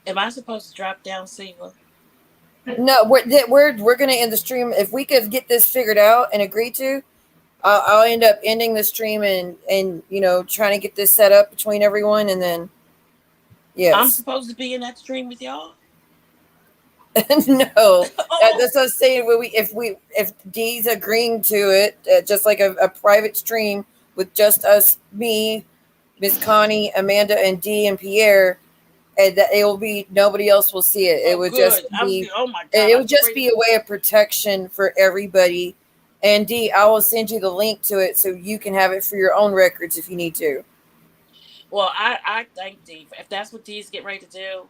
Am I supposed to drop down, Siva? No, we're gonna end the stream if we could get this figured out and agree to. I'll end up ending the stream and trying to get this set up between everyone, and then yes. I'm supposed to be in that stream with y'all? No, Oh. that's what I'm saying. If Dee's agreeing to it, just like a private stream with just us, me, Miss Connie, Amanda, and Dee and Pierre, and that it will be nobody else will see it. It would good. just I was be. thinking, oh my God. It would just be a way of protection for everybody. And Dee, I will send you the link to it so you can have it for your own records if you need to. Well, I thank Dee. If that's what Dee's getting ready to do.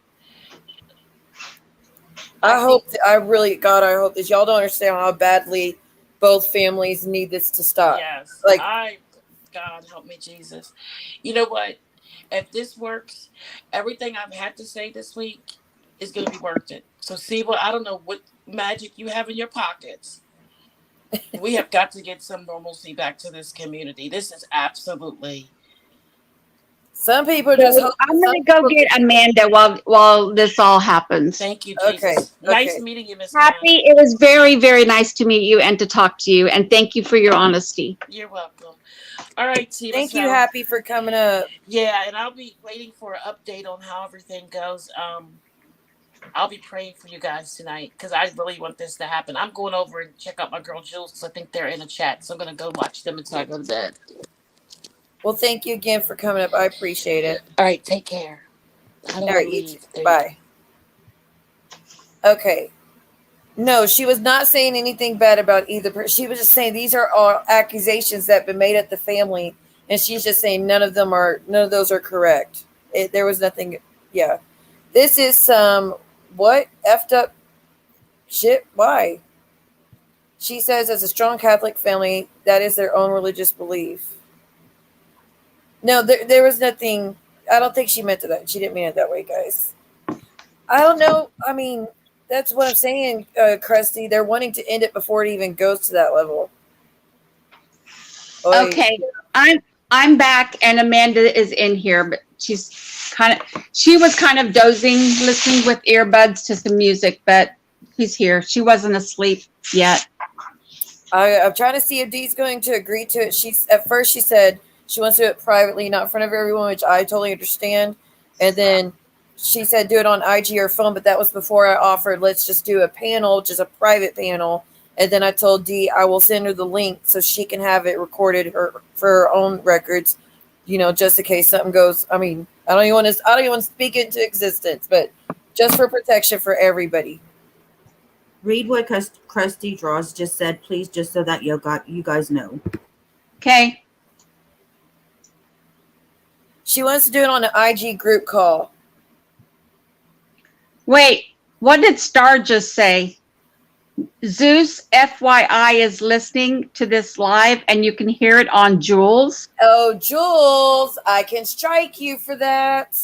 I hope that y'all don't understand how badly both families need this to stop. Yes. Like, God help me, Jesus. You know what? If this works, everything I've had to say this week is going to be worth it. So, Siva, I don't know what magic you have in your pockets. We have got to get some normalcy back to this community. This is absolutely. some people just hope. I'm going to go get Amanda while this all happens. Thank you, Jesus. Okay, Nice okay. meeting you, Miss. Happy. It was very, very nice to meet you and to talk to you. And thank you for your honesty. You're welcome. All right, Siva. Thank you, Happy, for coming up. Yeah, and I'll be waiting for an update on how everything goes. I'll be praying for you guys tonight because I really want this to happen. I'm going over and check out my girl Juelz because I think they're in a chat. So I'm going to go watch them until I go to bed. Well, thank you again for coming up. I appreciate it. All right, take care. I don't All right, want to you leave. too. Bye. Okay. No, she was not saying anything bad about either person. She was just saying these are all accusations that have been made at the family, and she's just saying none of those are correct. There was nothing. Yeah, this is some what effed up shit. Why? She says, as a strong Catholic family, that is their own religious belief. No, there was nothing. I don't think she meant that. She didn't mean it that way, guys. I don't know. I mean, that's what I'm saying, Krusty. They're wanting to end it before it even goes to that level. Oy. Okay. I'm back and Amanda is in here, but she was kind of dozing, listening with earbuds to some music, but he's here. She wasn't asleep yet. I'm trying to see if Dee's going to agree to it. At first she said she wants to do it privately, not in front of everyone, which I totally understand. And then she said do it on IG or phone, but that was before I offered let's just do a panel, just a private panel. And then I told Dee I will send her the link so she can have it recorded for her own records, just in case something goes. I mean, I don't even want to speak into existence, but just for protection for everybody. Read what Krusty Draws just said, please, just so that you guys know. Okay. She wants to do it on an IG group call. Wait, what did Star just say? Zeus, FYI, is listening to this live, and you can hear it on Juelz. Oh, Juelz, I can strike you for that.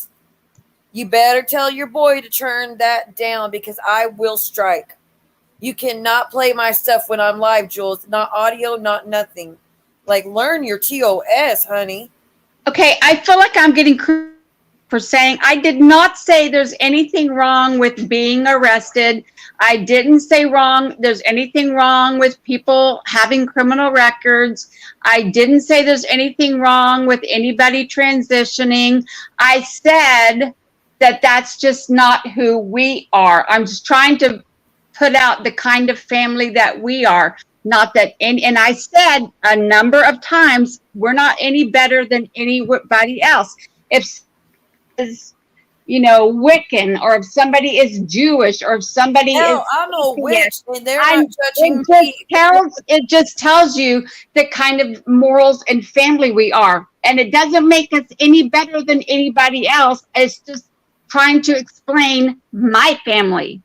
You better tell your boy to turn that down because I will strike. You cannot play my stuff when I'm live, Juelz. Not audio, not nothing. Like, learn your TOS, honey. Okay, I feel like I'm getting for saying I did not say there's anything wrong with being arrested. I didn't say there's anything wrong with people having criminal records. I didn't say there's anything wrong with anybody transitioning. I said that that's just not who we are. I'm just trying to put out the kind of family that we are. Not that, and I said a number of times, we're not any better than anybody else. If is, Wiccan, or if somebody is Jewish, or if somebody is, I'm a witch, and they're not judging me. It just tells you the kind of morals and family we are, and it doesn't make us any better than anybody else. It's just trying to explain my family.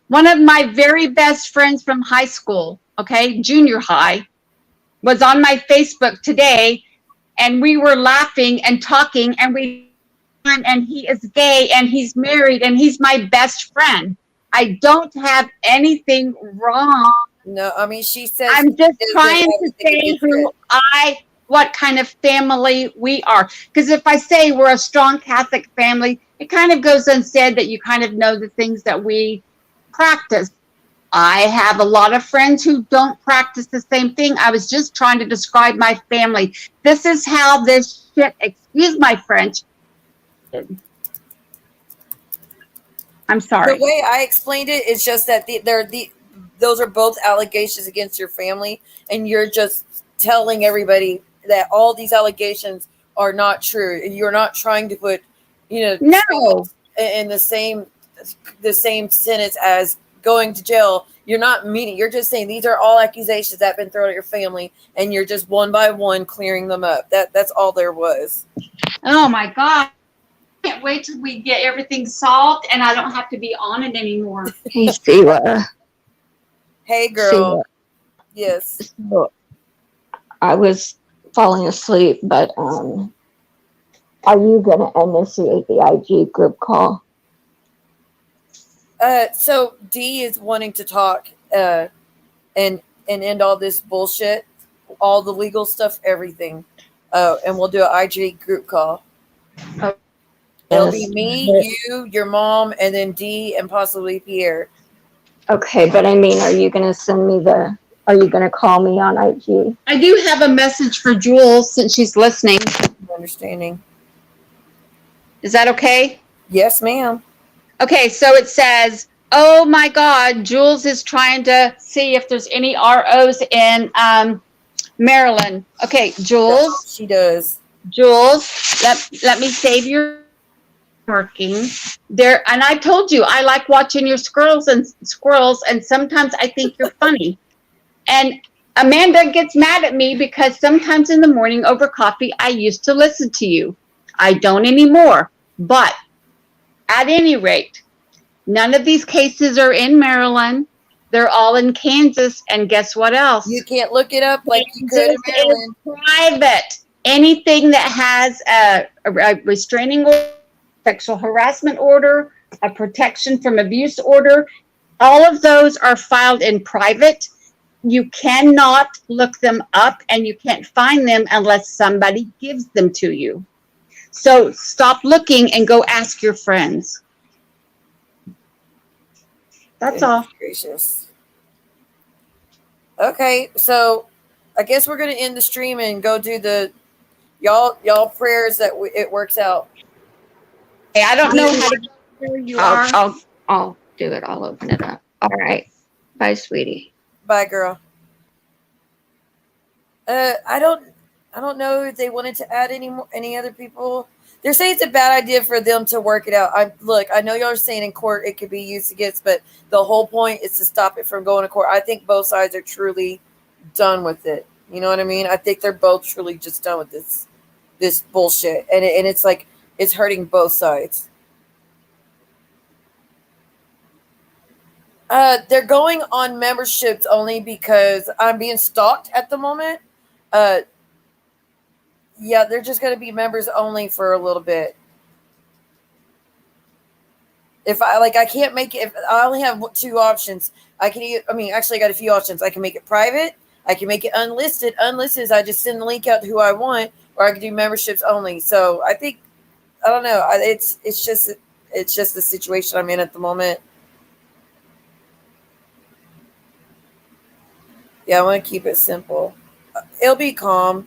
One of my very best friends from high school, junior high, was on my Facebook today, and we were laughing and talking, and he is gay, and he's married, and he's my best friend. I don't have anything wrong. No, I mean, she says I'm just trying to say what kind of family we are. Because if I say we're a strong Catholic family, it kind of goes unsaid that you kind of know the things that we practice. I have a lot of friends who don't practice the same thing. I was just trying to describe my family. This is how this shit, excuse my French. I'm sorry. The way I explained it is just that those are both allegations against your family, and you're just telling everybody that all these allegations are not true. You're not trying to put, no, in the same sentence as going to jail. You're not meaning. You're just saying these are all accusations that have been thrown at your family, and you're just one by one clearing them up. That's all there was. Oh my God. I can't wait till we get everything solved and I don't have to be on it anymore. Hey, Sheila. Hey, girl. Sheila. Yes. So, I was falling asleep, but are you going to initiate the IG group call? So Dee is wanting to talk and end all this bullshit, all the legal stuff, everything. And we'll do an IG group call. Oh. It'll be me, you, your mom, and then Dee and possibly Pierre. Okay, but I mean, are you going to send me are you going to call me on IG? I do have a message for Juelz since she's listening. Understanding. Is that okay? Yes, ma'am. Okay, so it says, oh my God, Juelz is trying to see if there's any ROs in Maryland. Okay, Juelz. She does. Juelz, let me save your working there. And I told you, I like watching your squirrels, and sometimes I think you're funny. And Amanda gets mad at me because sometimes in the morning over coffee, I used to listen to you. I don't anymore. But at any rate, none of these cases are in Maryland. They're all in Kansas. And guess what else? You can't look it up like you could in Maryland. Private. Anything that has a restraining order, sexual harassment order, a protection from abuse order, all of those are filed in private. You cannot look them up, and you can't find them unless somebody gives them to you. So stop looking and go ask your friends. That's all. Gracious. Okay, so I guess we're going to end the stream and go do the y'all prayers that it works out. Hey, I don't know how to get where you are. I'll do it. I'll open it up. All right. Bye, sweetie. Bye, girl. I don't know if they wanted to add any other people. They're saying it's a bad idea for them to work it out. I know y'all are saying in court it could be used against, but the whole point is to stop it from going to court. I think both sides are truly done with it. You know what I mean? I think they're both truly just done with this bullshit, and it's like it's hurting both sides. They're going on memberships only because I'm being stalked at the moment. Yeah, they're just going to be members only for a little bit. If I can't make it. If I only have two options, actually, I got a few options. I can make it private. I can make it unlisted. Unlisted is I just send the link out to who I want, or I can do memberships only. So I think I don't know. It's just the situation I'm in at the moment. Yeah, I want to keep it simple. It'll be calm.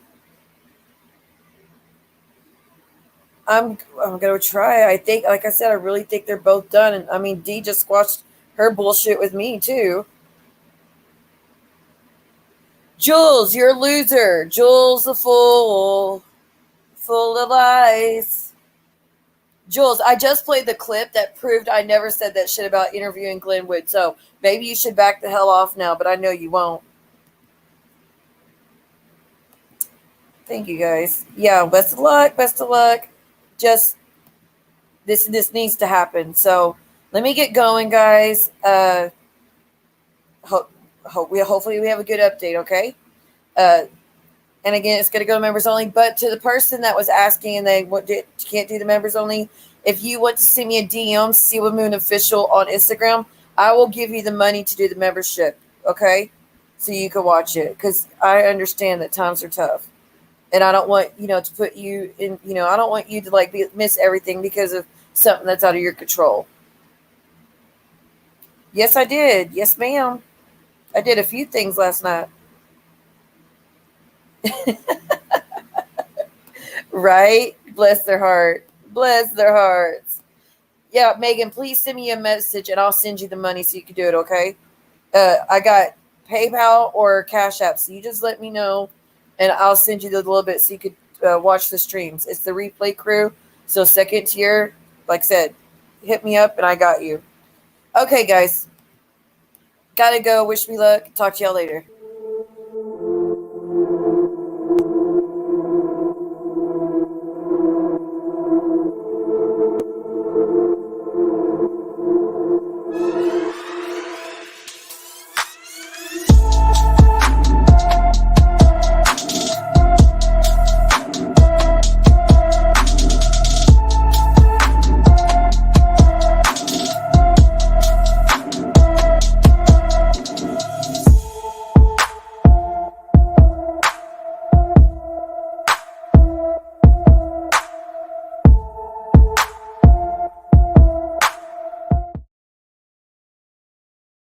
I'm gonna try. I think, like I said, I really think they're both done. And I mean, Dee just squashed her bullshit with me too. Juelz, you're a loser. Juelz the fool, full of lies. Juelz, I just played the clip that proved I never said that shit about interviewing Glenwood. So maybe you should back the hell off now, but I know you won't. Thank you guys. Yeah, best of luck. Best of luck. Just this needs to happen. So let me get going, guys. Hopefully we have a good update, okay? And again, it's going to go to members only. But to the person that was asking and they can't do the members only, if you want to send me a DM, Silver Moon Official on Instagram, I will give you the money to do the membership, okay? So you can watch it, because I understand that times are tough. And I don't want, to put you in, I don't want you to miss everything because of something that's out of your control. Yes, I did. Yes, ma'am. I did a few things last night. Right? Bless their heart. Bless their hearts. Yeah, Megan, please send me a message and I'll send you the money so you can do it, okay? I got PayPal or Cash App, so you just let me know and I'll send you the little bit so you could watch the streams. It's the replay crew. So second tier, like I said, hit me up and I got you. Okay, guys. Gotta go. Wish me luck. Talk to y'all later.